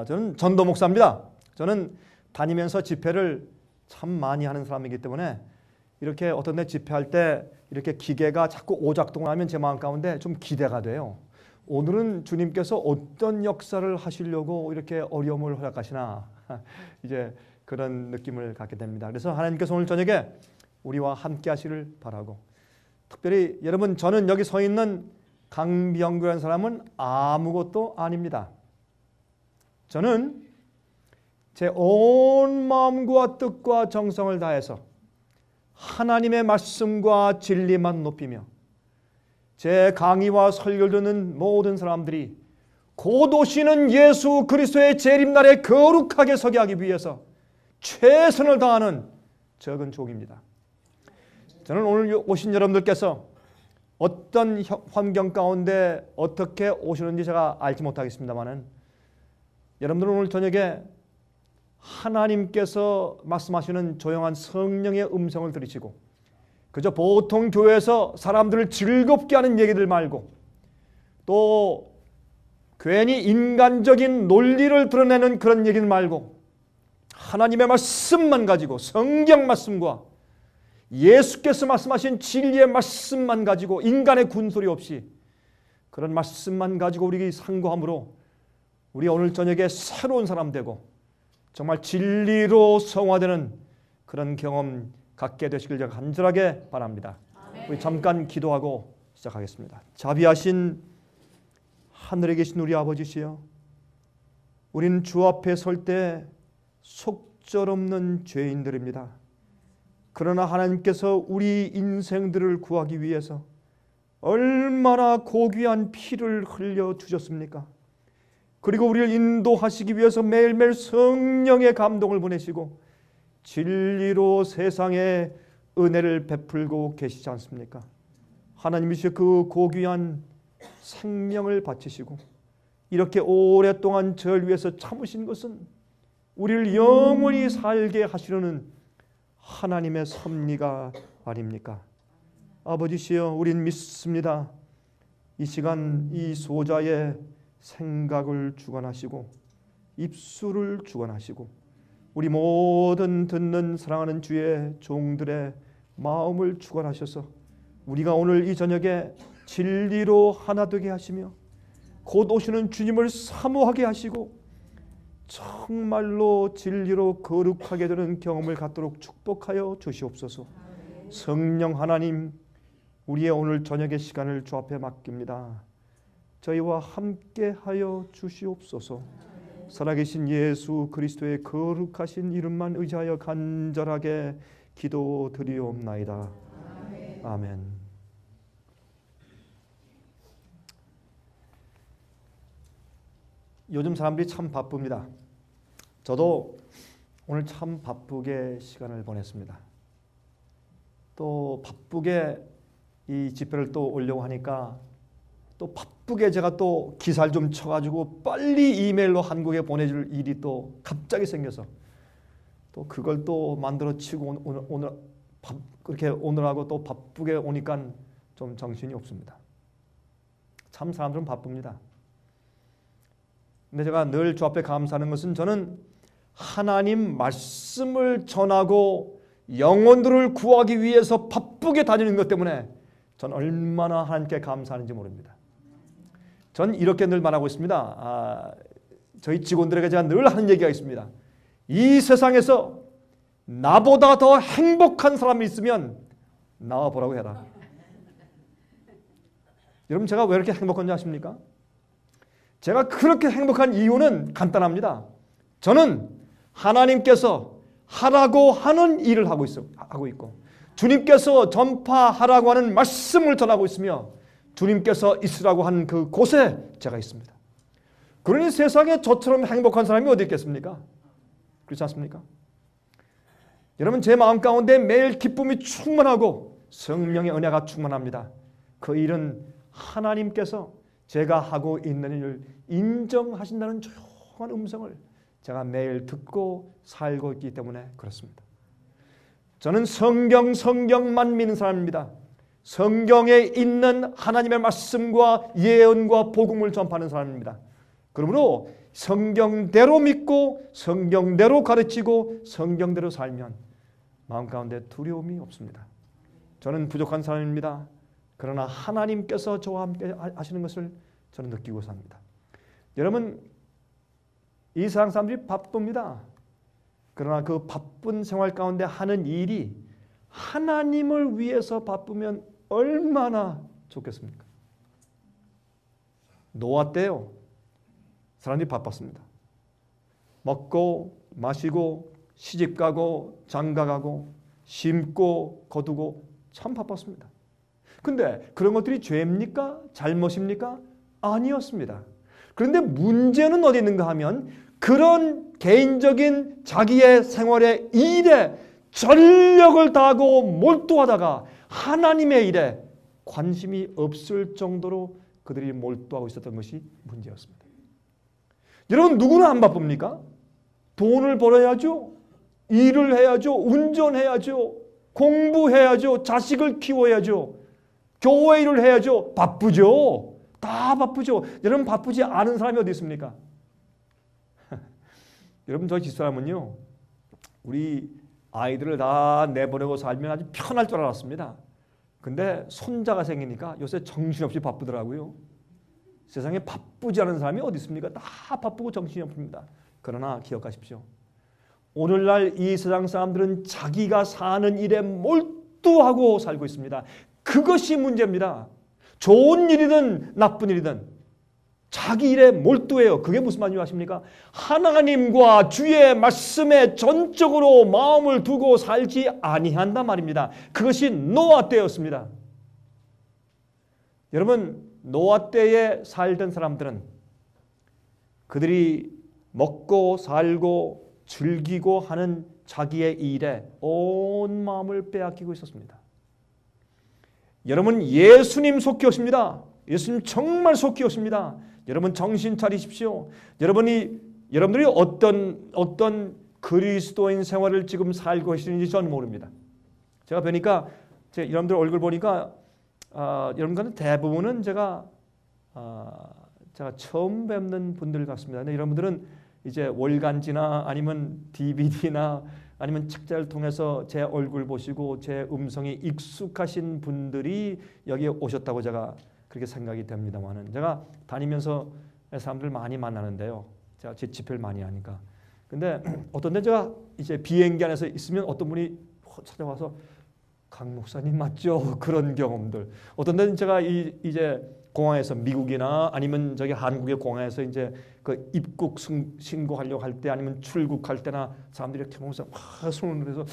저는 전도 목사입니다. 저는 다니면서 집회를 참 많이 하는 사람이기 때문에 이렇게 어떤 데 집회할 때 이렇게 기계가 자꾸 오작동을 하면 제 마음 가운데 좀 기대가 돼요. 오늘은 주님께서 어떤 역사를 하시려고 이렇게 어려움을 허락하시나 이제 그런 느낌을 갖게 됩니다. 그래서 하나님께서 오늘 저녁에 우리와 함께 하시를 바라고, 특별히 여러분, 저는 여기 서 있는 강병규라는 사람은 아무것도 아닙니다. 저는 제 온 마음과 뜻과 정성을 다해서 하나님의 말씀과 진리만 높이며 제 강의와 설교를 듣는 모든 사람들이 곧 오시는 예수 그리스도의 재림날에 거룩하게 서게 하기 위해서 최선을 다하는 적은 종입니다. 저는 오늘 오신 여러분들께서 어떤 환경 가운데 어떻게 오시는지 제가 알지 못하겠습니다만은, 여러분들은 오늘 저녁에 하나님께서 말씀하시는 조용한 성령의 음성을 들으시고, 그저 보통 교회에서 사람들을 즐겁게 하는 얘기들 말고, 또 괜히 인간적인 논리를 드러내는 그런 얘기를 말고, 하나님의 말씀만 가지고, 성경 말씀과 예수께서 말씀하신 진리의 말씀만 가지고, 인간의 군소리 없이 그런 말씀만 가지고 우리 상고함으로 우리 오늘 저녁에 새로운 사람 되고 정말 진리로 성화되는 그런 경험 갖게 되시길 제가 간절하게 바랍니다. 우리 잠깐 기도하고 시작하겠습니다. 자비하신 하늘에 계신 우리 아버지시여, 우리는 주 앞에 설 때 속절없는 죄인들입니다. 그러나 하나님께서 우리 인생들을 구하기 위해서 얼마나 고귀한 피를 흘려주셨습니까? 그리고 우리를 인도하시기 위해서 매일매일 성령의 감동을 보내시고 진리로 세상에 은혜를 베풀고 계시지 않습니까? 하나님이시여, 그 고귀한 생명을 바치시고 이렇게 오랫동안 저를 위해서 참으신 것은 우리를 영원히 살게 하시려는 하나님의 섭리가 아닙니까? 아버지시여, 우린 믿습니다. 이 시간 이 소자의 생각을 주관하시고 입술을 주관하시고 우리 모든 듣는 사랑하는 주의 종들의 마음을 주관하셔서 우리가 오늘 이 저녁에 진리로 하나 되게 하시며 곧 오시는 주님을 사모하게 하시고 정말로 진리로 거룩하게 되는 경험을 갖도록 축복하여 주시옵소서. 성령 하나님, 우리의 오늘 저녁의 시간을 주 앞에 맡깁니다. 저희와 함께하여 주시옵소서. 살아계신 예수 그리스도의 거룩하신 이름만 의지하여 간절하게 기도드리옵나이다. 아멘. 요즘 사람들이 참 바쁩니다. 저도 오늘 참 바쁘게 시간을 보냈습니다. 또 바쁘게 이 집회를 또 오려고 하니까 또 바쁘게 제가 또 기사를 좀 쳐가지고 빨리 이메일로 한국에 보내줄 일이 또 갑자기 생겨서 또 그걸 또 만들어 치고 오늘 그렇게 오늘하고 또 바쁘게 오니까 좀 정신이 없습니다. 참 사람들은 바쁩니다. 근데 제가 늘 주 앞에 감사하는 것은 저는 하나님 말씀을 전하고 영혼들을 구하기 위해서 바쁘게 다니는 것 때문에 전 얼마나 하나님께 감사하는지 모릅니다. 전 이렇게 늘 말하고 있습니다. 저희 직원들에게 제가 늘 하는 얘기가 있습니다. 이 세상에서 나보다 더 행복한 사람이 있으면 나와보라고 해라. 여러분, 제가 왜 이렇게 행복한지 아십니까? 제가 그렇게 행복한 이유는 간단합니다. 저는 하나님께서 하라고 하는 일을 하고 있고 주님께서 전파하라고 하는 말씀을 전하고 있으며 주님께서 있으라고 한 그 곳에 제가 있습니다. 그러니 세상에 저처럼 행복한 사람이 어디 있겠습니까? 그렇지 않습니까? 여러분, 제 마음 가운데 매일 기쁨이 충만하고 성령의 은혜가 충만합니다. 그 일은 하나님께서 제가 하고 있는 일을 인정하신다는 조용한 음성을 제가 매일 듣고 살고 있기 때문에 그렇습니다. 저는 성경만 믿는 사람입니다. 성경에 있는 하나님의 말씀과 예언과 복음을 전파하는 사람입니다. 그러므로 성경대로 믿고 성경대로 가르치고 성경대로 살면 마음 가운데 두려움이 없습니다. 저는 부족한 사람입니다. 그러나 하나님께서 저와 함께 하시는 것을 저는 느끼고 삽니다. 여러분, 이 세상 사람들이 바쁩니다. 그러나 그 바쁜 생활 가운데 하는 일이 하나님을 위해서 바쁘면 얼마나 좋겠습니까? 노아 때요, 사람들이 바빴습니다. 먹고 마시고 시집가고 장가가고 심고 거두고 참 바빴습니다. 근데 그런 것들이 죄입니까? 잘못입니까? 아니었습니다. 그런데 문제는 어디 있는가 하면 그런 개인적인 자기의 생활의 일에 전력을 다하고 몰두하다가 하나님의 일에 관심이 없을 정도로 그들이 몰두하고 있었던 것이 문제였습니다. 여러분, 누구나 안 바쁩니까? 돈을 벌어야죠. 일을 해야죠. 운전해야죠. 공부해야죠. 자식을 키워야죠. 교회 일을 해야죠. 바쁘죠. 다 바쁘죠. 여러분, 바쁘지 않은 사람이 어디 있습니까? 여러분, 저희 집사람은요, 우리 아이들을 다 내보내고 살면 아주 편할 줄 알았습니다. 근데 손자가 생기니까 요새 정신없이 바쁘더라고요. 세상에 바쁘지 않은 사람이 어디 있습니까? 다 바쁘고 정신이 없습니다. 그러나 기억하십시오. 오늘날 이 세상 사람들은 자기가 사는 일에 몰두하고 살고 있습니다. 그것이 문제입니다. 좋은 일이든 나쁜 일이든 자기 일에 몰두해요. 그게 무슨 말인지 아십니까? 하나님과 주의 말씀에 전적으로 마음을 두고 살지 아니한단 말입니다. 그것이 노아 때였습니다. 여러분, 노아 때에 살던 사람들은 그들이 먹고 살고 즐기고 하는 자기의 일에 온 마음을 빼앗기고 있었습니다. 여러분, 예수님 속히 오십니다. 예수님 정말 속히 오십니다. 여러분, 정신 차리십시오. 여러분들이 어떤 그리스도인 생활을 지금 살고 계시는지 저는 모릅니다. 제가 보니까 여러분들 얼굴 보니까 여러분들은 대부분은 제가 처음 뵙는 분들 같습니다. 근데 여러분들은 이제 월간지나 아니면 DVD나 아니면 책자를 통해서 제 얼굴 보시고 제 음성이 익숙하신 분들이 여기에 오셨다고 제가 그렇게 생각이 됩니다만은, 제가 다니면서 사람들 많이 만나는데요. 제가 제 집회를 많이 하니까. 근데 어떤 데 제가 이제 비행기 안에서 있으면 어떤 분이 찾아와서 강 목사님 맞죠? 그런 경험들. 어떤 데는 제가 이제 공항에서 미국이나 아니면 저기 한국의 공항에서 이제 그 입국 신고하려고 할 때 아니면 출국할 때나 사람들이 이렇게 보면서 막 손을 흔들어서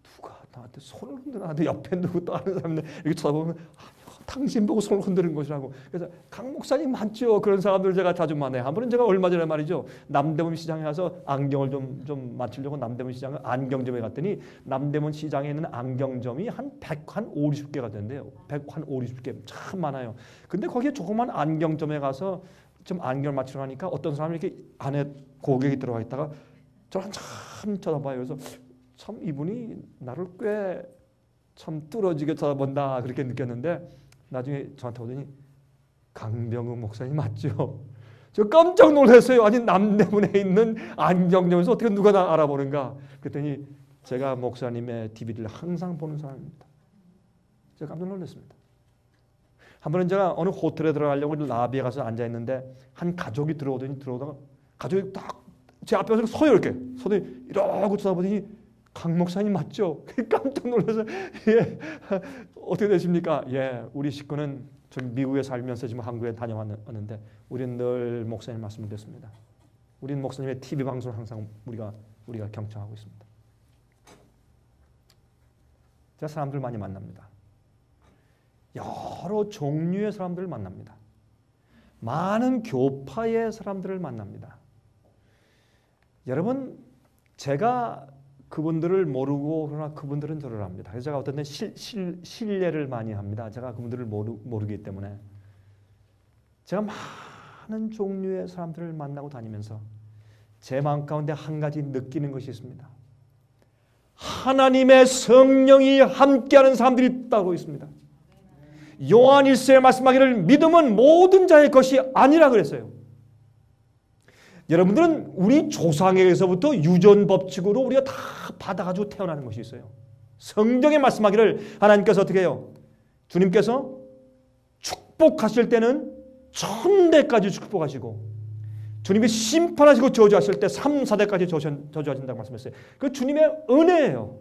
누가 나한테 손을 흔들어, 나한테 옆에 누구 또 아는 사람들 이렇게 쳐다보면 당신 보고 손을 흔드는 것이라고. 그래서 강 목사님 맞죠? 그런 사람들 제가 자주 만나요. 한 번은 제가 얼마 전에 말이죠, 남대문 시장에 가서 안경을 좀 맞추려고 남대문 시장을 안경점에 갔더니 남대문 시장에 있는 안경점이 한 50개가 된대요. 50개 참 많아요. 근데 거기에 조그만 안경점에 가서 좀 안경을 맞추러 가니까 어떤 사람이 이렇게 안에 고객이 들어가 있다가 저를 한참 쳐다봐요. 그래서 참 이분이 나를 꽤 참 뚫어지게 쳐다본다 그렇게 느꼈는데, 나중에 저한테 오더니 강병우 목사님 맞죠? 저 깜짝 놀랐어요. 아니, 남대문에 있는 안경점에서 어떻게 누가 나 알아보는가? 그랬더니 제가 목사님의 DVD를 항상 보는 사람입니다. 제가 깜짝 놀랐습니다. 한 번은 제가 어느 호텔에 들어가려고 라비에 가서 앉아있는데 한 가족이 들어오다가 가족이 딱 제 앞에 와서 서요. 이렇게 서더니 이러고 쳐다보더니 강 목사님 맞죠? 깜짝 놀라서 예, 어떻게 되십니까? 예, 우리 식구는 좀 미국에 살면서 지금 한국에 다녀왔는데 우리는 늘 목사님 말씀을 듣습니다. 우리는 목사님의 TV 방송을 항상 우리가 경청하고 있습니다. 제가 사람들 많이 만납니다. 여러 종류의 사람들을 만납니다. 많은 교파의 사람들을 만납니다. 여러분, 제가 그분들을 모르고 그러나 그분들은 저를 압니다. 그래서 제가 어떤 때 신뢰를 많이 합니다. 제가 그분들을 모르기 때문에. 제가 많은 종류의 사람들을 만나고 다니면서 제 마음 가운데 한 가지 느끼는 것이 있습니다. 하나님의 성령이 함께하는 사람들이 있다고 있습니다. 요한 1서에 말씀하기를 믿음은 모든 자의 것이 아니라 그랬어요. 여러분들은 우리 조상에게서부터 유전 법칙으로 우리가 다 받아가지고 태어나는 것이 있어요. 성경에 말씀하기를 하나님께서 어떻게 해요? 주님께서 축복하실 때는 1000대까지 축복하시고 주님이 심판하시고 저주하실 때 3, 4대까지 저주하신다고 말씀했어요. 그 주님의 은혜예요.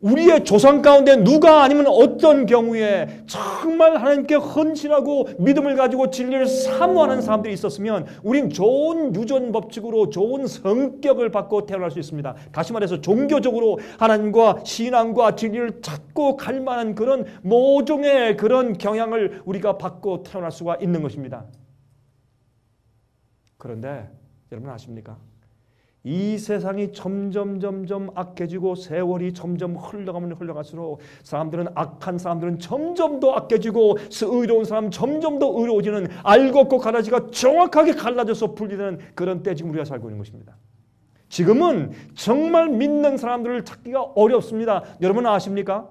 우리의 조상 가운데 누가 아니면 어떤 경우에 정말 하나님께 헌신하고 믿음을 가지고 진리를 사모하는 사람들이 있었으면 우린 좋은 유전 법칙으로 좋은 성격을 받고 태어날 수 있습니다. 다시 말해서 종교적으로 하나님과 신앙과 진리를 찾고 갈 만한 그런 모종의 그런 경향을 우리가 받고 태어날 수가 있는 것입니다. 그런데 여러분 아십니까? 이 세상이 점점 악해지고 세월이 점점 흘러가면 흘러갈수록 사람들은 악한 사람들은 점점 더 악해지고 의로운 사람 점점 더 의로워지는 알고 없고 가라지가 정확하게 갈라져서 분리되는 그런 때 지금 우리가 살고 있는 것입니다. 지금은 정말 믿는 사람들을 찾기가 어렵습니다. 여러분 아십니까?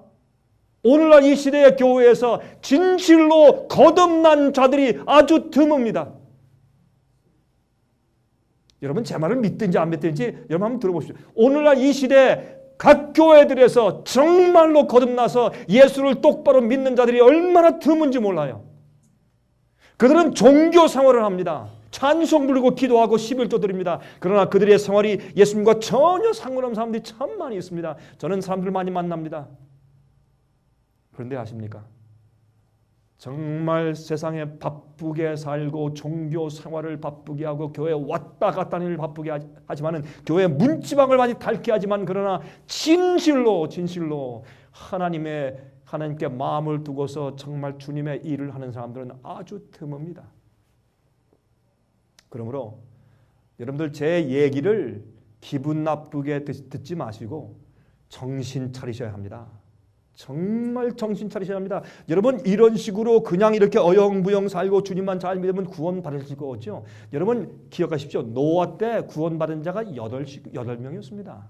오늘날 이 시대의 교회에서 진실로 거듭난 자들이 아주 드뭅니다. 여러분 제 말을 믿든지 안 믿든지 여러분 한번 들어보십시오. 오늘날 이 시대 각 교회들에서 정말로 거듭나서 예수를 똑바로 믿는 자들이 얼마나 드문지 몰라요. 그들은 종교 생활을 합니다. 찬송 부르고 기도하고 11조 드립니다. 그러나 그들의 생활이 예수님과 전혀 상관없는 사람들이 참 많이 있습니다. 저는 사람들 많이 만납니다. 그런데 아십니까? 정말 세상에 바쁘게 살고 종교 생활을 바쁘게 하고 교회 왔다 갔다 하는 일을 바쁘게 하지만은 교회 문지방을 많이 닳게 하지만 그러나 진실로 하나님께 마음을 두고서 정말 주님의 일을 하는 사람들은 아주 드뭅니다. 그러므로 여러분들 제 얘기를 기분 나쁘게 듣지 마시고 정신 차리셔야 합니다. 정말 정신 차리셔야 합니다. 여러분 이런 식으로 그냥 이렇게 어영부영 살고 주님만 잘 믿으면 구원 받으실 거죠. 여러분 기억하십시오. 노아 때 구원받은 자가 8명이었습니다.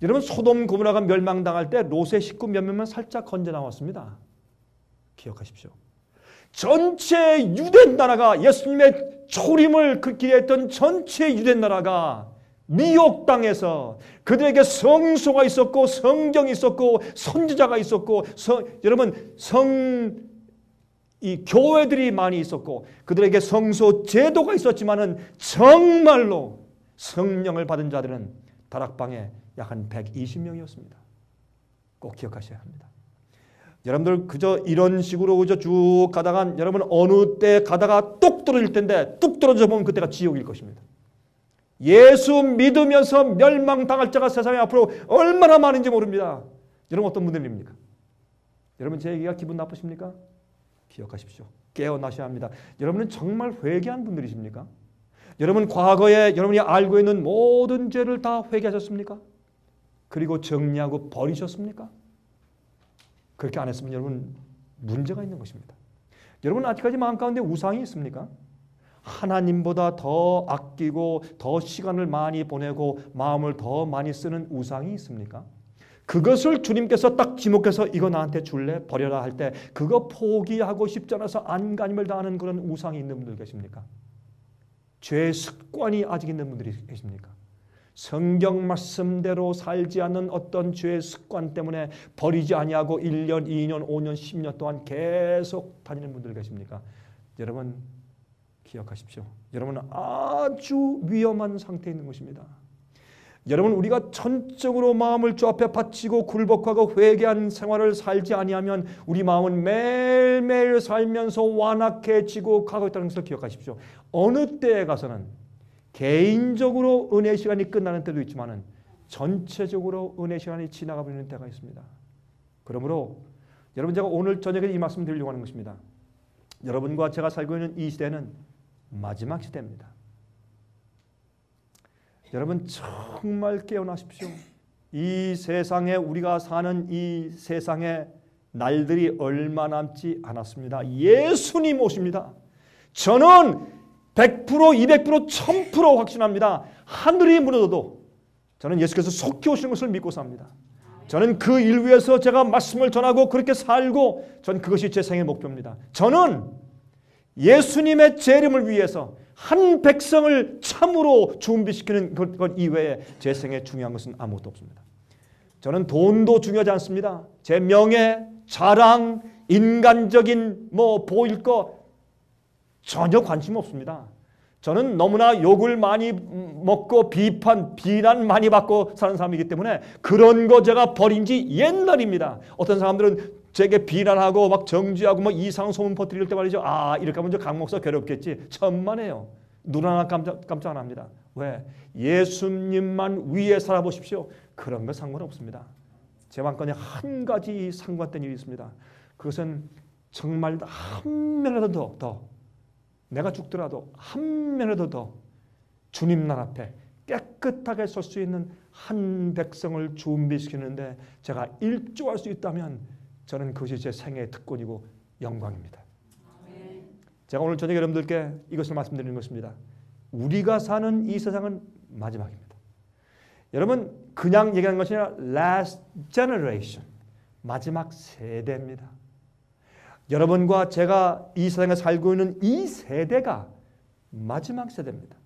여러분 소돔 고모라가 멸망당할 때 롯의 식구 몇 명만 살짝 건져 나왔습니다. 기억하십시오. 전체 유대 나라가 예수님의 초림을 기대했던 전체 유대 나라가 미혹당해서 그들에게 성소가 있었고 성경이 있었고 선지자가 있었고 여러분 이 교회들이 많이 있었고 그들에게 성소 제도가 있었지만은 정말로 성령을 받은 자들은 다락방에 약 한 120명이었습니다. 꼭 기억하셔야 합니다. 여러분들 그저 이런 식으로 그저 쭉 가다가 여러분 어느 때 가다가 뚝 떨어질 텐데 뚝 떨어져 보면 그때가 지옥일 것입니다. 예수 믿으면서 멸망당할 자가 세상에 앞으로 얼마나 많은지 모릅니다. 여러분 어떤 분들입니까? 여러분 제 얘기가 기분 나쁘십니까? 기억하십시오. 깨어나셔야 합니다. 여러분은 정말 회개한 분들이십니까? 여러분 과거에 여러분이 알고 있는 모든 죄를 다 회개하셨습니까? 그리고 정리하고 버리셨습니까? 그렇게 안 했으면 여러분 문제가 있는 것입니다. 여러분 아직까지 마음 가운데 우상이 있습니까? 하나님보다 더 아끼고 더 시간을 많이 보내고 마음을 더 많이 쓰는 우상이 있습니까? 그것을 주님께서 딱 지목해서 이거 나한테 줄래? 버려라 할 때 그거 포기하고 싶지 않아서 안간힘을 다하는 그런 우상이 있는 분들 계십니까? 죄의 습관이 아직 있는 분들이 계십니까? 성경 말씀대로 살지 않는 어떤 죄의 습관 때문에 버리지 아니하고 1년, 2년, 5년, 10년 동안 계속 다니는 분들 계십니까? 여러분 기억하십시오. 여러분은 아주 위험한 상태에 있는 것입니다. 여러분 우리가 전적으로 마음을 주 앞에 바치고 굴복하고 회개한 생활을 살지 아니하면 우리 마음은 매일매일 살면서 완악해지고 가고 있다는 것을 기억하십시오. 어느 때에 가서는 개인적으로 은혜 시간이 끝나는 때도 있지만 전체적으로 은혜 시간이 지나가 버리는 때가 있습니다. 그러므로 여러분 제가 오늘 저녁에 이 말씀 드리려고 하는 것입니다. 여러분과 제가 살고 있는 이 시대는 마지막 시대입니다. 여러분 정말 깨어나십시오. 이 세상에 우리가 사는 이 세상에 날들이 얼마 남지 않았습니다. 예수님 오십니다. 저는 100%, 200%, 1000% 확신합니다. 하늘이 무너져도 저는 예수께서 속히 오시는 것을 믿고 삽니다. 저는 그 일 위해서 제가 말씀을 전하고 그렇게 살고 전 그것이 제 생의 목표입니다. 저는 예수님의 재림을 위해서 한 백성을 참으로 준비시키는 것 이외에 제 생에 중요한 것은 아무것도 없습니다. 저는 돈도 중요하지 않습니다. 제 명예, 자랑, 인간적인 보일 거 전혀 관심 없습니다. 저는 너무나 욕을 많이 먹고 비난 많이 받고 사는 사람이기 때문에 그런 거 제가 버린 지 옛날입니다. 어떤 사람들은 제게 비난하고 막 정죄하고 이상 소문 퍼뜨릴 때 말이죠. 이렇게 하면 강 목사 괴롭겠지. 천만에요. 눈 하나 깜짝 안 합니다. 왜? 예수님만 위에 살아보십시오. 그런 거 상관없습니다. 제 왕권에 한 가지 상관된 일이 있습니다. 그것은 정말 한 명이라도 더 내가 죽더라도 한 명이라도 더 주님 날 앞에 깨끗하게 설 수 있는 한 백성을 준비시키는데 제가 일조할 수 있다면 저는 그것이 제 생애의 특권이고 영광입니다. 제가 오늘 저녁에 여러분들께 이것을 말씀드리는 것입니다. 우리가 사는 이 세상은 마지막입니다. 여러분 그냥 얘기하는 것이 아니라 last generation, 마지막 세대입니다. 여러분과 제가 이 세상에 살고 있는 이 세대가 마지막 세대입니다.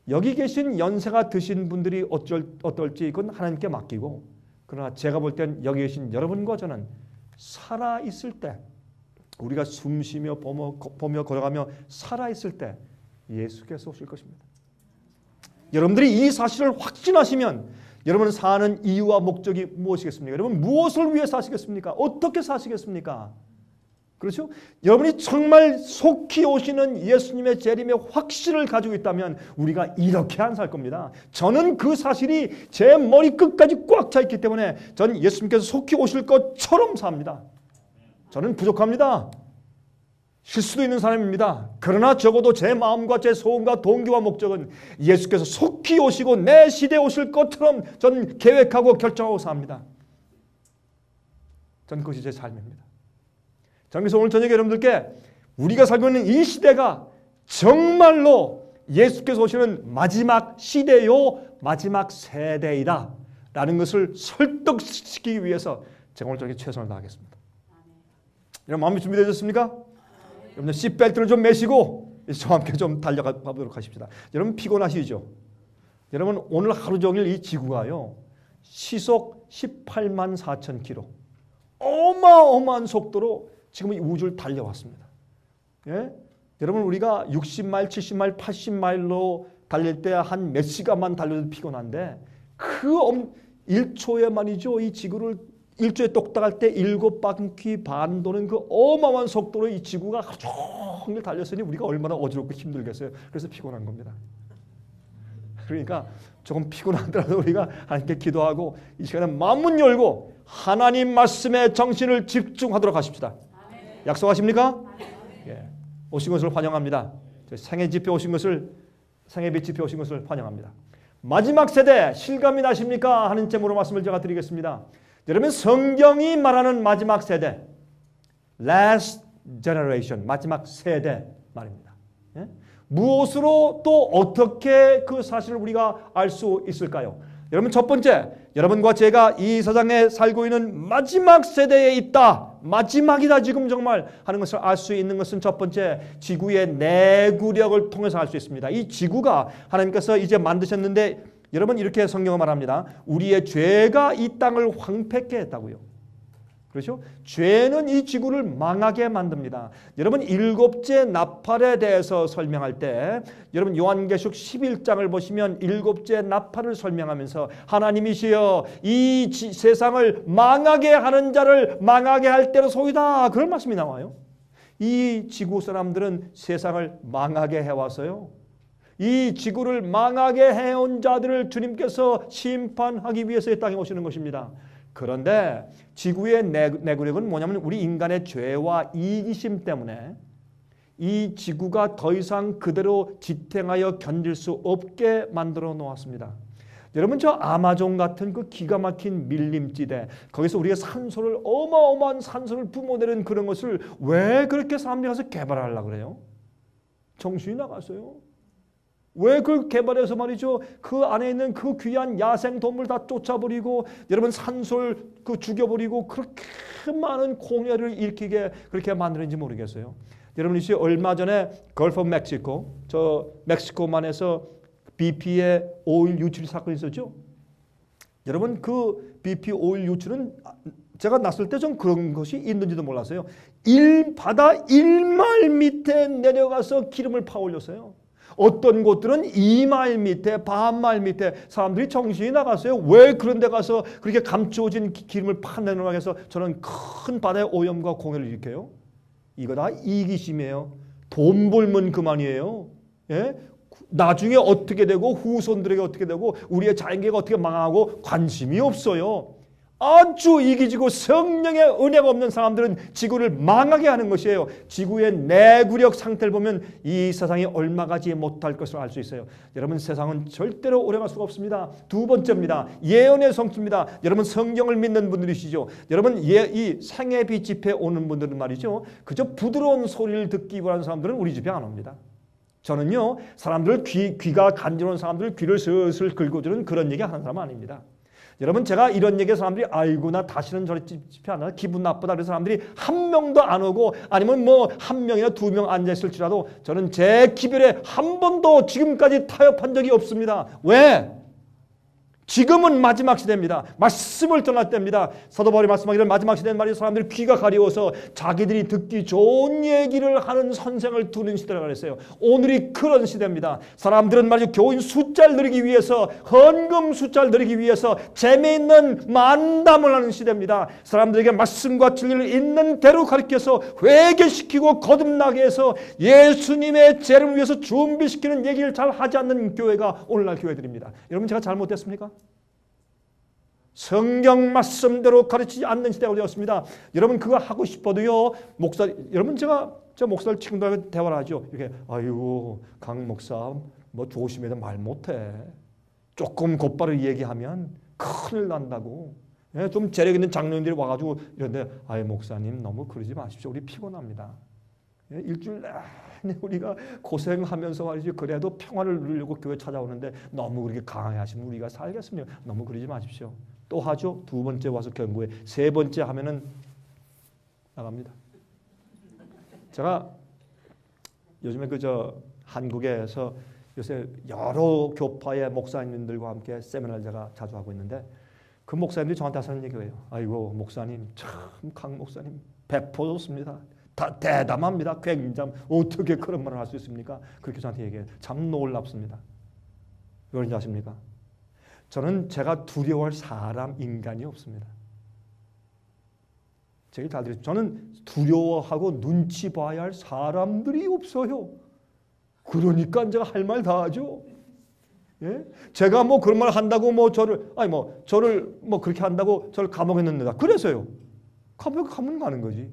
여기 계신 연세가 드신 분들이 어떨지 이건 하나님께 맡기고, 그러나 제가 볼 땐 여기 계신 여러분과 저는 살아있을 때, 우리가 숨쉬며 보며 걸어가며 살아있을 때 예수께서 오실 것입니다. 여러분들이 이 사실을 확신하시면 여러분 사는 이유와 목적이 무엇이겠습니까? 여러분 무엇을 위해 사시겠습니까? 어떻게 사시겠습니까? 그렇죠? 여러분이 정말 속히 오시는 예수님의 재림의 확신을 가지고 있다면 우리가 이렇게 안 살 겁니다. 저는 그 사실이 제 머리 끝까지 꽉 차 있기 때문에 저는 예수님께서 속히 오실 것처럼 삽니다. 저는 부족합니다. 실수도 있는 사람입니다. 그러나 적어도 제 마음과 제 소원과 동기와 목적은 예수께서 속히 오시고 내 시대에 오실 것처럼 저는 계획하고 결정하고 삽니다. 저는 그것이 제 삶입니다. 자, 그래서 오늘 저녁에 여러분들께 우리가 살고 있는 이 시대가 정말로 예수께서 오시는 마지막 시대요, 마지막 세대이다 라는 것을 설득시키기 위해서 제가 오늘 저녁에 최선을 다하겠습니다. 여러분 마음이 준비되셨습니까? 여러분들 시트벨트를 좀 매시고 저와 함께 좀 달려가 보도록 하십시다. 여러분 피곤하시죠? 여러분 오늘 하루 종일 이 지구가요 시속 18만 4천 킬로 어마어마한 속도로 지금 이 우주를 달려왔습니다. 예? 여러분 우리가 60마일, 70마일, 80마일로 달릴 때 한 몇 시간만 달려도 피곤한데 그 1초에 말이죠. 이 지구를 1초에 똑딱할 때 7바퀴 반 도는 그 어마어마한 속도로 이 지구가 하루 종일 달렸으니 우리가 얼마나 어지럽고 힘들겠어요. 그래서 피곤한 겁니다. 그러니까 조금 피곤하더라도 우리가 하나님께 기도하고 이 시간에 마음문 열고 하나님 말씀에 정신을 집중하도록 하십시다. 약속하십니까? 예. 오신 것을 환영합니다. 생애 집회 오신 것을, 생애빛 집회 오신 것을 환영합니다. 마지막 세대 실감이 나십니까? 하는 제목으로 말씀을 제가 드리겠습니다. 여러분 성경이 말하는 마지막 세대, last generation, 마지막 세대 말입니다. 예? 무엇으로 또 어떻게 그 사실을 우리가 알 수 있을까요? 여러분 첫 번째, 여러분과 제가 이 세상에 살고 있는 마지막 세대에 있다. 마지막이다 지금 정말 하는 것을 알 수 있는 것은 첫 번째, 지구의 내구력을 통해서 알 수 있습니다. 이 지구가 하나님께서 이제 만드셨는데 여러분 이렇게 성경은 말합니다. 우리의 죄가 이 땅을 황폐케 했다고요. 그렇죠? 죄는 이 지구를 망하게 만듭니다. 여러분 일곱째 나팔에 대해서 설명할 때 여러분 요한계시록 11장을 보시면 일곱째 나팔을 설명하면서 하나님이시여 이 세상을 망하게 하는 자를 망하게 할 때로 소이다 그런 말씀이 나와요. 이 지구 사람들은 세상을 망하게 해와서요. 이 지구를 망하게 해온 자들을 주님께서 심판하기 위해서 이 땅에 오시는 것입니다. 그런데 지구의 내구력은 뭐냐면 우리 인간의 죄와 이기심 때문에 이 지구가 더 이상 그대로 지탱하여 견딜 수 없게 만들어 놓았습니다. 여러분 저 아마존 같은 그 기가 막힌 밀림지대 거기서 우리가 산소를 어마어마한 산소를 뿜어내는 그런 것을 왜 그렇게 사람들이 가서 개발하려고 그래요? 정신이 나갔어요. 왜 그걸 개발해서 말이죠. 그 안에 있는 그 귀한 야생 동물 다 쫓아버리고 여러분 산소를 죽여버리고 그렇게 많은 공해를 일으키게 그렇게 만드는지 모르겠어요. 여러분 혹시 얼마 전에 걸프 오브 멕시코, 저 멕시코만에서 BP의 오일 유출 사건이 있었죠. 여러분 그 BP 오일 유출은 제가 났을 때 좀 그런 것이 있는지도 몰랐어요. 바다 1마일 밑에 내려가서 기름을 파올렸어요. 어떤 곳들은 2마일 밑에, 반마일 밑에 사람들이 정신이 나갔어요. 왜 그런 데 가서 그렇게 감추어진 기름을 파내려고 해서 저는 큰 바다의 오염과 공해를 일으켜요. 이거 다 이기심이에요. 돈 벌면 그만이에요. 예? 나중에 어떻게 되고 후손들에게 어떻게 되고 우리의 자연계가 어떻게 망하고 관심이 없어요. 아주 이기지고 성령의 은혜가 없는 사람들은 지구를 망하게 하는 것이에요. 지구의 내구력 상태를 보면 이 세상이 얼마 가지 못할 것을 알 수 있어요. 여러분 세상은 절대로 오래갈 수가 없습니다. 두 번째입니다. 예언의 성취입니다. 여러분 성경을 믿는 분들이시죠. 여러분 이 생애비 집회에 오는 분들은 말이죠. 그저 부드러운 소리를 듣기 원하는 사람들은 우리 집에 안 옵니다. 저는요 사람들 귀가 간지러운 사람들 귀를 슬슬 긁어주는 그런 얘기 하는 사람은 아닙니다. 여러분 제가 이런 얘기에 사람들이 아이고 나 다시는 저리 집회 안 하나 기분 나쁘다 그래서 사람들이 한 명도 안 오고 아니면 뭐 한 명이나 두 명 앉아있을지라도 저는 제 기별에 한 번도 지금까지 타협한 적이 없습니다. 왜? 지금은 마지막 시대입니다. 말씀을 전할 때입니다. 사도 바울이 말씀하기를 마지막 시대는 말이죠. 사람들이 귀가 가려워서 자기들이 듣기 좋은 얘기를 하는 선생을 두는 시대라고 그랬어요. 오늘이 그런 시대입니다. 사람들은 말이죠. 교인 숫자를 늘리기 위해서 헌금 숫자를 늘리기 위해서 재미있는 만담을 하는 시대입니다. 사람들에게 말씀과 진리를 있는 대로 가르쳐서 회개시키고 거듭나게 해서 예수님의 재림을 위해서 준비시키는 얘기를 잘 하지 않는 교회가 오늘날 교회들입니다. 여러분 제가 잘못됐습니까? 성경 말씀대로 가르치지 않는 시대가 되었습니다. 여러분 그거 하고 싶어도요. 여러분 저 목사를 친구들하고 대화를 하죠. 이렇게 아이고 강 목사 뭐 조심해도 말 못해. 조금 곧바로 얘기하면 큰일 난다고. 예, 좀 재력 있는 장로님들이 와가지고 이런데 아이 목사님 너무 그러지 마십시오. 우리 피곤합니다. 예, 일주일 내내 우리가 고생하면서 말이죠. 그래도 평화를 누리려고 교회 찾아오는데 너무 그렇게 강하게 하시면 우리가 살겠습니까? 너무 그러지 마십시오. 또 하죠. 두 번째 와서 경고해. 세 번째 하면은 나갑니다. 제가 요즘에 한국에서 요새 여러 교파의 목사님들과 함께 세미나를 제가 자주 하고 있는데 그 목사님들이 저한테 하는 얘기예요. 아이고 목사님 참 강 목사님 배포 좋습니다. 다 대담합니다. 굉장히 어떻게 그런 말을 할 수 있습니까? 그렇게 저한테 얘기해요. 참 놀랍습니다. 왜 그런지 아십니까? 저는 제가 두려워할 사람, 인간이 없습니다. 제가 잘 들으십시오. 저는 두려워하고 눈치 봐야 할 사람들이 없어요. 그러니까 제가 할 말 다 하죠. 예? 제가 뭐 그런 말 한다고 저를 그렇게 한다고 저를 감옥에 넣는다. 그래서요. 감옥에 가면 가는 거지.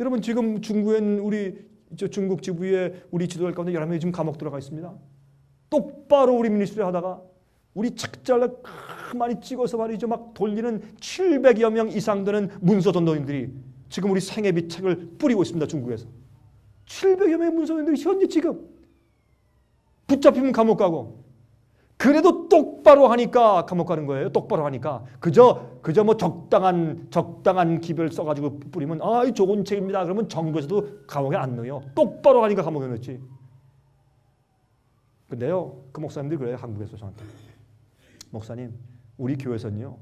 여러분 지금 중국에 있는 우리 중국 지부에 우리 지도자 가운데 11명이 지금 감옥 들어가 있습니다. 똑바로 우리 미니스트리 하다가 우리 책자를 많이 찍어서 말이죠. 막 돌리는 700여 명 이상 되는 문서 전도인들이 지금 우리 생애비 책을 뿌리고 있습니다. 중국에서. 700여 명의 문서 전도인들이 현재 지금 붙잡히면 감옥 가고 그래도 똑바로 하니까 감옥 가는 거예요. 똑바로 하니까. 그저 뭐 적당한 기별 써가지고 뿌리면 이 좋은 책입니다. 그러면 정부에서도 감옥에 안 넣어요. 똑바로 하니까 감옥에 넣지. 근데요. 그 목사님들이 그래요. 한국에서 저한테. 목사님, 우리 교회에서는요.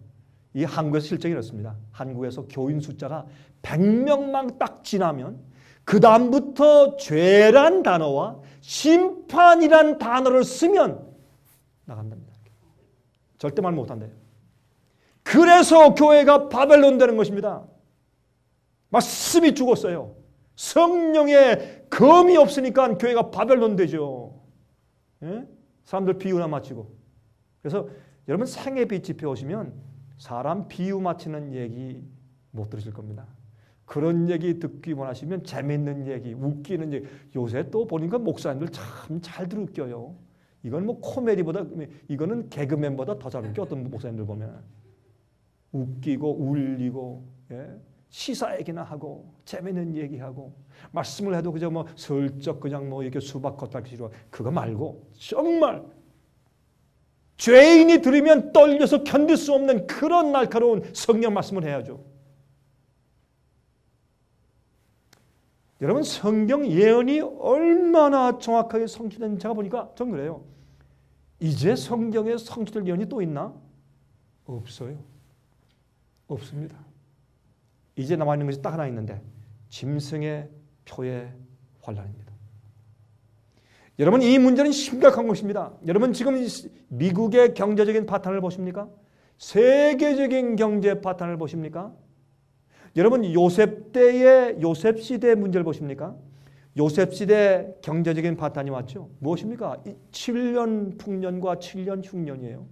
이 한국에서 실정이 이렇습니다. 한국에서 교인 숫자가 100명만 딱 지나면 그 다음부터 죄란 단어와 심판이란 단어를 쓰면 나간답니다. 절대 말 못한대요. 그래서 교회가 바벨론 되는 것입니다. 말씀이 죽었어요. 성령의 검이 없으니까 교회가 바벨론 되죠. 예? 사람들 비유나 마치고. 그래서 여러분 생애비 집회 오시면 사람 비유 맞히는 얘기 못 들으실 겁니다. 그런 얘기 듣기 원하시면 재밌는 얘기, 웃기는 얘기. 요새 또 보니까 목사님들 참 잘들 웃겨요. 이건 뭐 코미디보다 이거는 개그맨보다 더 잘 웃겨. 어떤 목사님들 보면 웃기고 울리고 시사 얘기나 하고 재밌는 얘기하고 말씀을 해도 그저 뭐 슬쩍 그냥 뭐 이렇게 수박 겉핥기로 그거 말고 정말 죄인이 들으면 떨려서 견딜 수 없는 그런 날카로운 성령 말씀을 해야죠. 여러분 성경 예언이 얼마나 정확하게 성취된 제가 보니까 전 그래요. 이제 성경에 성취될 예언이 또 있나? 없어요. 없습니다. 이제 남아있는 것이 딱 하나 있는데 짐승의 표의 환란입니다. 여러분 이 문제는 심각한 것입니다. 여러분 지금 미국의 경제적인 파탄을 보십니까? 세계적인 경제 파탄을 보십니까? 여러분 요셉 때의 요셉 시대의 문제를 보십니까? 요셉 시대 경제적인 파탄이 왔죠. 무엇입니까? 7년 풍년과 7년 흉년이에요.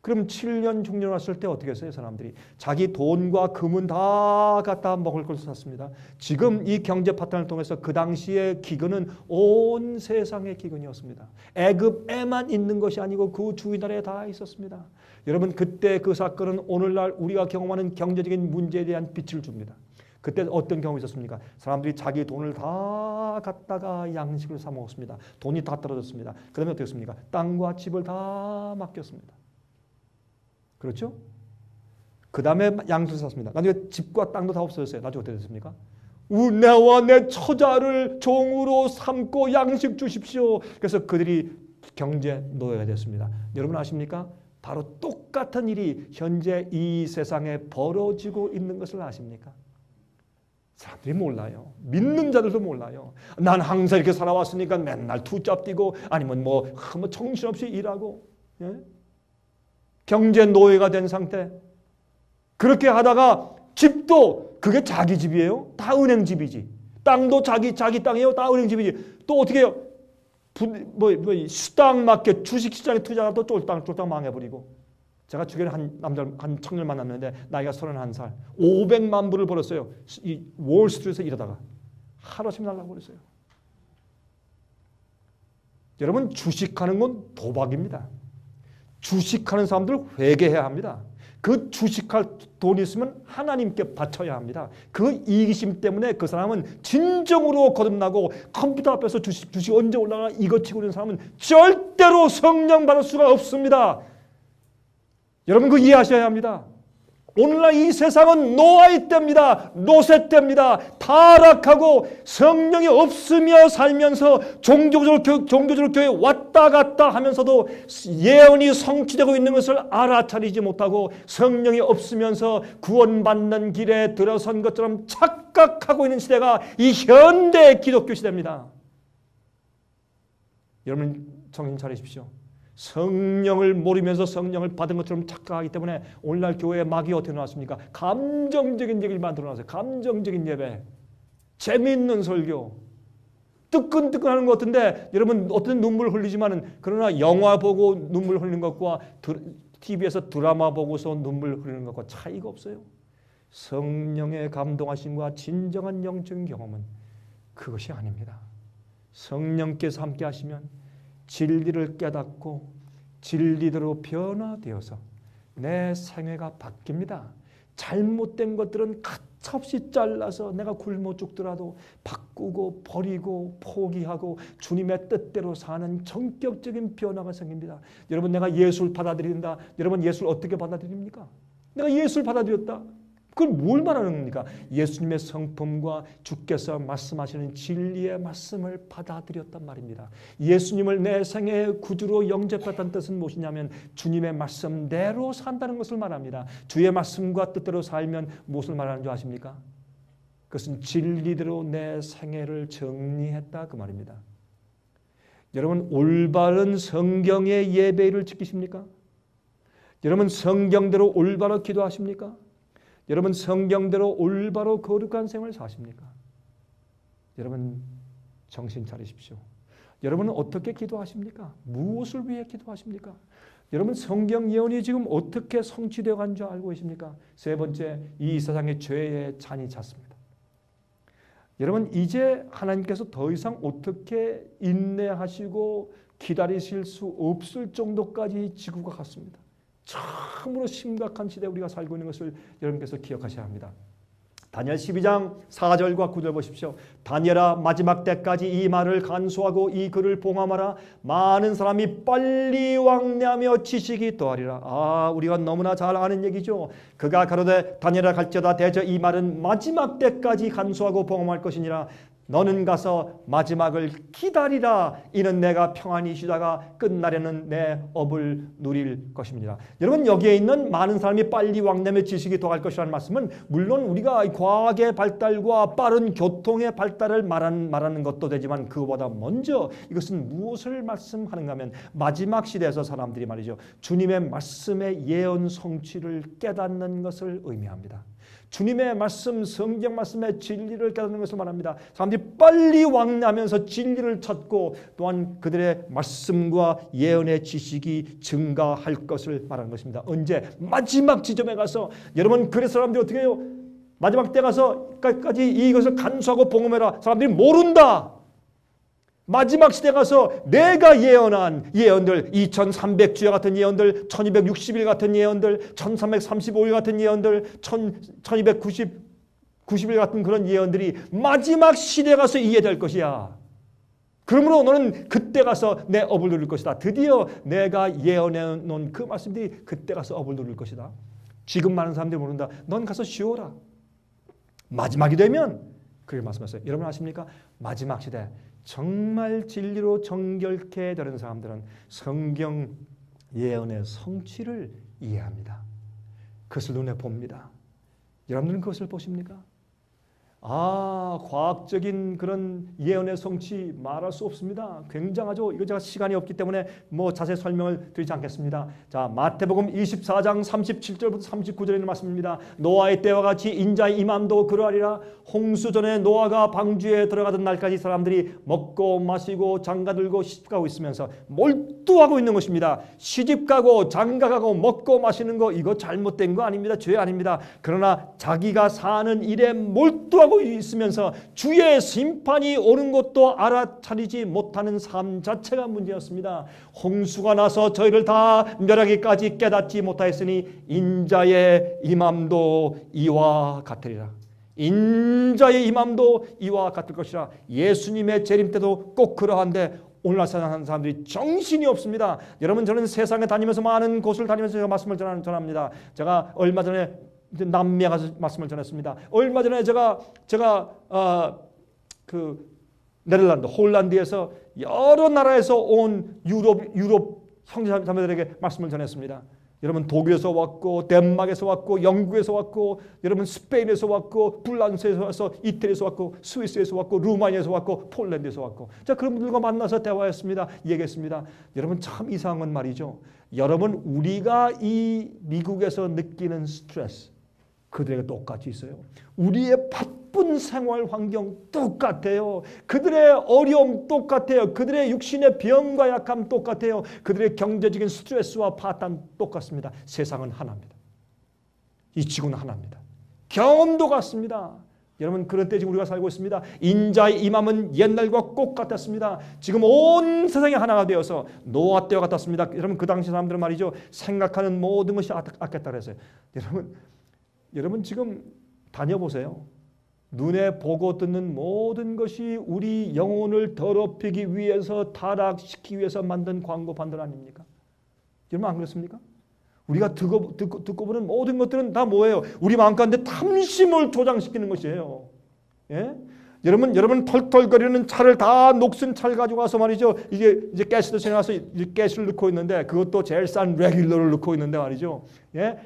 그럼 7년 흉년 왔을 때 어떻게 했어요? 사람들이 자기 돈과 금은 다 갖다 먹을 걸 샀습니다. 지금 이 경제 파탄을 통해서 그 당시의 기근은 온 세상의 기근이었습니다. 애굽에만 있는 것이 아니고 그 주위나라에 다 있었습니다. 여러분 그때 그 사건은 오늘날 우리가 경험하는 경제적인 문제에 대한 빛을 줍니다. 그때 어떤 경험이 있었습니까? 사람들이 자기 돈을 다 갖다가 양식을 사 먹었습니다. 돈이 다 떨어졌습니다. 그 다음에 어떻게 했습니까? 땅과 집을 다 맡겼습니다. 그렇죠? 그 다음에 양식을 샀습니다. 나중에 집과 땅도 다 없어졌어요. 나중에 어떻게 됐습니까? 내와 내 처자를 종으로 삼고 양식 주십시오. 그래서 그들이 경제 노예가 됐습니다. 여러분 아십니까? 바로 똑같은 일이 현재 이 세상에 벌어지고 있는 것을 아십니까? 사람들이 몰라요. 믿는 자들도 몰라요. 난 항상 이렇게 살아왔으니까 맨날 투잡 뛰고 아니면 뭐 정신없이 일하고 경제 노예가 된 상태. 그렇게 하다가 집도 그게 자기 집이에요. 다 은행 집이지. 땅도 자기 땅이에요. 다 은행 집이지. 또 어떻게 해요? 수당 맞게 주식시장에 투자하다 또 쫄딱 망해버리고. 제가 주변에 한 청년 만났는데 나이가 31살 500만 불을 벌었어요. 이 월스트리트에서 일하다가 하루아침에 날라버렸어요. 여러분 주식하는 건 도박입니다. 주식하는 사람들 회개해야 합니다. 그 주식할 돈이 있으면 하나님께 바쳐야 합니다. 그 이기심 때문에 그 사람은 진정으로 거듭나고 컴퓨터 앞에서 주식 언제 올라가나 이거 치고 있는 사람은 절대로 성령 받을 수가 없습니다. 여러분 그 이해하셔야 합니다. 오늘날 이 세상은 노아의 때입니다. 노세 때입니다. 타락하고 성령이 없으며 살면서 종교적으로 교회 왔다 갔다 하면서도 예언이 성취되고 있는 것을 알아차리지 못하고 성령이 없으면서 구원받는 길에 들어선 것처럼 착각하고 있는 시대가 이 현대 기독교 시대입니다. 여러분 정신 차리십시오. 성령을 모르면서 성령을 받은 것처럼 착각하기 때문에 오늘날 교회에 막이 어떻게 나왔습니까? 감정적인 얘기를 만들어놨어요. 감정적인 예배, 재미있는 설교, 뜨끈뜨끈하는 것 같은데 여러분 어떤 눈물 흘리지만은 그러나 영화 보고 눈물 흘리는 것과 TV에서 드라마 보고서 눈물 흘리는 것과 차이가 없어요. 성령의 감동하심과 진정한 영적인 경험은 그것이 아닙니다. 성령께서 함께 하시면 진리를 깨닫고 진리대로 변화되어서 내 생애가 바뀝니다. 잘못된 것들은 가차없이 잘라서 내가 굶어 죽더라도 바꾸고 버리고 포기하고 주님의 뜻대로 사는 전격적인 변화가 생깁니다. 여러분 내가 예수를 받아들인다. 여러분 예수를 어떻게 받아들입니까? 내가 예수를 받아들였다. 그건 뭘 말하는 겁니까? 예수님의 성품과 주께서 말씀하시는 진리의 말씀을 받아들였단 말입니다. 예수님을 내 생애의 구주로 영접했다는 뜻은 무엇이냐면 주님의 말씀대로 산다는 것을 말합니다. 주의 말씀과 뜻대로 살면 무엇을 말하는 줄 아십니까? 그것은 진리대로 내 생애를 정리했다 그 말입니다. 여러분 올바른 성경의 예배를 지키십니까? 여러분 성경대로 올바로 기도하십니까? 여러분 성경대로 올바로 거룩한 생활을 사십니까? 여러분 정신 차리십시오. 여러분은 어떻게 기도하십니까? 무엇을 위해 기도하십니까? 여러분 성경 예언이 지금 어떻게 성취되어 간 줄 알고 계십니까? 세 번째, 이 세상의 죄의 잔이 찼습니다. 여러분 이제 하나님께서 더 이상 어떻게 인내하시고 기다리실 수 없을 정도까지 지구가 갔습니다. 참으로 심각한 시대에 우리가 살고 있는 것을 여러분께서 기억하셔야 합니다. 다니엘 12장 4절과 9절 보십시오. 다니엘아 마지막 때까지 이 말을 간수하고 이 글을 봉함하라. 많은 사람이 빨리 왕래하며 지식이 더하리라. 우리가 너무나 잘 아는 얘기죠. 그가 가로되 다니엘아 갈지어다 대저 이 말은 마지막 때까지 간수하고 봉함할 것이니라. 너는 가서 마지막을 기다리라. 이는 내가 평안히 쉬다가 끝날에는 내 업을 누릴 것입니다. 여러분, 여기에 있는 많은 사람이 빨리 왕래며 지식이 더할 것이라는 말씀은 물론 우리가 과학의 발달과 빠른 교통의 발달을 말하는 것도 되지만 그거보다 먼저 이것은 무엇을 말씀하는가 하면 마지막 시대에서 사람들이 말이죠, 주님의 말씀의 예언 성취를 깨닫는 것을 의미합니다. 주님의 말씀, 성경 말씀의 진리를 깨닫는 것을 말합니다. 사람들이 빨리 왕래하면서 진리를 찾고 또한 그들의 말씀과 예언의 지식이 증가할 것을 말하는 것입니다. 언제? 마지막 지점에 가서. 여러분, 그래서 사람들이 어떻게 해요? 마지막 때 가서까지 이것을 간수하고 복음해라. 사람들이 모른다. 마지막 시대 가서 내가 예언한 예언들, 2300주야 같은 예언들, 1260일 같은 예언들, 1335일 같은 예언들, 1290일 같은 그런 예언들이 마지막 시대 가서 이해될 것이야. 그러므로 너는 그때 가서 내 업을 누릴 것이다. 드디어 내가 예언해 놓은 그 말씀들이 그때 가서 업을 누릴 것이다. 지금 많은 사람들이 모른다. 넌 가서 쉬어라. 마지막이 되면 그렇게 말씀하셨어요. 여러분 아십니까? 마지막 시대 정말 진리로 정결케 되는 사람들은 성경 예언의 성취를 이해합니다. 그것을 눈에 봅니다. 여러분들은 그것을 보십니까? 과학적인 그런 예언의 성취 말할 수 없습니다. 굉장하죠. 이거 제가 시간이 없기 때문에 자세히 설명을 드리지 않겠습니다. 자, 마태복음 24장 37절부터 39절에 있는 말씀입니다. 노아의 때와 같이 인자의 임함도 그러하리라. 홍수 전에 노아가 방주에 들어가던 날까지 사람들이 먹고 마시고 장가들고 시집가고 있으면서 몰두하고 있는 것입니다. 시집가고 장가가고 먹고 마시는 거 이거 잘못된 거 아닙니다. 죄 아닙니다. 그러나 자기가 사는 일에 몰두하고 있으면서 주의 심판이 오는 것도 알아차리지 못하는 삶 자체가 문제였습니다. 홍수가 나서 저희를 다 멸하기까지 깨닫지 못하였으니 인자의 임함도 이와 같으리라. 인자의 임함도 이와 같을 것이라. 예수님의 재림 때도 꼭 그러한데 오늘날 사는 사람들이 정신이 없습니다. 여러분, 저는 세상에 다니면서 많은 곳을 다니면서 제가 말씀을 전합니다. 제가 얼마 전에 남미에 가서 말씀을 전했습니다. 얼마 전에 제가 네덜란드, 홀란드에서 여러 나라에서 온 유럽 형제자매들에게 말씀을 전했습니다. 여러분, 독일에서 왔고, 덴마크에서 왔고, 영국에서 왔고, 여러분 스페인에서 왔고, 프랑스에서 와서, 이태리에서 왔고, 스위스에서 왔고, 루마니아에서 왔고, 폴란드에서 왔고. 자, 그런 분들과 만나서 대화했습니다. 얘기했습니다. 여러분, 참 이상한 건 말이죠. 여러분, 우리가 이 미국에서 느끼는 스트레스, 그들에게 똑같이 있어요. 우리의 바쁜 생활 환경 똑같아요. 그들의 어려움 똑같아요. 그들의 육신의 병과 약함 똑같아요. 그들의 경제적인 스트레스와 파탄 똑같습니다. 세상은 하나입니다. 이 지구는 하나입니다. 경험도 같습니다. 여러분, 그런 때 지금 우리가 살고 있습니다. 인자의 임함은 옛날과 꼭 같았습니다. 지금 온 세상이 하나가 되어서 노아 때와 같았습니다. 여러분, 그 당시 사람들은 말이죠, 생각하는 모든 것이 아꼈다 그랬어요. 여러분 지금 다녀보세요. 눈에 보고 듣는 모든 것이 우리 영혼을 더럽히기 위해서, 타락시키기 위해서 만든 광고판들 아닙니까? 여러분 안 그렇습니까? 우리가 듣고 보는 모든 것들은 다 뭐예요? 우리 마음 가운데 탐심을 조장시키는 것이에요. 예? 여러분 털털거리는 차를 다 녹슨 차를 가지고 와서 말이죠. 이제 가스스테이션에 와서 가스를 넣고 있는데 그것도 제일 싼 레귤러를 넣고 있는데 말이죠. 예?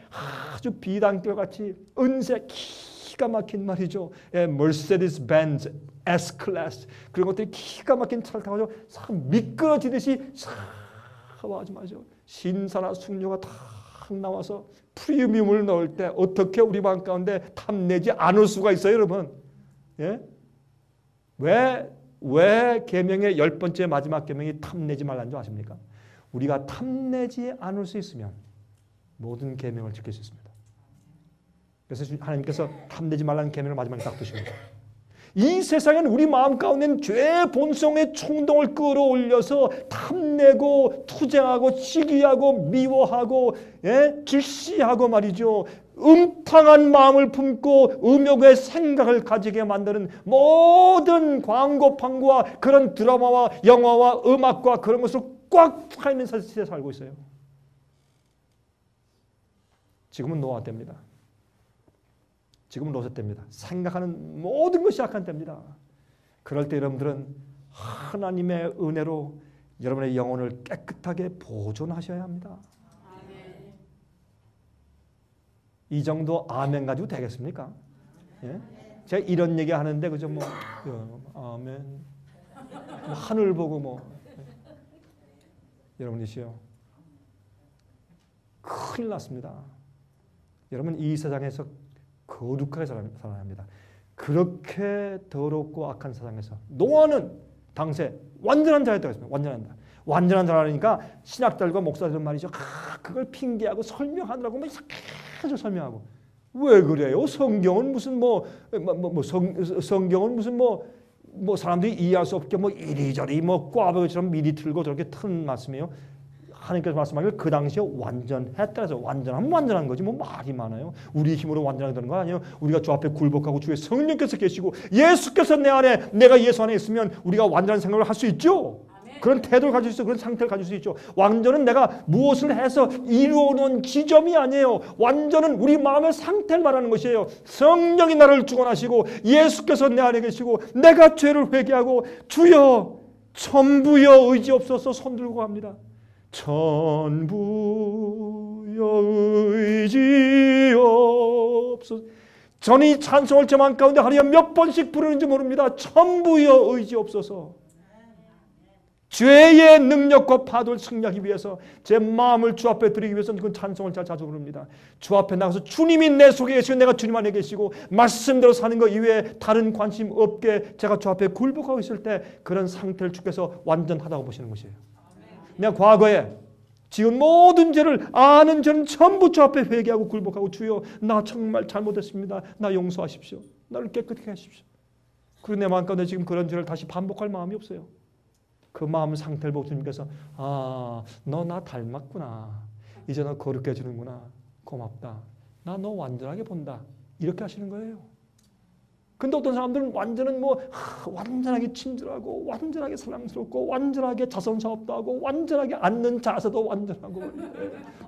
아주 비단결 같이 은색 기가 막힌 말이죠. 예, 머세디스 벤츠 S 클래스 그런 것들이 기가 막힌 차를 타고 참 미끄러지듯이 아주 말이죠. 신사나 숙녀가 다 나와서 프리미엄을 넣을 때 어떻게 우리 마음 가운데 탐내지 않을 수가 있어요, 여러분? 예? 왜 계명의 10번째 마지막 계명이 탐내지 말라는 줄 아십니까? 우리가 탐내지 않을 수 있으면 모든 계명을 지킬 수 있습니다. 그래서 하나님께서 탐내지 말라는 계명을 마지막에 딱 두십니다. 이 세상에는 우리 마음 가운데는 죄의 본성의衝動을 끌어올려서 탐내고 투쟁하고 시기하고 미워하고 질시하고 말이죠. 음탕한 마음을 품고 음욕의 생각을 가지게 만드는 모든 광고판과 그런 드라마와 영화와 음악과 그런 것을 꽉 차 있는 시대에 살고 있어요. 지금은 노아 때입니다. 지금은 롯의 때입니다. 생각하는 모든 것이 악한 때입니다. 그럴 때 여러분들은 하나님의 은혜로 여러분의 영혼을 깨끗하게 보존하셔야 합니다. 이 정도 아멘 가지고 되겠습니까? 예? 제가 이런 얘기 하는데 그죠? 뭐 아멘, 뭐 하늘 보고 뭐 여러분이시요, 큰일 났습니다. 여러분 이 세상에서 거룩하게 살아야 합니다. 그렇게 더럽고 악한 세상에서 노아는 당시에 완전한 자였다고 했습니다. 완전한 자. 완전한 자라니까 신학자들과 목사들은 말이죠. 그걸 핑계하고 설명하느라고 막 계속 설명하고. 왜 그래요? 성경은 무슨 성경은 무슨 사람들이 이해할 수 없게 이리저리 꽈배기처럼 미리 틀고 저렇게 튼 말씀이에요. 하나님께서 말씀하기를 그 당시에 완전했다 해서 완전하면 완전한 거지 말이 많아요. 우리 힘으로 완전하게 거 아니에요. 우리가 주 앞에 굴복하고 주의 성령께서 계시고 예수께서 내 안에, 내가 예수 안에 있으면 우리가 완전한 생각을 할 수 있죠. 그런 태도를 가질 수 있어. 그런 상태를 가질 수 있죠. 완전은 내가 무엇을 해서 이루어놓은 지점이 아니에요. 완전은 우리 마음의 상태를 말하는 것이에요. 성령이 나를 주관하시고 예수께서 내 안에 계시고 내가 죄를 회개하고 주여 전부여 의지없어서 손들고 갑니다. 전부여 의지없어서. 저는 이 찬송을 제 마음 가운데 하루에 몇 번씩 부르는지 모릅니다. 전부여 의지없어서. 죄의 능력과 파도를 승리하기 위해서 제 마음을 주 앞에 드리기 위해서는 그 찬송을 자주 부릅니다. 주 앞에 나가서 주님이 내 속에 계시고 내가 주님 안에 계시고 말씀대로 사는 것 이외에 다른 관심 없게 제가 주 앞에 굴복하고 있을 때 그런 상태를 주께서 완전하다고 보시는 것이에요. 내가 과거에 지은 모든 죄를 아는 죄는 전부 주 앞에 회개하고 굴복하고 주여 나 정말 잘못했습니다. 나 용서하십시오. 나를 깨끗하게 하십시오. 그리고 내 마음 가운데 지금 그런 죄를 다시 반복할 마음이 없어요. 그 마음 상태를 보고 주님께서 너 나 닮았구나. 이제 너 거룩해 지는구나. 고맙다. 나 너 완전하게 본다. 이렇게 하시는 거예요. 근데 어떤 사람들은 완전은 완전하게 친절하고 완전하게 사랑스럽고 완전하게 자선사업도 하고 완전하게 앉는 자세도 완전하고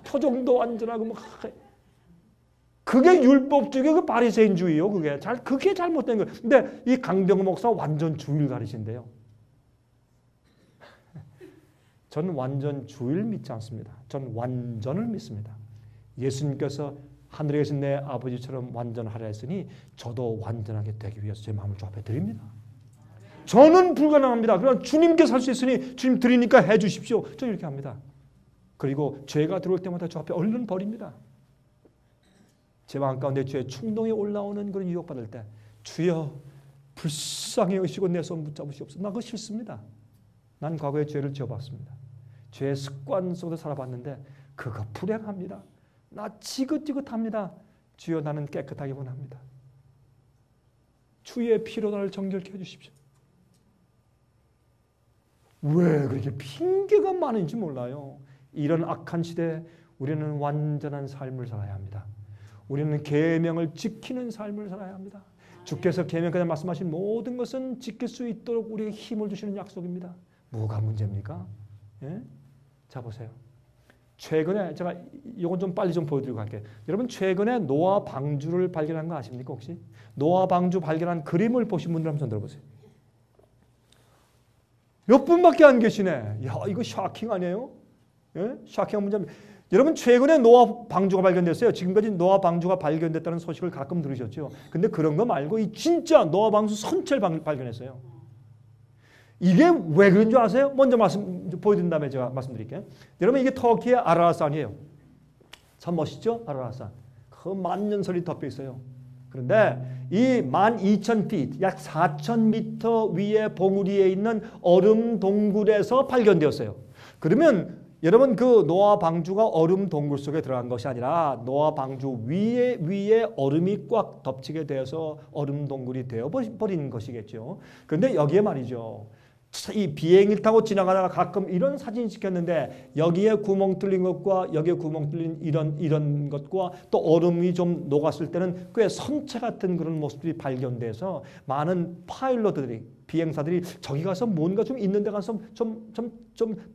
표정도 완전하고 그게 율법주의 그 바리새인주의요. 그게 잘못된 거예요. 근데 이 강병호 목사 완전 주의를 가르친대요. 저는 완전 주의를 믿지 않습니다. 저는 완전을 믿습니다. 예수님께서 하늘에 계신 내 아버지처럼 완전하라 했으니 저도 완전하게 되기 위해서 제 마음을 주 앞에 드립니다. 저는 불가능합니다. 그러나 주님께서 할 수 있으니 주님 드리니까 해 주십시오. 저 이렇게 합니다. 그리고 죄가 들어올 때마다 주 앞에 얼른 버립니다. 제 마음 가운데 죄의 충동이 올라오는 그런 유혹받을 때 주여 불쌍히 여기시고 내 손 붙잡으시옵소서. 나 그거 싫습니다. 난 과거에 죄를 지어봤습니다. 죄의 습관 속에서 살아봤는데 그거 불행합니다. 나 지긋지긋합니다. 주여 나는 깨끗하게 원합니다. 주의 피로 나를 정결케 해주십시오. 왜 그렇게 핑계가 많은지 몰라요. 이런 악한 시대에 우리는 완전한 삶을 살아야 합니다. 우리는 계명을 지키는 삶을 살아야 합니다. 주께서 계명까지 말씀하신 모든 것은 지킬 수 있도록 우리에게 힘을 주시는 약속입니다. 뭐가 문제입니까? 예? 자 보세요. 최근에 제가 이건 좀 빨리 좀 보여드리고 갈게요. 여러분 최근에 노아 방주를 발견한 거 아십니까 혹시? 노아 방주 발견한 그림을 보신 분들 한번 손 들어보세요. 몇 분밖에 안 계시네. 야 이거 샤킹 아니에요? 예? 샤킹한 문제입니다. 여러분 최근에 노아 방주가 발견됐어요. 지금까지 노아 방주가 발견됐다는 소식을 가끔 들으셨죠. 근데 그런 거 말고 이 진짜 노아 방주 선체를 발견했어요. 이게 왜 그런 줄 아세요? 먼저 보여드린 다음에 제가 말씀드릴게요. 여러분 이게 터키의 아라라산이에요. 참 멋있죠? 아라라산. 그 만년설이 덮여 있어요. 그런데 이 12,000feet, 약 4,000m 위의 봉우리에 있는 얼음 동굴에서 발견되었어요. 그러면 여러분 그 노아 방주가 얼음 동굴 속에 들어간 것이 아니라 노아 방주 위에 얼음이 꽉 덮치게 되어서 얼음 동굴이 되어버린 것이겠죠. 그런데 여기에 말이죠. 이 비행기를 타고 지나가다가 가끔 이런 사진 찍혔는데 여기에 구멍 뚫린 것과 여기에 구멍 뚫린 이런 것과 또 얼음이 좀 녹았을 때는 꽤 선체 같은 그런 모습들이 발견돼서 많은 파일럿들이 비행사들이 저기 가서 뭔가 좀 있는 데 가서 좀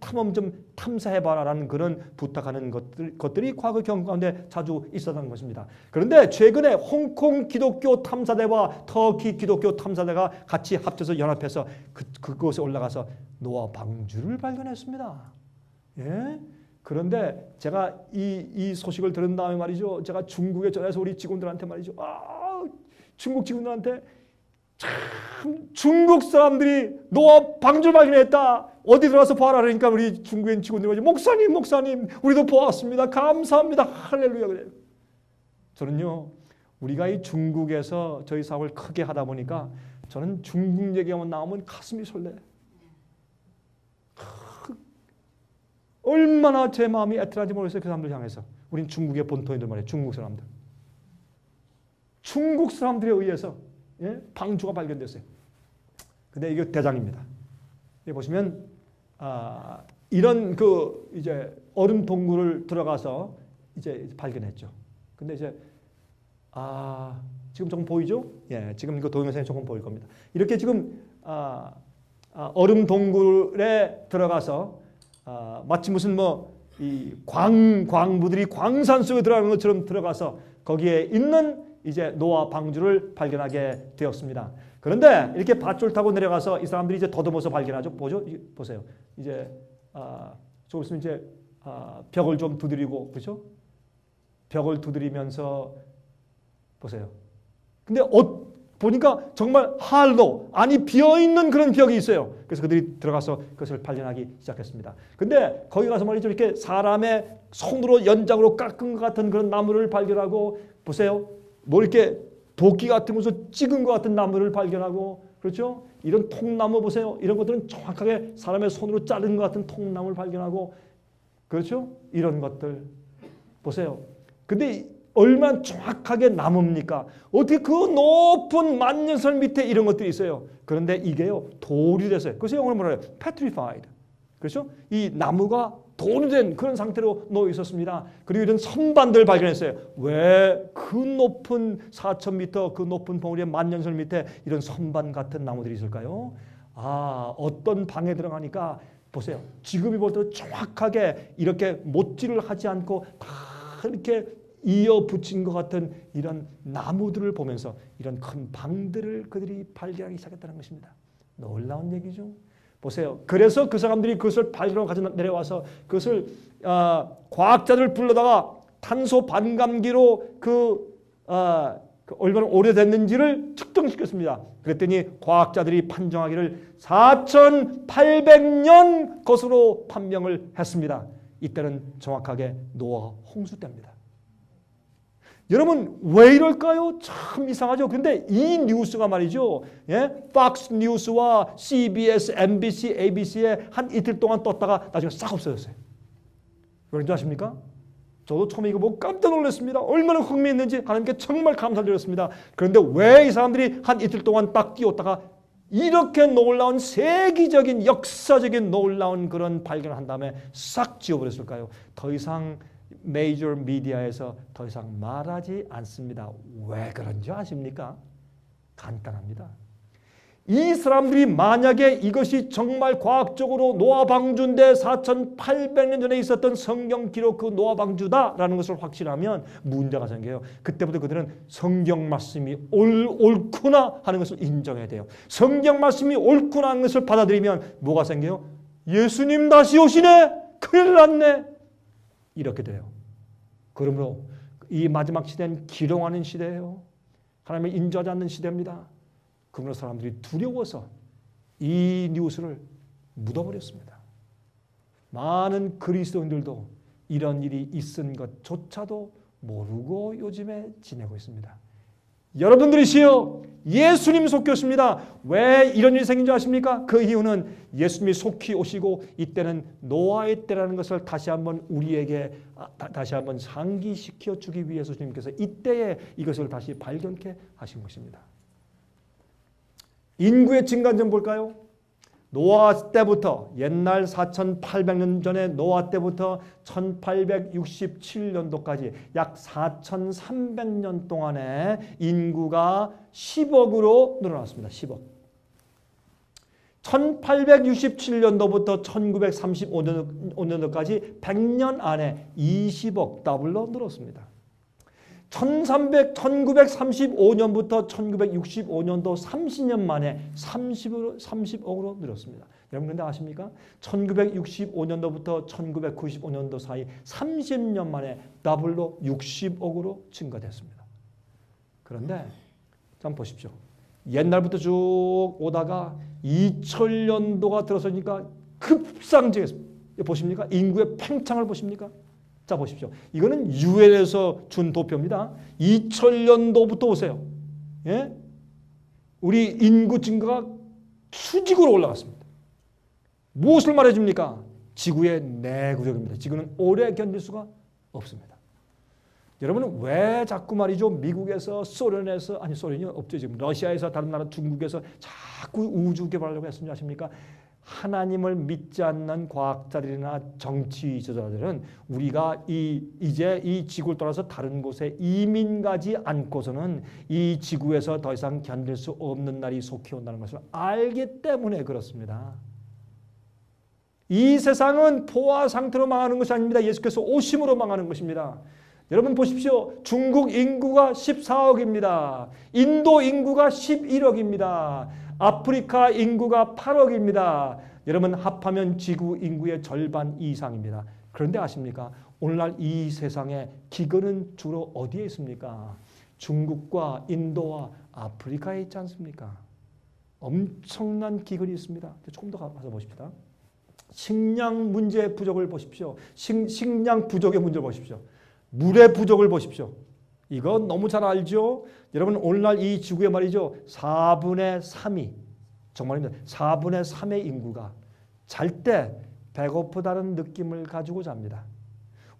탐험 좀 탐사해봐라라는 그런 부탁하는 것들이 과거 경험 가운데 자주 있었던 것입니다. 그런데 최근에 홍콩 기독교 탐사대와 터키 기독교 탐사대가 같이 합쳐서 연합해서 그곳에 올라가서 노아 방주를 발견했습니다. 예? 그런데 제가 이 소식을 들은 다음에 말이죠. 제가 중국에 전해서 우리 직원들한테 말이죠. 중국 직원들한테 참 중국 사람들이 노아 방주를 발견했다. 어디 들어가서 봐라 그러니까 우리 중국인 직원들이 목사님 우리도 보았습니다. 감사합니다. 할렐루야 그래요. 저는요. 우리가 이 중국에서 저희 사업을 크게 하다 보니까 저는 중국 얘기하면 나오면 가슴이 설레요. 얼마나 제 마음이 애틋한지 모르겠어요. 그 사람들 향해서. 우린 중국의 본토인들 말이에요. 중국 사람들. 중국 사람들에 의해서 방주가 발견됐어요. 근데 이게 대장입니다. 여기 보시면 이런 이제 얼음 동굴을 들어가서 이제 발견했죠. 근데 이제 지금 조금 보이죠? 예, 지금 이거 동영상에 조금 보일 겁니다. 이렇게 지금 얼음 동굴에 들어가서 마치 무슨 이 광부들이 광산 속에 들어가는 것처럼 들어가서 거기에 있는 이제 노아 방주를 발견하게 되었습니다. 그런데 이렇게 밧줄 타고 내려가서 이 사람들이 이제 더듬어서 발견하죠. 보세요. 이제 조금 있으면 이제 벽을 좀 두드리고 그렇죠? 벽을 두드리면서 보세요. 근데 보니까 정말 할로 비어있는 그런 벽이 있어요. 그래서 그들이 들어가서 그것을 발견하기 시작했습니다. 근데 거기 가서 말이죠. 이렇게 사람의 손으로 연장으로 깎은 것 같은 그런 나무를 발견하고 보세요. 이렇게 도끼 같은 것으로 찍은 것 같은 나무를 발견하고 그렇죠? 이런 통나무 보세요. 이런 것들은 정확하게 사람의 손으로 자른 것 같은 통나무를 발견하고 그렇죠? 이런 것들 보세요. 근데 얼마나 정확하게 나무입니까? 어떻게 그 높은 만년설 밑에 이런 것들이 있어요. 그런데 이게요. 돌이 됐어요. 그래서 영어로 뭐라 해요? petrified. 그렇죠? 이 나무가 돌이 된 그런 상태로 놓여 있었습니다. 그리고 이런 선반들을 발견했어요. 왜 그 높은 4,000m 그 높은 봉우리의 만년설 밑에 이런 선반 같은 나무들이 있을까요? 어떤 방에 들어가니까 보세요. 지금이 볼 때 정확하게 이렇게 못질을 하지 않고 다 이렇게 이어 붙인 것 같은 이런 나무들을 보면서 이런 큰 방들을 그들이 발견하기 시작했다는 것입니다. 놀라운 얘기죠. 보세요. 그래서 그 사람들이 그것을 발견하고 가져 내려와서 그것을 과학자들 불러다가 탄소 반감기로 얼마나 오래됐는지를 측정시켰습니다. 그랬더니 과학자들이 판정하기를 4,800년 것으로 판명을 했습니다. 이때는 정확하게 노아 홍수 때입니다. 여러분 왜 이럴까요? 참 이상하죠. 그런데 이 뉴스가 말이죠. Fox 뉴스와 CBS, MBC, ABC에 한 이틀 동안 떴다가 나중에 싹 없어졌어요. 그런지 아십니까? 저도 처음에 이거 보고 깜짝 놀랐습니다. 얼마나 흥미있는지 하나님께 정말 감사드렸습니다. 그런데 왜 이 사람들이 한 이틀 동안 딱 띄웠다가 이렇게 놀라운 세계적인 역사적인 놀라운 그런 발견을 한 다음에 싹 지워버렸을까요? 더 이상 메이저 미디어에서 더 이상 말하지 않습니다. 왜 그런지 아십니까? 간단합니다. 이 사람들이 만약에 이것이 정말 과학적으로 노아 방주인데 4,800년 전에 있었던 성경 기록 그 노아 방주다라는 것을 확신하면 문제가 생겨요. 그때부터 그들은 성경 말씀이 옳구나 하는 것을 인정해야 돼요. 성경 말씀이 옳구나 하는 것을 받아들이면 뭐가 생겨요? 예수님 다시 오시네? 큰일 났네? 이렇게 돼요. 그러므로 이 마지막 시대는 기롱하는 시대예요. 하나님을 인정하지 않는 시대입니다. 그러므로 사람들이 두려워서 이 뉴스를 묻어버렸습니다. 많은 그리스도인들도 이런 일이 있은 것조차도 모르고 요즘에 지내고 있습니다. 여러분들이시여 예수님 속히 오십니다. 왜 이런 일이 생긴 줄 아십니까? 그 이유는 예수님이 속히 오시고 이때는 노아의 때라는 것을 다시 한번 우리에게 다시 한번 상기시켜 주기 위해서 주님께서 이때에 이것을 다시 발견케 하신 것입니다. 인구의 증가 좀 볼까요? 노아 때부터 옛날 4,800년 전에 노아 때부터 1867년도까지 약 4,300년 동안에 인구가 10억으로 늘어났습니다. 10억. 1867년도부터 1935년도까지 100년 안에 20억 더블로 늘었습니다. 1935년부터 1965년도 30년 만에 30억으로 늘었습니다. 여러분 근데 아십니까? 1965년도부터 1995년도 사이 30년 만에 더블로 60억으로 증가됐습니다. 그런데 한번 보십시오. 옛날부터 쭉 오다가 2000년도가 들어서니까 급상승했습니다. 보십니까? 인구의 팽창을 보십니까? 자 보십시오. 이거는 유엔에서 준 도표입니다. 2000년도부터 오세요. 예? 우리 인구 증가가 수직으로 올라갔습니다. 무엇을 말해줍니까? 지구의 내구력입니다. 지구는 오래 견딜 수가 없습니다. 여러분은 왜 자꾸 말이죠? 미국에서 소련에서 아니 소련이 없죠. 지금 러시아에서 다른 나라 중국에서 자꾸 우주 개발하려고 했는지 아십니까? 하나님을 믿지 않는 과학자들이나 정치 지도자들은 우리가 이제 이 지구를 떠나서 다른 곳에 이민 가지 않고서는 이 지구에서 더 이상 견딜 수 없는 날이 속히 온다는 것을 알기 때문에 그렇습니다. 이 세상은 포화 상태로 망하는 것이 아닙니다. 예수께서 오심으로 망하는 것입니다. 여러분 보십시오. 중국 인구가 14억입니다. 인도 인구가 11억입니다. 아프리카 인구가 8억입니다. 여러분 합하면 지구 인구의 절반 이상입니다. 그런데 아십니까? 오늘날 이 세상에 기근은 주로 어디에 있습니까? 중국과 인도와 아프리카에 있지 않습니까? 엄청난 기근이 있습니다. 조금 더 가서 보십시다. 식량 문제의 부족을 보십시오. 식량 부족의 문제를 보십시오. 물의 부족을 보십시오. 이거 너무 잘 알죠? 여러분 오늘날 이 지구에 말이죠. 4분의 3이 정말입니다. 4분의 3의 인구가 잘 때 배고프다는 느낌을 가지고 잡니다.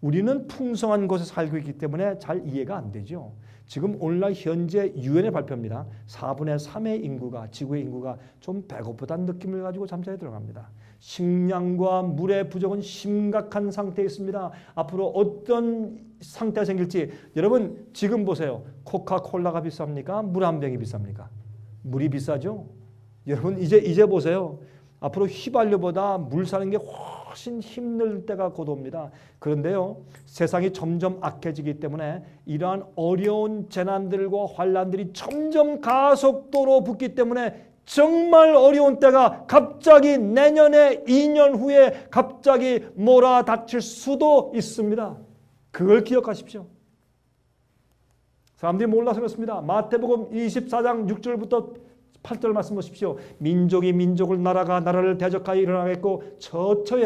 우리는 풍성한 곳에 살고 있기 때문에 잘 이해가 안 되죠. 지금 오늘날 현재 유엔의 발표입니다. 4분의 3의 인구가 지구의 인구가 좀 배고프다는 느낌을 가지고 잠자리에 들어갑니다. 식량과 물의 부족은 심각한 상태에 있습니다. 앞으로 어떤 상태가 생길지 여러분 지금 보세요. 코카콜라가 비쌉니까? 물 한 병이 비쌉니까? 물이 비싸죠? 여러분 이제 보세요. 앞으로 휘발유보다 물 사는 게 훨씬 힘들 때가 곧 옵니다. 그런데요. 세상이 점점 악해지기 때문에 이러한 어려운 재난들과 환란들이 점점 가속도로 붙기 때문에 정말 어려운 때가 갑자기 내년에 2년 후에 갑자기 몰아닥칠 수도 있습니다. 그걸 기억하십시오. 사람들이 몰라서 그렇습니다. 마태복음 24장 6절부터 8절 말씀 보십시오. 민족이 민족을 나라가 나라를 대적하여 일어나겠고 처처에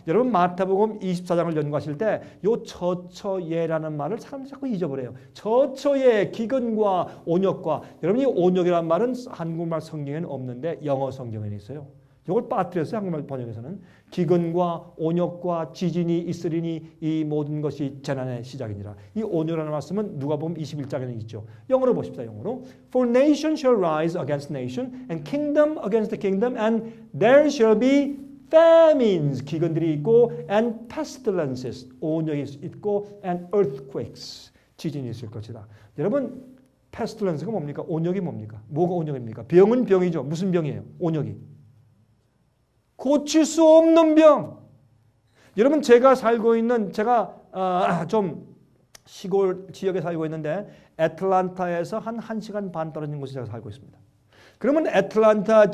여러분 마태복음 24장을 연구하실 때 요 처처예라는 말을 사람들이 자꾸 잊어버려요. 처처예 기근과 온역과 여러분이 온역이라는 말은 한국말 성경에는 없는데 영어 성경에는 있어요. 이걸 빠뜨렸어요. 한국말 번역에서는. 기근과 온역과 지진이 있으리니 이 모든 것이 재난의 시작이니라. 이 온역이라는 말씀은 누가복음 21장에는 있죠. 영어로 보십시다. 영어로. For nation shall rise against nation and kingdom against kingdom and there shall be famines. 기근들이 있고 and pestilences. 온역이 있고 and earthquakes. 지진이 있을 것이다. 여러분 pestilence가 뭡니까? 온역이 뭡니까? 뭐가 온역입니까? 병은 병이죠. 무슨 병이에요? 온역이. 고칠 수 없는 병. 여러분 제가 좀 시골 지역에 살고 있는데 애틀란타에서 한 1시간 반 떨어진 곳에 제가 살고 있습니다. 그러면 애틀란타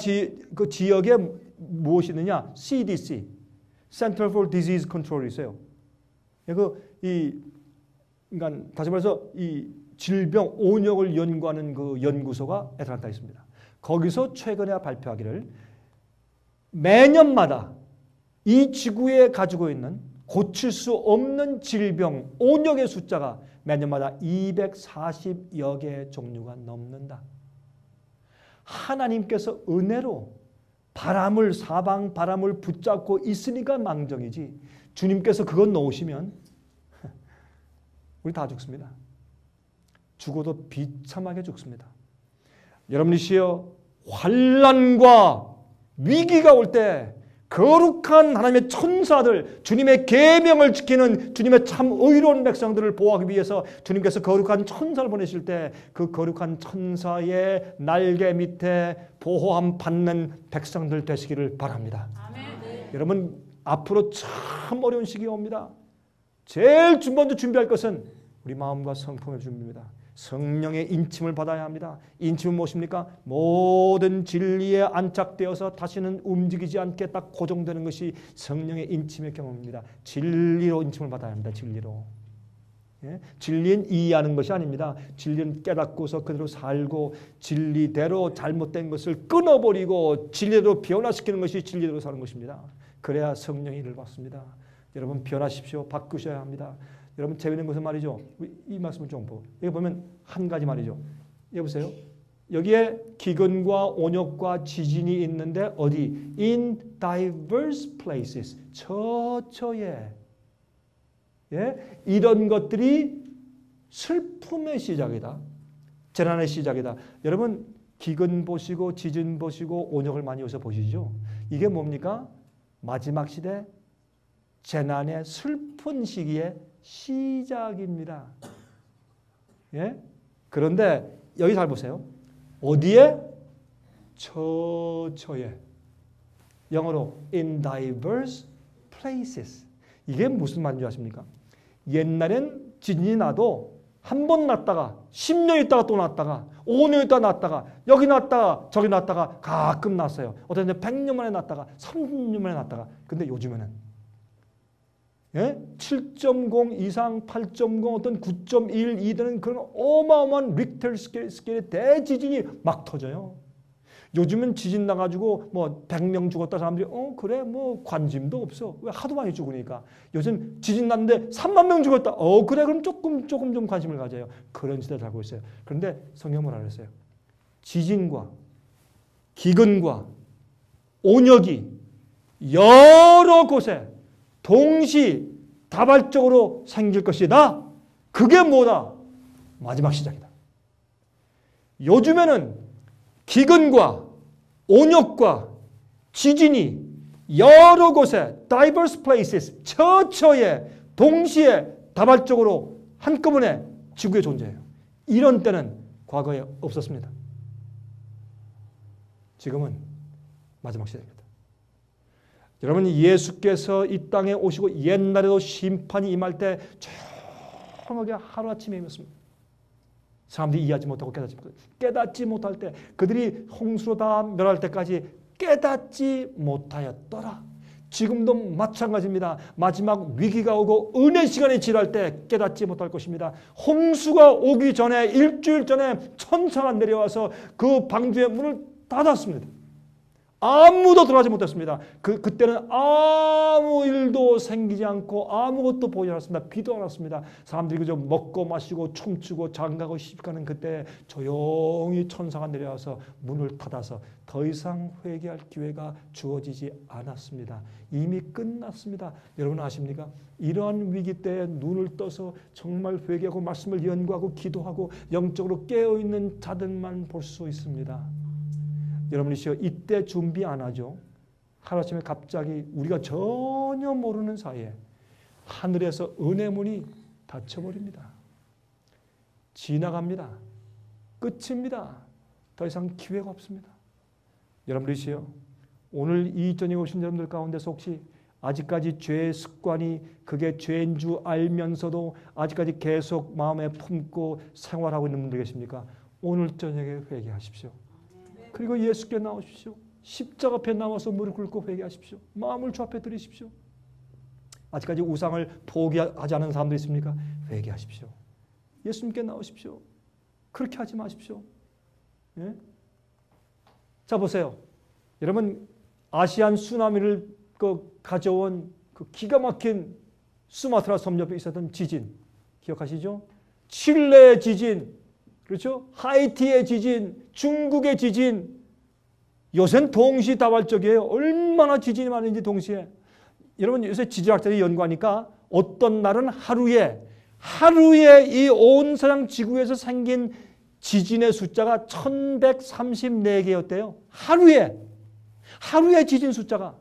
그 지역에 무엇이 있느냐? CDC, Center for Disease Control이 있어요. 그러니까 다시 말해서 이 질병 온역을 연구하는 그 연구소가 애틀란타에 있습니다. 거기서 최근에 발표하기를 매년마다 이 지구에 가지고 있는 고칠 수 없는 질병, 온역의 숫자가 매년마다 240여 개의 종류가 넘는다. 하나님께서 은혜로 사방 바람을 붙잡고 있으니까 망정이지 주님께서 그것 놓으시면 우리 다 죽습니다. 죽어도 비참하게 죽습니다. 여러분이시여 환난과 위기가 올 때 거룩한 하나님의 천사들, 주님의 계명을 지키는 주님의 참 의로운 백성들을 보호하기 위해서 주님께서 거룩한 천사를 보내실 때 그 거룩한 천사의 날개 밑에 보호함 받는 백성들 되시기를 바랍니다. 아멘. 여러분, 앞으로 참 어려운 시기가 옵니다. 제일 먼저 준비할 것은 우리 마음과 성품의 준비입니다. 성령의 인침을 받아야 합니다. 인침은 무엇입니까? 모든 진리에 안착되어서 다시는 움직이지 않게 딱 고정되는 것이 성령의 인침의 경험입니다. 진리로 인침을 받아야 합니다. 진리로. 예? 진리는 이해하는 것이 아닙니다. 진리는 깨닫고서 그대로 살고 진리대로 잘못된 것을 끊어버리고 진리대로 변화시키는 것이 진리대로 사는 것입니다. 그래야 성령의 일을 받습니다. 여러분, 변하십시오. 바꾸셔야 합니다. 여러분, 재미있는 것은 말이죠. 이 말씀을 좀 보고. 여기 보면 한 가지 말이죠. 여기 보세요. 여기에 기근과 온역과 지진이 있는데 어디? In diverse places. 처처에. 예? 이런 것들이 슬픔의 시작이다. 재난의 시작이다. 여러분, 기근 보시고 지진 보시고 온역을 많이 여기서 보시죠. 이게 뭡니까? 마지막 시대 재난의 슬픈 시기에 시작입니다. 예? 그런데 여기 잘 보세요. 어디에? 처처에. 영어로 in diverse places. 이게 무슨 말인지 아십니까? 옛날엔 지진이 나도 한 번 났다가 10년 있다가 또 났다가 5년 있다가 났다가 여기 났다가 저기 났다가 가끔 났어요. 어떤 데 100년 만에 났다가 30년 만에 났다가. 근데 요즘에는 예? 7.0 이상 8.0 어떤 9.1, 2되는 그런 어마어마한 릭터 스케일의 대지진이 막 터져요. 요즘은 지진 나가지고 뭐 100명 죽었다 사람들이 그래 뭐 관심도 없어. 왜? 하도 많이 죽으니까. 요즘 지진 났는데 3만 명 죽었다. 그래 그럼 조금 좀 관심을 가져요. 그런 시대를 살고 있어요. 그런데 성경은 뭐라 그랬어요? 지진과 기근과 온역이 여러 곳에 동시 다발적으로 생길 것이다. 그게 뭐다? 마지막 시작이다. 요즘에는 기근과 온역과 지진이 여러 곳에 diverse places, 처처에 동시에 다발적으로 한꺼번에 지구에 존재해요. 이런 때는 과거에 없었습니다. 지금은 마지막 시대입니다. 여러분, 예수께서 이 땅에 오시고 옛날에도 심판이 임할 때 조용하게 하루아침에 임했습니다. 사람들이 이해하지 못하고 깨닫지 못할 때 그들이 홍수로 다 멸할 때까지 깨닫지 못하였더라. 지금도 마찬가지입니다. 마지막 위기가 오고 은혜 시간이 지날 때 깨닫지 못할 것입니다. 홍수가 오기 전에 일주일 전에 천사가 내려와서 그 방주의 문을 닫았습니다. 아무도 들어가지 못했습니다. 그때는 아무 일도 생기지 않고 아무것도 보이지 않았습니다. 비도 안 왔습니다. 사람들이 그저 먹고 마시고 춤추고 장가고 시집가는 그때 조용히 천사가 내려와서 문을 닫아서 더 이상 회개할 기회가 주어지지 않았습니다. 이미 끝났습니다. 여러분 아십니까? 이러한 위기 때에 눈을 떠서 정말 회개하고 말씀을 연구하고 기도하고 영적으로 깨어있는 자들만 볼 수 있습니다. 여러분이시여, 이때 준비 안 하죠. 하루아침에 갑자기 우리가 전혀 모르는 사이에 하늘에서 은혜 문이 닫혀버립니다. 지나갑니다. 끝입니다. 더 이상 기회가 없습니다. 여러분이시여, 오늘 이 저녁에 오신 여러분들 가운데서 혹시 아직까지 죄의 습관이 그게 죄인 줄 알면서도 아직까지 계속 마음에 품고 생활하고 있는 분들 계십니까? 오늘 저녁에 회개하십시오. 그리고 예수께 나오십시오. 십자가 앞에 나와서 무릎 꿇고 회개하십시오. 마음을 주 앞에 드리십시오. 아직까지 우상을 포기하지 않은 사람도 있습니까? 회개하십시오. 예수님께 나오십시오. 그렇게 하지 마십시오. 예? 자, 보세요. 여러분, 아시안 쓰나미를 가져온 그 기가 막힌 수마트라 섬 옆에 있었던 지진 기억하시죠? 칠레의 지진, 그렇죠? 하이티의 지진, 중국의 지진. 요새는 동시다발적이에요. 얼마나 지진이 많은지 동시에. 여러분, 요새 지질학자들이 연구하니까 어떤 날은 하루에 이 온 서양 지구에서 생긴 지진의 숫자가 1134개였대요. 하루에 지진 숫자가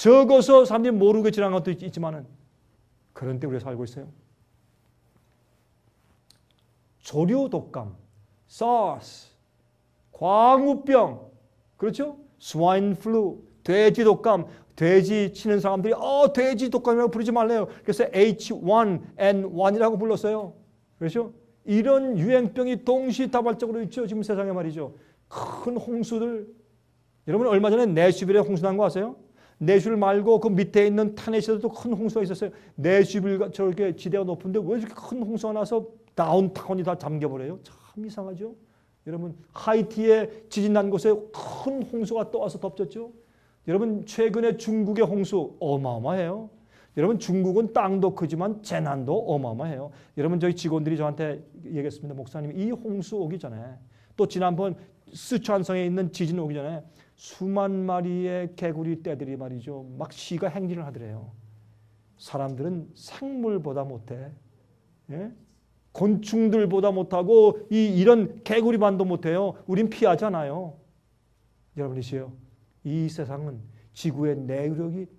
적어서 사람들이 모르고 지나간 것도 있지만은 그런 때 우리가 살고 있어요. 조류 독감, SARS, 광우병, 그렇죠? 스와인 플루, 돼지 독감, 돼지 치는 사람들이 돼지 독감이라고 부르지 말래요. 그래서 H1N1이라고 불렀어요. 그렇죠? 이런 유행병이 동시다발적으로 있죠. 지금 세상에 말이죠. 큰 홍수들. 여러분 얼마 전에 내슈빌에 홍수 난 거 아세요? 내슈빌 말고 그 밑에 있는 타네시에도 큰 홍수가 있었어요. 내슈빌 저렇게 지대가 높은데 왜 이렇게 큰 홍수가 나서 다운타운이 다 잠겨버려요? 참 이상하죠. 여러분 하이티에 지진 난 곳에 큰 홍수가 떠와서 덮쳤죠. 여러분 최근에 중국의 홍수 어마어마해요. 여러분 중국은 땅도 크지만 재난도 어마어마해요. 여러분 저희 직원들이 저한테 얘기했습니다. 목사님 이 홍수 오기 전에 또 지난번 스촨성에 있는 지진 오기 전에 수만 마리의 개구리 떼들이 말이죠. 막 시가 행진을 하더래요. 사람들은 생물보다 못해. 예? 곤충들보다 못하고 이런 개구리만도 못해요. 우린 피하잖아요. 여러분이시요. 이 세상은 지구의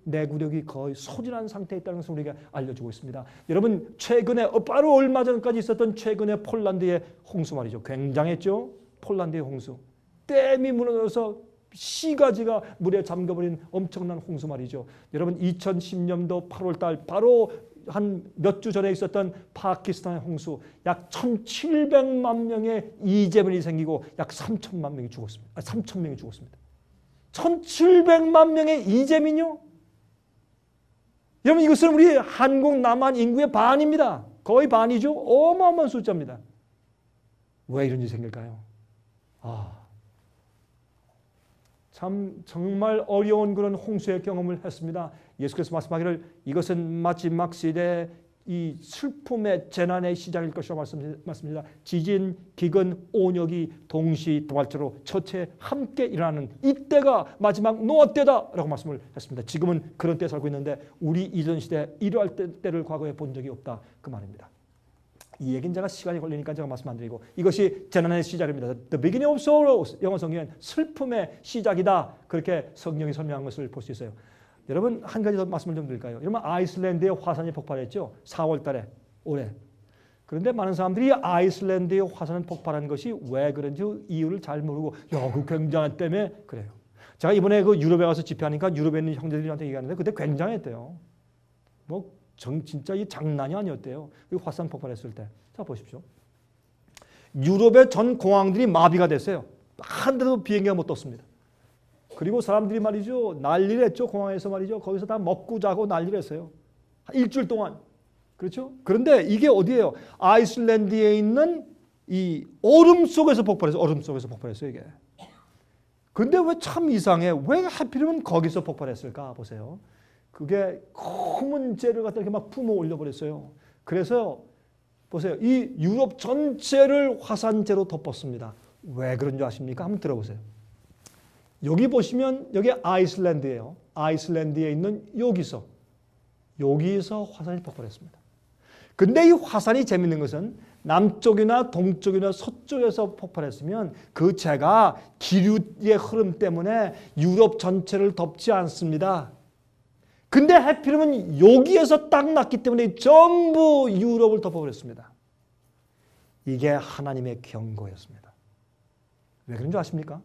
내구력이 거의 소진한 상태에 있다는 것을 우리가 알려주고 있습니다. 여러분 최근에 바로 얼마 전까지 있었던 최근의 폴란드의 홍수 말이죠. 굉장했죠. 폴란드의 홍수. 댐이 무너져서 시가지가 물에 잠겨버린 엄청난 홍수 말이죠. 여러분 2010년도 8월달 바로 한 몇 주 전에 있었던 파키스탄의 홍수 약 1,700만 명의 이재민이 생기고 약 3천만 명이 죽었습니다. 3천 명이 죽었습니다. 1,700만 명의 이재민요? 여러분 이것은 우리 한국 남한 인구의 반입니다. 거의 반이죠. 어마어마한 숫자입니다. 왜 이런 일이 생길까요? 참 정말 어려운 그런 홍수의 경험을 했습니다. 예수께서 말씀하기를 이것은 마지막 시대 이 슬픔의 재난의 시작일 것이라고 말씀하십니다. 지진, 기근, 온역이 동시다발적으로 처체 함께 일어나는 이때가 마지막 노아 때다라고 말씀을 했습니다. 지금은 그런 때에 살고 있는데 우리 이전 시대 이러할 때를 과거에 본 적이 없다 그 말입니다. 이 얘기는 제가 시간이 걸리니까 제가 말씀 안 드리고 이것이 재난의 시작입니다. The beginning of sorrows. 영어 성경엔 슬픔의 시작이다. 그렇게 성경이 설명한 것을 볼 수 있어요. 여러분 한 가지 더 말씀을 좀 드릴까요? 여러분 아이슬란드에 화산이 폭발했죠. 4월 달에 올해. 그런데 많은 사람들이 아이슬란드의 화산은 폭발한 것이 왜 그런지 이유를 잘 모르고 그 굉장한 때문에 그래요. 제가 이번에 그 유럽에 가서 집회하니까 유럽에 있는 형제들이 저한테 얘기하는데 그때 굉장했대요. 진짜 이 장난이 아니었대요. 그 화산 폭발했을 때. 자 보십시오. 유럽의 전 공항들이 마비가 됐어요. 한 대도 비행기가 못 떴습니다. 그리고 사람들이 말이죠. 난리를 했죠. 공항에서 말이죠. 거기서 다 먹고 자고 난리를 했어요. 일주일 동안. 그렇죠? 그런데 이게 어디예요? 아이슬란드에 있는 이 얼음 속에서 폭발했어요. 얼음 속에서 폭발했어요. 이게. 근데 왜 참 이상해. 왜 하필이면 거기서 폭발했을까? 보세요. 그게 검은 재를 갖다 이렇게 막 품어 올려버렸어요. 그래서 보세요. 이 유럽 전체를 화산재로 덮었습니다. 왜 그런 줄 아십니까? 한번 들어보세요. 여기 보시면 여기 아이슬란드예요. 아이슬란드에 있는 여기서 화산이 폭발했습니다. 근데 이 화산이 재밌는 것은 남쪽이나 동쪽이나 서쪽에서 폭발했으면 그 재가 기류의 흐름 때문에 유럽 전체를 덮지 않습니다. 근데 하필이면 여기에서 딱 났기 때문에 전부 유럽을 덮어버렸습니다. 이게 하나님의 경고였습니다. 왜 그런 줄 아십니까?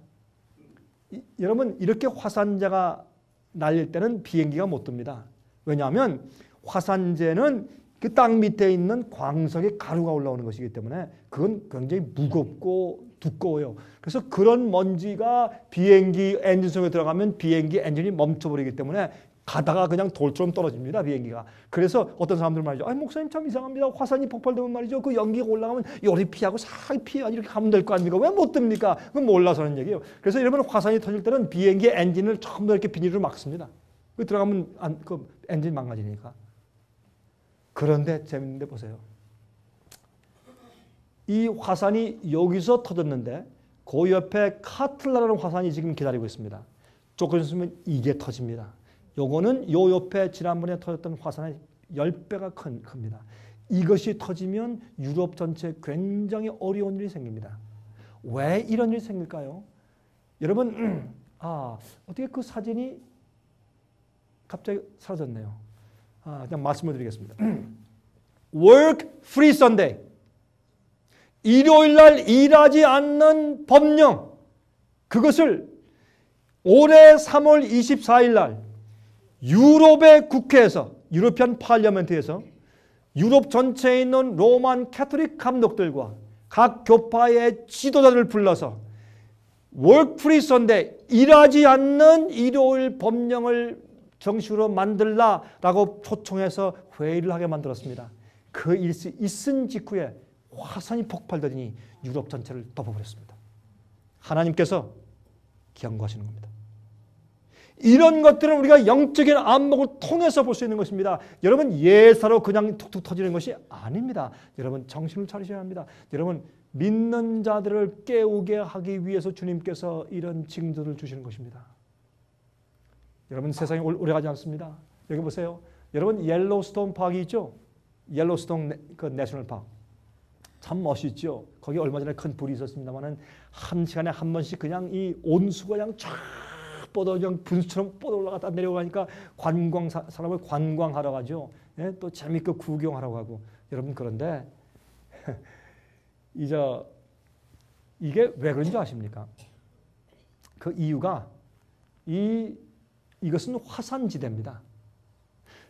여러분 이렇게 화산재가 날릴 때는 비행기가 못 뜹니다. 왜냐하면 화산재는 그 땅 밑에 있는 광석의 가루가 올라오는 것이기 때문에 그건 굉장히 무겁고 두꺼워요. 그래서 그런 먼지가 비행기 엔진 속에 들어가면 비행기 엔진이 멈춰버리기 때문에 가다가 그냥 돌처럼 떨어집니다. 비행기가. 그래서 어떤 사람들 말이죠. 목사님 참 이상합니다. 화산이 폭발되면 말이죠. 그 연기가 올라가면 요리 피하고 살 피하고 이렇게 가면 될 거 아닙니까? 왜 못 듭니까? 그건 몰라서 하는 얘기예요. 그래서 여러분 화산이 터질 때는 비행기 엔진을 전부 다 이렇게 비닐로 막습니다. 그 들어가면 그 엔진 망가지니까. 그런데 재밌는데 보세요. 이 화산이 여기서 터졌는데 그 옆에 카틀라라는 화산이 지금 기다리고 있습니다. 조금 있으면 이게 터집니다. 요거는 요 옆에 지난번에 터졌던 화산의 10배가 큽니다. 이것이 터지면 유럽 전체에 굉장히 어려운 일이 생깁니다. 왜 이런 일이 생길까요? 여러분, 어떻게 그 사진이 갑자기 사라졌네요. 그냥 말씀을 드리겠습니다. Work free Sunday. 일요일 날 일하지 않는 법령. 그것을 올해 3월 24일 날 유럽의 국회에서, 유로피안 팔리먼트에서 유럽 전체에 있는 로만 캐토릭 감독들과 각 교파의 지도자들을 불러서 Work free Sunday, 일하지 않는 일요일 법령을 정식으로 만들라라고 초청해서 회의를 하게 만들었습니다. 그 일이 있은 직후에 화산이 폭발되더니 유럽 전체를 덮어버렸습니다. 하나님께서 경고하시는 겁니다. 이런 것들은 우리가 영적인 안목을 통해서 볼 수 있는 것입니다. 여러분, 예사로 그냥 툭툭 터지는 것이 아닙니다. 여러분, 정신을 차리셔야 합니다. 여러분, 믿는 자들을 깨우게 하기 위해서 주님께서 이런 징조를 주시는 것입니다. 여러분, 세상이 오래가지 않습니다. 여기 보세요. 여러분, 옐로우스톤 파크이 있죠? 옐로우스톤 그 내셔널 파크. 참 멋있죠? 거기 얼마 전에 큰 불이 있었습니다만은 한 시간에 한 번씩 그냥 이 온수가 그냥 쫙 뻗어 그냥 분수처럼 뻗어 올라갔다 내려가니까 사람을 관광하러 가죠. 예? 또 재밌게 구경하러 가고. 여러분, 그런데 이게 왜 그런지 아십니까? 그 이유가 이것은 화산지대입니다.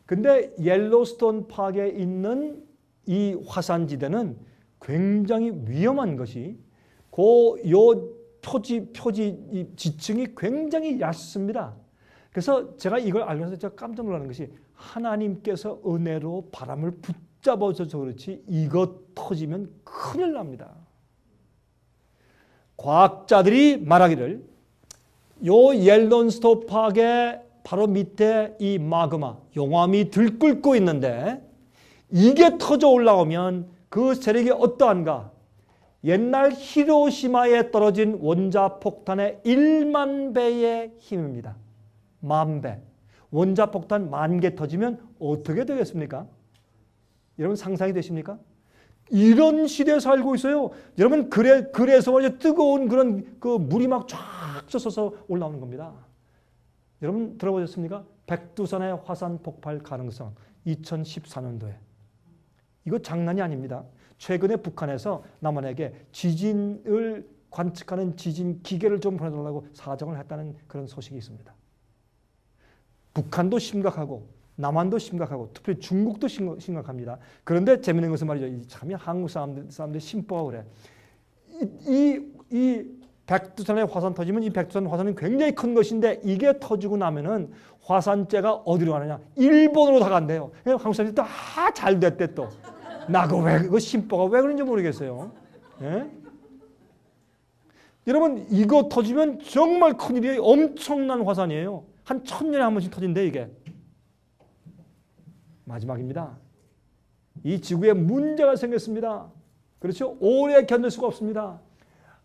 근데 옐로스톤 파크에 있는 이 화산지대는 굉장히 위험한 것이 이 지층이 굉장히 얕습니다. 그래서 제가 이걸 알면서 제가 깜짝 놀라는 것이 하나님께서 은혜로 바람을 붙잡아줘서 그렇지 이것 터지면 큰일 납니다. 과학자들이 말하기를 요 옐로스톤 파크의 바로 밑에 이 마그마, 용암이 들끓고 있는데 이게 터져 올라오면 그 세력이 어떠한가? 옛날 히로시마에 떨어진 원자폭탄의 1만 배의 힘입니다. 10,000배. 원자폭탄 10,000개 터지면 어떻게 되겠습니까? 여러분, 상상이 되십니까? 이런 시대에 살고 있어요. 여러분, 그래서 뜨거운 그런 그 물이 막 쫙 솟아서 올라오는 겁니다. 여러분, 들어보셨습니까? 백두산의 화산 폭발 가능성 2014년도에. 이거 장난이 아닙니다. 최근에 북한에서 남한에게 지진을 관측하는 지진 기계를 좀 보내달라고 사정을 했다는 그런 소식이 있습니다. 북한도 심각하고 남한도 심각하고 특별히 중국도 심각합니다. 그런데 재미있는 것은 말이죠. 참 한국 사람들이 심보가 그래. 이 백두산의 화산 터지면 이 백두산 화산은 굉장히 큰 것인데 이게 터지고 나면은 화산재가 어디로 가느냐? 일본으로 다 간대요. 한국 사람들이 또 잘 됐대 또. 나고 왜 그 심보가 왜 그런지 모르겠어요. 예? 여러분, 이거 터지면 정말 큰일이에요. 엄청난 화산이에요. 한 1000년에 한 번씩 터진대 이게. 마지막입니다. 이 지구에 문제가 생겼습니다. 그렇죠? 오래 견딜 수가 없습니다.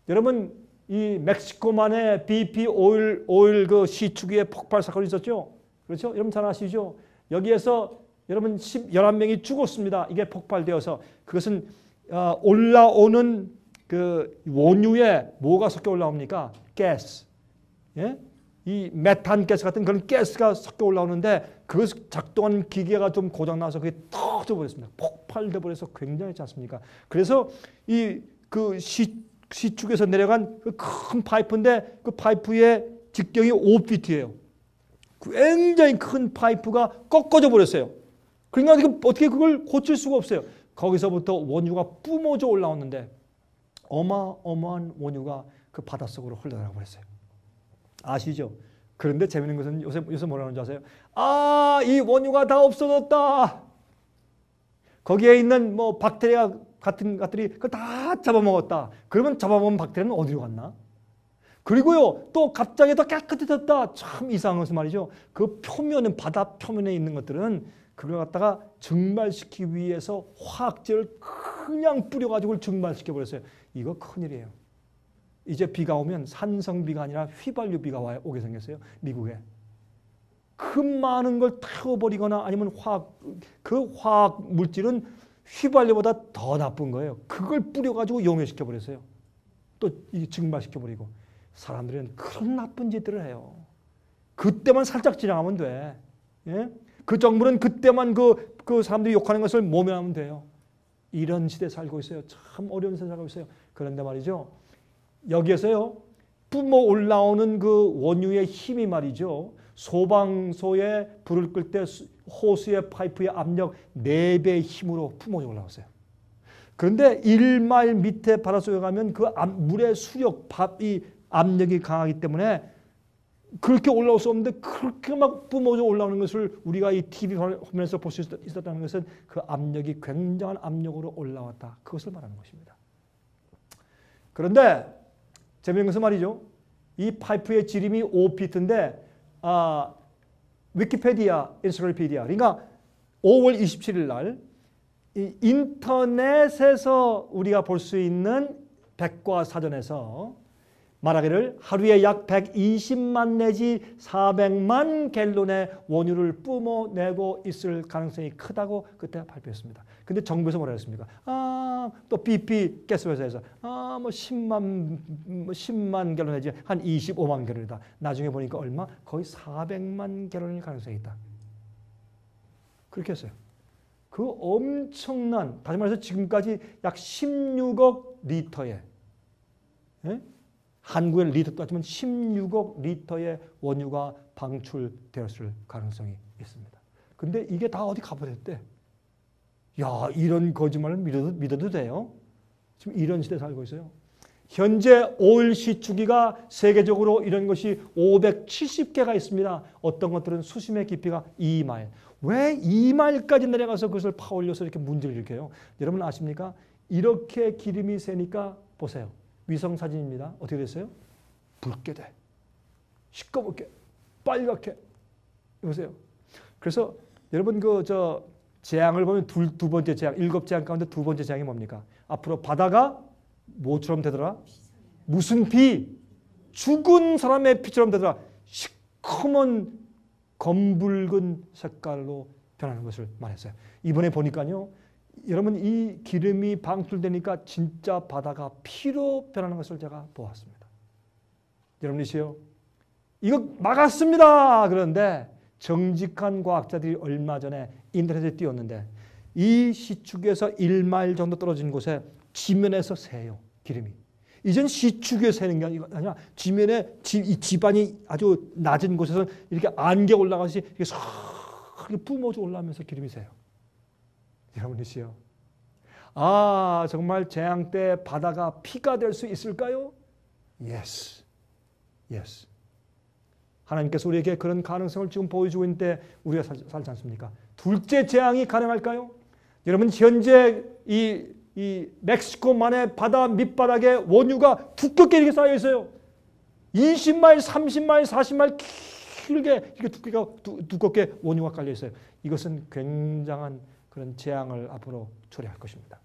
여러분, 이 멕시코만의 BP 오일 그 시추기의 폭발 사건이 있었죠? 그렇죠? 여러분 잘 아시죠? 여기에서 여러분 11명이 죽었습니다. 이게 폭발되어서. 그것은 올라오는 그 원유에 뭐가 섞여 올라옵니까? 가스. 예? 이 메탄 가스 같은 그런 가스가 섞여 올라오는데 그것 작동하는 기계가 좀 고장나서 그게 터져 버렸습니다. 폭발돼 버려서 굉장히 있지 않습니까? 그래서 그 시축에서 내려간 그 큰 파이프인데 그 파이프의 직경이 5피트예요. 굉장히 큰 파이프가 꺾어져 버렸어요. 그러니까 어떻게 그걸 고칠 수가 없어요. 거기서부터 원유가 뿜어져 올라오는데 어마어마한 원유가 그 바닷속으로 흘러나가 버렸어요. 아시죠? 그런데 재밌는 것은 요새 뭐라는 줄 아세요? 이 원유가 다 없어졌다. 거기에 있는 뭐 박테리아 같은 것들이 그걸 다 잡아먹었다. 그러면 잡아먹은 박테리아는 어디로 갔나? 그리고요, 또 갑자기 더 깨끗해졌다. 참 이상한 것은 말이죠. 그 표면은, 바다 표면에 있는 것들은 그걸 갖다가 증발시키기 위해서 화학제를 그냥 뿌려가지고 증발시켜 버렸어요. 이거 큰일이에요. 이제 비가 오면 산성비가 아니라 휘발유 비가 오게 생겼어요. 미국에. 그 많은 걸 태워버리거나 아니면 그 화학 물질은 휘발유보다 더 나쁜 거예요. 그걸 뿌려가지고 용해시켜 버렸어요. 또 증발시켜 버리고. 사람들은 그런 나쁜 짓들을 해요. 그때만 살짝 지나가면 돼. 예? 그 정부는 그때만 그 사람들이 욕하는 것을 모면하면 돼요. 이런 시대에 살고 있어요. 참 어려운 세상에 살고 있어요. 그런데 말이죠. 여기에서요. 뿜어 올라오는 그 원유의 힘이 말이죠. 소방소에 불을 끌 때 호수의 파이프의 압력 4배의 힘으로 뿜어 올라왔어요. 그런데 1마일 밑에 바닷속에 가면 그 물의 수력, 이 압력이 강하기 때문에 그렇게 올라올 수 없는데 그렇게 막 뿜어져 올라오는 것을 우리가 이 TV 화면에서 볼 수 있었다는 것은 그 압력이 굉장한 압력으로 올라왔다. 그것을 말하는 것입니다. 그런데 재미있는 것은 말이죠. 이 파이프의 지름이 5피트인데 위키피디아, 엔사이클로피디아 그러니까 5월 27일 날 이 인터넷에서 우리가 볼 수 있는 백과사전에서 말하기를 하루에 약 120만 내지 400만 갤론의 원유를 뿜어내고 있을 가능성이 크다고 그때 발표했습니다. 근데 정부에서 뭐라 했습니까? 또 BP 가스회사에서 뭐 10만 갤론 내지 한 25만 갤론이다. 나중에 보니까 얼마? 거의 400만 갤론일 가능성이 있다. 그렇게 했어요. 그 엄청난, 다시 말해서 지금까지 약 16억 리터의 한국의 리터 따지면 16억 리터의 원유가 방출되었을 가능성이 있습니다. 근데 이게 다 어디 가버렸대. 야, 이런 거짓말을 믿어도 돼요? 지금 이런 시대에 살고 있어요. 현재 오일 시추기가 세계적으로 이런 것이 570개가 있습니다. 어떤 것들은 수심의 깊이가 2마일. 왜 2마일까지 내려가서 그것을 파올려서 이렇게 문제를 일으켜요? 여러분 아십니까? 이렇게 기름이 새니까 보세요. 위성 사진입니다. 어떻게 됐어요? 붉게 돼. 시꺼멓게, 빨갛게. 보세요. 그래서 여러분 재앙을 보면 두 번째 재앙, 7재앙 가운데 두 번째 재앙이 뭡니까? 앞으로 바다가 뭐처럼 되더라? 무슨 피? 죽은 사람의 피처럼 되더라. 시커먼 검붉은 색깔로 변하는 것을 말했어요. 이번에 보니까요. 여러분 이 기름이 방출되니까 진짜 바다가 피로 변하는 것을 제가 보았습니다. 여러분이시요. 이거 막았습니다. 그런데 정직한 과학자들이 얼마 전에 인터넷에 띄웠는데 이 시축에서 1마일 정도 떨어진 곳에 지면에서 새요. 기름이. 이젠 시축에 새는 게 아니라 지면에 이 지반이 아주 낮은 곳에서 이렇게 안개 올라가듯이 이렇게 싹 뿜어져 올라오면서 기름이 새요. 여러분이시요. 정말 재앙 때 바다가 피가 될 수 있을까요? Yes. Yes. 하나님께서 우리에게 그런 가능성을 지금 보여주고 있는데 우리가 살지 않습니까? 둘째 재앙이 가능할까요? 여러분 현재 이 멕시코만의 바다 밑바닥에 원유가 두껍게 이렇게 쌓여 있어요. 20마일, 30마일, 40마일 길게 이렇게 두껍게 원유가 깔려 있어요. 이것은 굉장한 그런 재앙을 앞으로 초래할 것입니다.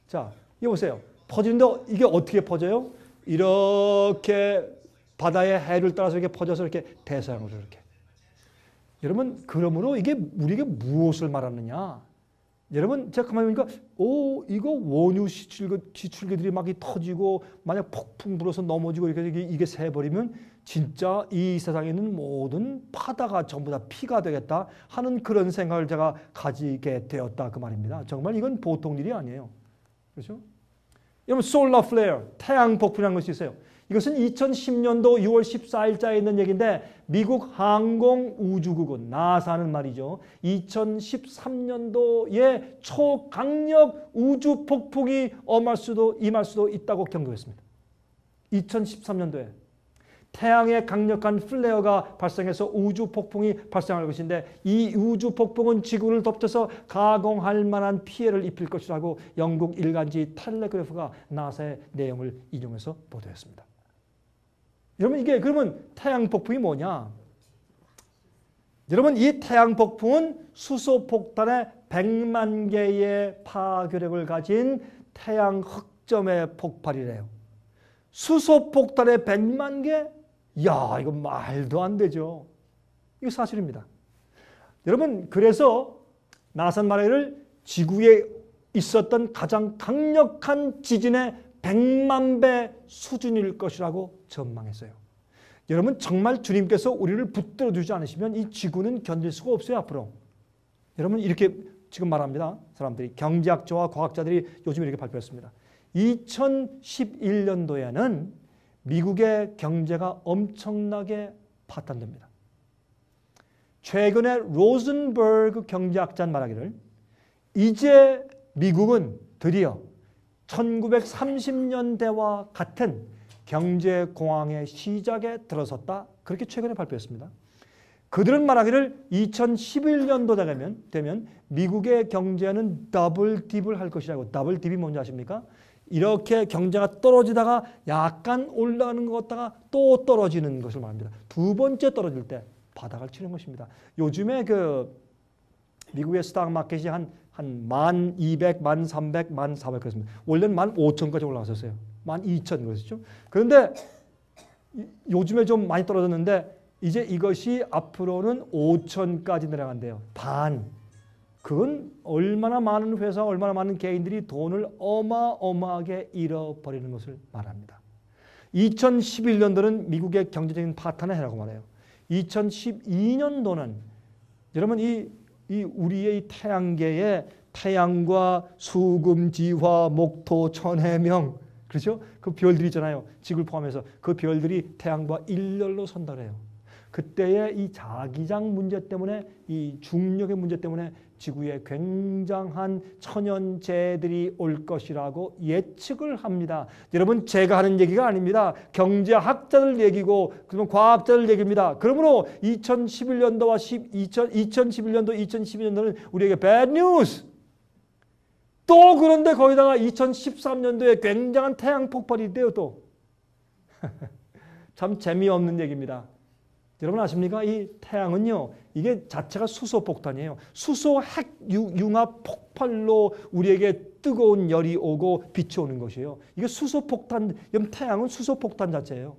자, 이거 보세요. 퍼지는데 이게 어떻게 퍼져요? 이렇게 바다의 해를 따라서 이렇게 퍼져서 이렇게 대서양으로 이렇게. 여러분, 그러므로 이게 우리에게 무엇을 말하느냐? 여러분, 제가 가만히 보니까, 이거 원유 시출기들이 막 터지고, 만약 폭풍 불어서 넘어지고 이게 새버리면 진짜 이 세상에 있는 모든 바다가 전부 다 피가 되겠다 하는 그런 생각을 제가 가지게 되었다. 그 말입니다. 정말 이건 보통 일이 아니에요. 그렇죠? 여러분, 솔라 플레어, 태양 폭풍이라는 것이 있어요. 이것은 2010년도 6월 14일자에 있는 얘기인데 미국 항공우주국은 나사는 말이죠. 2013년도에 초강력 우주 폭풍이 임할 수도 있다고 경고했습니다. 2013년도에 태양의 강력한 플레어가 발생해서 우주 폭풍이 발생할 것인데 이 우주 폭풍은 지구를 덮쳐서 가공할 만한 피해를 입힐 것이라고 영국 일간지 텔레그래프가 나사의 내용을 인용해서 보도했습니다. 여러분 이게 그러면 태양 폭풍이 뭐냐? 여러분 이 태양 폭풍은 수소 폭탄의 100만 개의 파괴력을 가진 태양 흑점의 폭발이래요. 수소 폭탄의 100만 개? 야, 이거 말도 안 되죠. 이거 사실입니다. 여러분 그래서 나사는 말하기를 지구에 있었던 가장 강력한 지진의 100만 배 수준일 것이라고 전망했어요. 여러분 정말 주님께서 우리를 붙들어 주지 않으시면 이 지구는 견딜 수가 없어요 앞으로. 여러분 이렇게 지금 말합니다. 사람들이 경제학자와 과학자들이 요즘 이렇게 발표했습니다. 2011년도에는 미국의 경제가 엄청나게 파탄됩니다. 최근에 로즌버그 경제학자는 말하기를 이제 미국은 드디어 1930년대와 같은 경제공황의 시작에 들어섰다. 그렇게 최근에 발표했습니다. 그들은 말하기를 2011년도 되면 미국의 경제는 더블 딥을 할 것이라고. 더블 딥이 뭔지 아십니까? 이렇게 경제가 떨어지다가 약간 올라가는 것 같다가 또 떨어지는 것을 말합니다. 두 번째 떨어질 때 바닥을 치는 것입니다. 요즘에 그 미국의 스탁 마켓이 한 1200, 1300, 1400 그렇습니다. 원래는 15,000까지 올라갔었어요. 12,000 그랬었죠. 그런데 요즘에 좀 많이 떨어졌는데 이제 이것이 앞으로는 5,000까지 내려간대요. 반. 그건 얼마나 많은 회사, 얼마나 많은 개인들이 돈을 어마어마하게 잃어버리는 것을 말합니다. 2011년도는 미국의 경제적인 파탄의 해라고 말해요. 2012년도는 여러분 이 우리의 태양계에 태양과 수금, 지화, 목토, 천해명 그렇죠? 그 별들이 있잖아요. 지구를 포함해서 그 별들이 태양과 일렬로 선다 그래요. 그때의 이 자기장 문제 때문에 이 중력의 문제 때문에 지구에 굉장한 천연재해들이 올 것이라고 예측을 합니다. 여러분 제가 하는 얘기가 아닙니다. 경제학자들 얘기고 그러면 과학자들 얘기입니다. 그러므로 2011년도와 2012년도는 우리에게 bad news. 또 그런데 거기다가 2013년도에 굉장한 태양 폭발이 있대요 또. 참 재미없는 얘기입니다. 여러분 아십니까? 이 태양은요. 이게 자체가 수소폭탄이에요. 수소 핵 융합 폭발로 우리에게 뜨거운 열이 오고 빛이 오는 것이에요. 이게 수소폭탄, 태양은 수소폭탄 자체예요.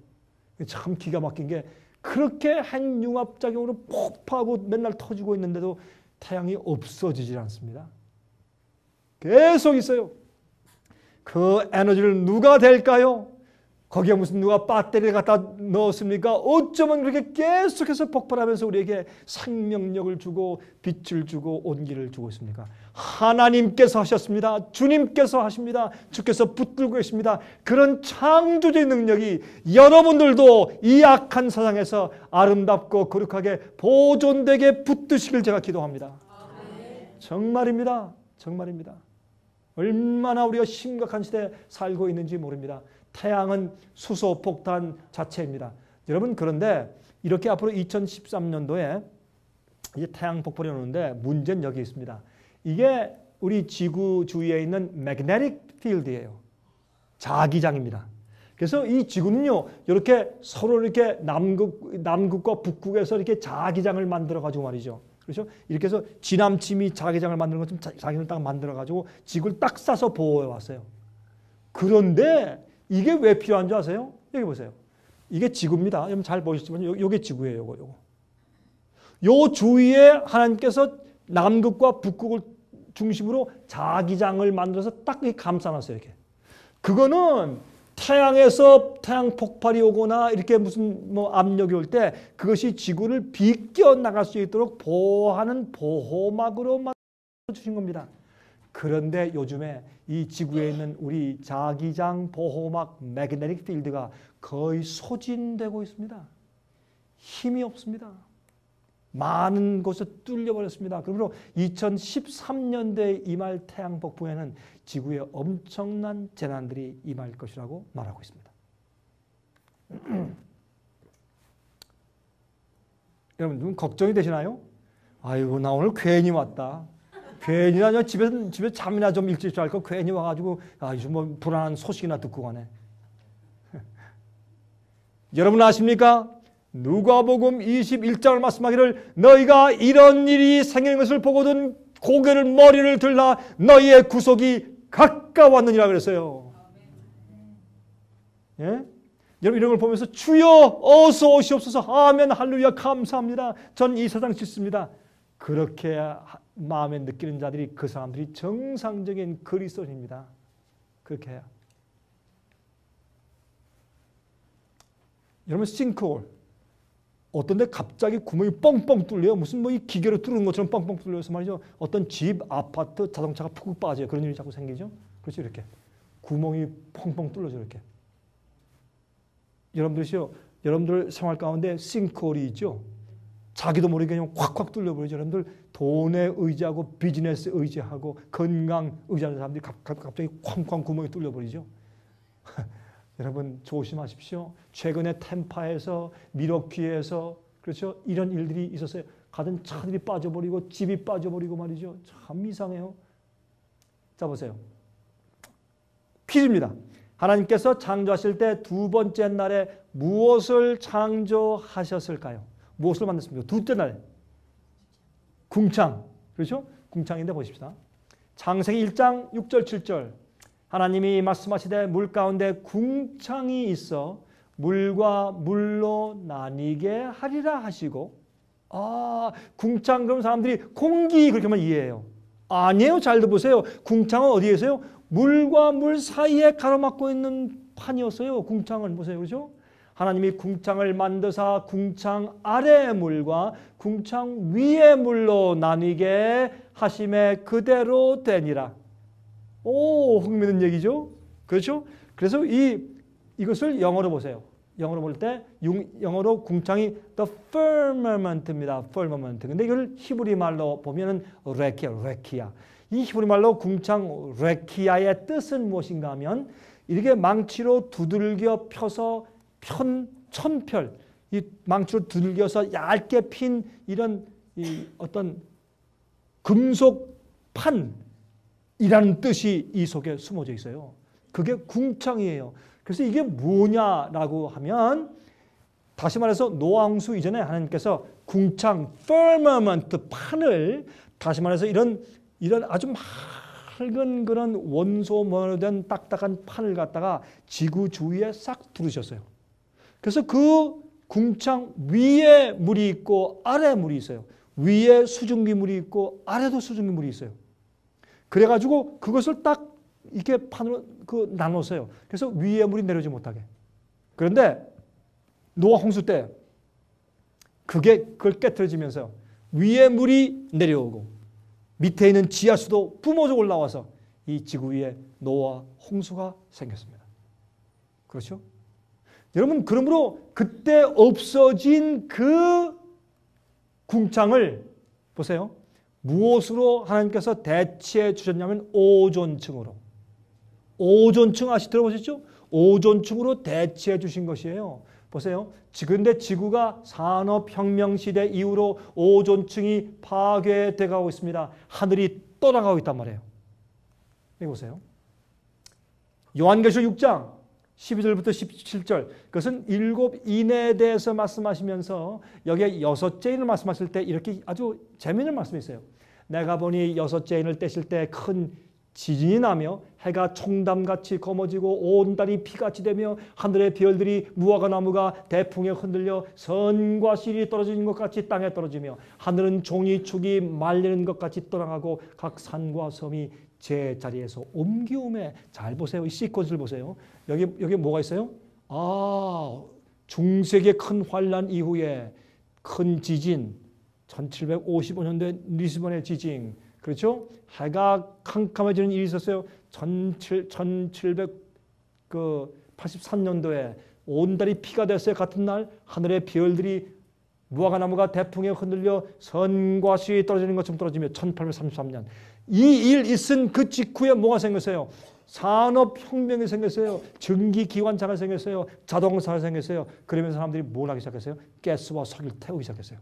참 기가 막힌 게 그렇게 핵 융합 작용으로 폭파하고 맨날 터지고 있는데도 태양이 없어지질 않습니다. 계속 있어요. 그 에너지를 누가 댈까요? 거기에 무슨 누가 배터리를 갖다 넣었습니까? 어쩌면 그렇게 계속해서 폭발하면서 우리에게 생명력을 주고 빛을 주고 온기를 주고 있습니까? 하나님께서 하셨습니다. 주님께서 하십니다. 주께서 붙들고 계십니다. 그런 창조적인 능력이 여러분들도 이 악한 세상에서 아름답고 거룩하게 보존되게 붙드시길 제가 기도합니다. 정말입니다. 정말입니다. 얼마나 우리가 심각한 시대에 살고 있는지 모릅니다. 태양은 수소폭탄 자체입니다. 여러분 그런데 이렇게 앞으로 2013년도에 이제 태양 폭발이 오는데 문제는 여기 있습니다. 이게 우리 지구 주위에 있는 magnetic field이에요. 자기장입니다. 그래서 이 지구는요 이렇게 서로 이렇게 남극과 북극에서 이렇게 자기장을 만들어 가지고 말이죠. 그렇죠? 이렇게 해서 지남침이 자기장을 만드는 것처럼 자기장을 딱 만들어 가지고 지구를 딱 싸서 보호해 왔어요. 그런데 이게 왜 필요한 줄 아세요? 여기 보세요. 이게 지구입니다. 여러분 잘 보시지만 요게 지구예요. 요거. 요 주위에 하나님께서 남극과 북극을 중심으로 자기장을 만들어서 딱 감싸놨어요. 이렇게. 그거는 태양에서 태양 폭발이 오거나 이렇게 무슨 압력이 올 때 그것이 지구를 비껴 나갈 수 있도록 보호하는 보호막으로 만들어 주신 겁니다. 그런데 요즘에 이 지구에 있는 우리 자기장 보호막 매그네틱 필드가 거의 소진되고 있습니다. 힘이 없습니다. 많은 곳에 뚫려버렸습니다. 그러므로 2013년대에 임할 태양 폭풍에는 지구에 엄청난 재난들이 임할 것이라고 말하고 있습니다. 여러분 좀 걱정이 되시나요? 아이고 나 오늘 괜히 왔다. 괜히나 집에 잠이나 좀 일찍 잘 거 괜히 와가지고 요즘 뭐 불안한 소식이나 듣고 가네. 여러분 아십니까? 누가복음 21장을 말씀하기를 너희가 이런 일이 생기는 것을 보거든 고개를 머리를 들라 너희의 구속이 가까웠느니라 그랬어요. 예? 여러분 이런 걸 보면서 주여 어서 오시옵소서 아멘 할렐루야 감사합니다. 전 이 세상 싫습니다. 그렇게 마음에 느끼는 자들이 그 사람들이 정상적인 그리스도인입니다. 그렇게 해야. 여러분 싱크홀 어떤 데 갑자기 구멍이 뻥뻥 뚫려요. 무슨 뭐 이 기계로 뚫는 것처럼 뻥뻥 뚫려서 말이죠. 어떤 집, 아파트, 자동차가 푹 빠져요. 그런 일이 자꾸 생기죠. 그렇죠. 이렇게. 구멍이 펑펑 뚫려져 이렇게. 여러분들 생활 가운데 싱크홀이 있죠. 자기도 모르게 그냥 확확 뚫려버리죠. 여러분들 돈에 의지하고 비즈니스 의지하고 건강 의지하는 사람들이 갑자기 쾅쾅 구멍이 뚫려버리죠. 여러분 조심하십시오. 최근에 템파에서 미러키에서 그렇죠. 이런 일들이 있었어요. 가던 차들이 빠져버리고 집이 빠져버리고 말이죠. 참 이상해요. 자 보세요. 퀴즈입니다. 하나님께서 창조하실 때 두 번째 날에 무엇을 창조하셨을까요? 무엇을 만들었습니까? 둘째 날에 궁창. 그렇죠? 궁창인데 보십시다. 창세기 1장 6절 7절 하나님이 말씀하시되 물 가운데 궁창이 있어 물과 물로 나뉘게 하리라 하시고 궁창 그럼 사람들이 공기 그렇게만 이해해요. 아니에요. 잘 들어보세요. 궁창은 어디에 있어요? 물과 물 사이에 가로막고 있는 판이었어요. 궁창을 보세요. 그렇죠? 하나님이 궁창을 만드사 궁창 아래의 물과 궁창 위의 물로 나뉘게 하심에 그대로 되니라. 오, 흥미있는 얘기죠. 그렇죠? 그래서 이것을 영어로 보세요. 영어로 볼 때 영어로 궁창이 the firmament입니다. firmament. 근데 이걸 히브리 말로 보면은 레키야. 이 히브리 말로 궁창 레키야의 뜻은 무엇인가 하면 이렇게 망치로 두들겨 펴서 천펼 이 망치로 두들겨서 얇게 핀 이런 어떤 금속 판이라는 뜻이 이 속에 숨어져 있어요. 그게 궁창이에요. 그래서 이게 뭐냐라고 하면 다시 말해서 노아 홍수 이전에 하나님께서 궁창 firmament 판을 다시 말해서 이런 아주 맑은 그런 원소모로 된 딱딱한 판을 갖다가 지구 주위에 싹 두르셨어요. 그래서 그 궁창 위에 물이 있고 아래에 물이 있어요. 위에 수증기 물이 있고 아래도 수증기 물이 있어요. 그래가지고 그것을 딱 이렇게 판으로 나눴어요. 그래서 위에 물이 내려오지 못하게. 그런데 노아 홍수 때 그걸 깨트려지면서 위에 물이 내려오고 밑에 있는 지하수도 뿜어져 올라와서 이 지구 위에 노아 홍수가 생겼습니다. 그렇죠? 여러분 그러므로 그때 없어진 그 궁창을 보세요. 무엇으로 하나님께서 대체해 주셨냐면 오존층으로. 오존층 들어보셨죠? 오존층으로 대체해 주신 것이에요. 보세요. 근데 지구가 산업혁명 시대 이후로 오존층이 파괴돼 가고 있습니다. 하늘이 떠나가고 있단 말이에요. 여기 보세요. 요한계시록 6장 12절부터 17절 그것은 7인에 대해서 말씀하시면서 여기에 6째인을 말씀하실 때 이렇게 아주 재미있는 말씀이 있어요. 내가 보니 6째인을 떼실 때 큰 지진이 나며 해가 총담같이 검어지고 온 달이 피같이 되며 하늘의 별들이 무화과 나무가 대풍에 흔들려 선과 실이 떨어지는 것 같이 땅에 떨어지며 하늘은 종이축이 말리는 것 같이 떠나가고 각 산과 섬이 제 자리에서 옮기움에 잘 보세요. 이 시퀀스를 보세요. 여기 뭐가 있어요? 중세기의 큰 환란 이후에 큰 지진 1755년도에 리스본의 지진 그렇죠? 해가 캄캄해지는 일이 있었어요. 1783년도에 온 달이 피가 됐어요. 같은 날 하늘의 별들이 무화과 나무가 대풍에 흔들려 선과 실이 떨어지는 것처럼 떨어지며 1833년 이 일 있은 그 직후에 뭐가 생겼어요? 산업혁명이 생겼어요. 전기기관차가 생겼어요. 자동차가 생겼어요. 그러면서 사람들이 뭘 하기 시작했어요? 가스와 석유를 태우기 시작했어요.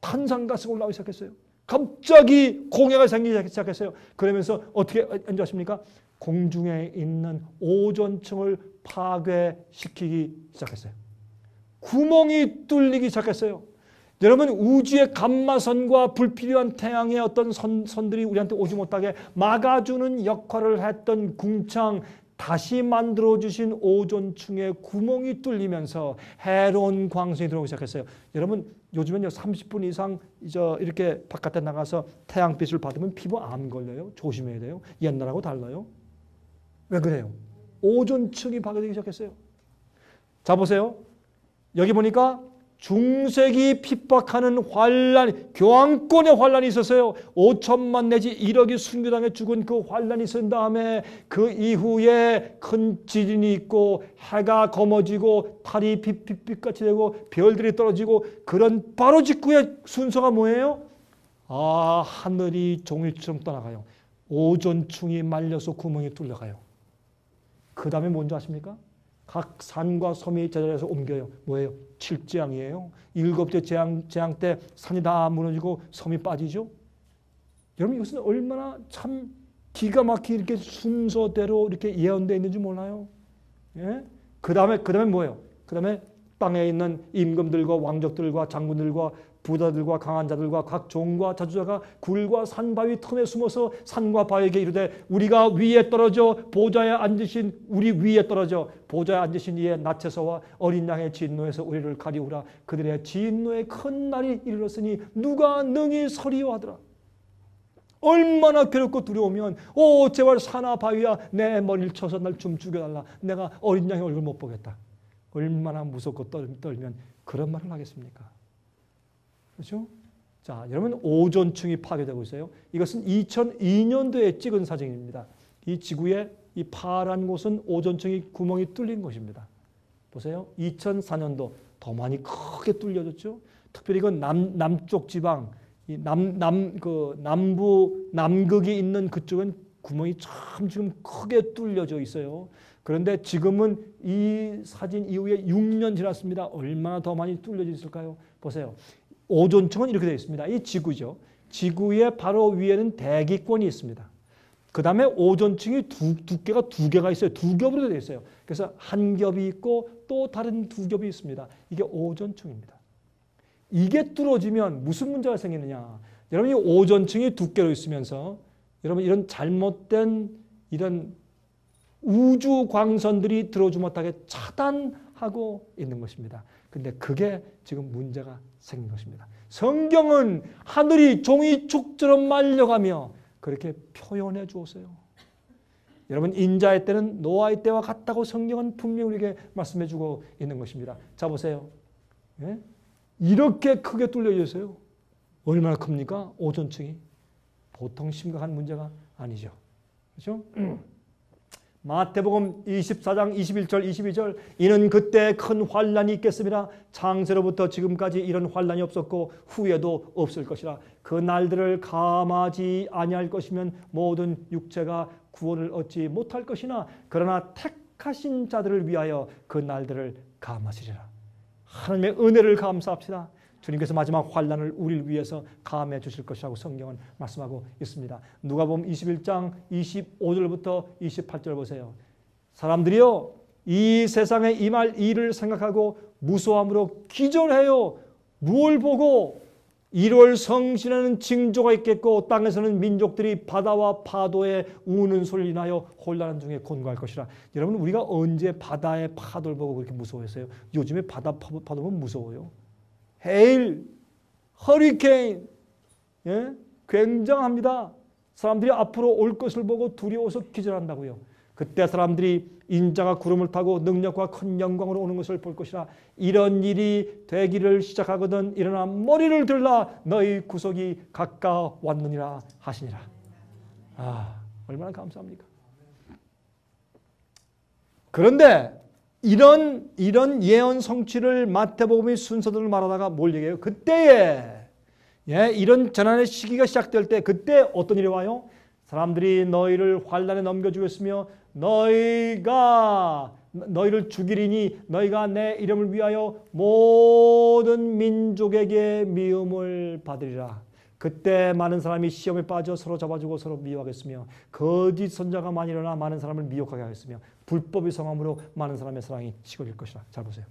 탄산가스가 올라오기 시작했어요. 갑자기 공해가 생기기 시작했어요. 그러면서 어떻게 하십니까? 공중에 있는 오존층을 파괴시키기 시작했어요. 구멍이 뚫리기 시작했어요. 여러분 우주의 감마선과 불필요한 태양의 어떤 선들이 우리한테 오지 못하게 막아주는 역할을 했던 궁창 다시 만들어주신 오존층의 구멍이 뚫리면서 해로운 광선이 들어오기 시작했어요. 여러분 요즘은요 30분 이상 이렇게 바깥에 나가서 태양빛을 받으면 피부 암 걸려요. 조심해야 돼요. 옛날하고 달라요. 왜 그래요? 오존층이 파괴되기 시작했어요. 자 보세요. 여기 보니까 중세기 핍박하는 환란, 교황권의 환란이 있었어요. 5천만 내지 1억이 순교당해 죽은 그 환란이 있은 다음에 그 이후에 큰 지진이 있고 해가 검어지고 달이 빛빛같이 되고 별들이 떨어지고 그런 바로 직후에 순서가 뭐예요? 하늘이 종일처럼 떠나가요. 오존충이 말려서 구멍이 뚫려가요. 그 다음에 뭔지 아십니까? 각 산과 섬이 제자리에서 옮겨요. 뭐예요? 칠재앙이에요. 7째 재앙 때 산이 다 무너지고 섬이 빠지죠. 여러분 이것은 얼마나 참 기가 막히게 이렇게 순서대로 이렇게 예언되어 있는지 몰라요. 예? 그 다음에 뭐예요? 그 다음에 땅에 있는 임금들과 왕족들과 장군들과 부자들과 강한 자들과 각 종과 자주자가 굴과 산 바위 틈에 숨어서 산과 바위에게 이르되 우리가 위에 떨어져 보좌에 앉으신 우리 위에 떨어져 보좌에 앉으신 이의 낯에서와 어린 양의 진노에서 우리를 가리우라. 그들의 진노의 큰 날이 이르렀으니 누가 능히 서리요 하더라. 얼마나 괴롭고 두려우면 제발 산아 바위야 내 머리를 쳐서 날 좀 죽여달라. 내가 어린 양의 얼굴 못 보겠다. 얼마나 무섭고 떨면 그런 말을 하겠습니까? 그렇죠? 자, 여러분 오존층이 파괴되고 있어요. 이것은 2002년도에 찍은 사진입니다. 이 지구의 이 파란 곳은 오존층이 구멍이 뚫린 것입니다. 보세요. 2004년도 더 많이 크게 뚫려졌죠. 특별히 그 남쪽 지방, 이 남극이 있는 그쪽은 구멍이 참 지금 크게 뚫려져 있어요. 그런데 지금은 이 사진 이후에 6년 지났습니다. 얼마나 더 많이 뚫려져 있을까요? 보세요. 오존층은 이렇게 되어 있습니다. 이 지구죠. 지구의 바로 위에는 대기권이 있습니다. 그 다음에 오존층이 두께가 2개가 있어요. 2겹으로 되어 있어요. 그래서 한 겹이 있고 또 다른 2겹이 있습니다. 이게 오존층입니다. 이게 뚫어지면 무슨 문제가 생기느냐. 여러분 이 오존층이 두께로 있으면서 여러분 이런 잘못된 이런 우주 광선들이 들어오지 못하게 차단하고 있는 것입니다. 근데 그게 지금 문제가 생긴 것입니다. 성경은 하늘이 종이축처럼 말려가며 그렇게 표현해 주었어요. 여러분 인자의 때는 노아의 때와 같다고 성경은 분명히 우리에게 말씀해 주고 있는 것입니다. 자 보세요. 예? 이렇게 크게 뚫려져 있어요. 얼마나 큽니까? 오존층이. 보통 심각한 문제가 아니죠. 그렇죠? 마태복음 24장 21절 22절 이는 그때 큰 환란이 있겠습니다. 창세로부터 지금까지 이런 환란이 없었고 후에도 없을 것이라. 그 날들을 감하지 아니할 것이면 모든 육체가 구원을 얻지 못할 것이나 그러나 택하신 자들을 위하여 그 날들을 감하시리라. 하나님의 은혜를 감사합시다. 주님께서 마지막 환란을 우리를 위해서 감해 주실 것이라고 성경은 말씀하고 있습니다. 누가복음 21장 25절부터 28절 보세요. 사람들이요 이 세상에 임할 일을 생각하고 무소함으로 기절해요. 무엇을 보고 1월 성신에는 징조가 있겠고 땅에서는 민족들이 바다와 파도에 우는 소리를 인하여 혼란 중에 곤고할 것이라. 여러분 우리가 언제 바다의 파도를 보고 그렇게 무서워했어요? 요즘에 바다 파도 보면 무서워요. 헤일, 허리케인, 예? 굉장합니다. 사람들이 앞으로 올 것을 보고 두려워서 기절한다고요. 그때 사람들이 인자가 구름을 타고 능력과 큰 영광으로 오는 것을 볼 것이라. 이런 일이 되기를 시작하거든 일어나 머리를 들라 너희 구속이 가까웠느니라 하시니라. 얼마나 감사합니까? 그런데 이런 예언 성취를 마태복음의 순서대로 말하다가 뭘 얘기해요? 그때에 이런 재난의 시기가 시작될 때 그때 어떤 일이 와요? 사람들이 너희를 환난에 넘겨주겠으며 너희를 죽이리니 너희가 내 이름을 위하여 모든 민족에게 미움을 받으리라. 그때 많은 사람이 시험에 빠져 서로 잡아주고 서로 미워하겠으며 거짓 선자가 많이 일어나 많은 사람을 미혹하게 하겠으며 불법의 성함으로 많은 사람의 사랑이 식어질 것이라. 잘 보세요.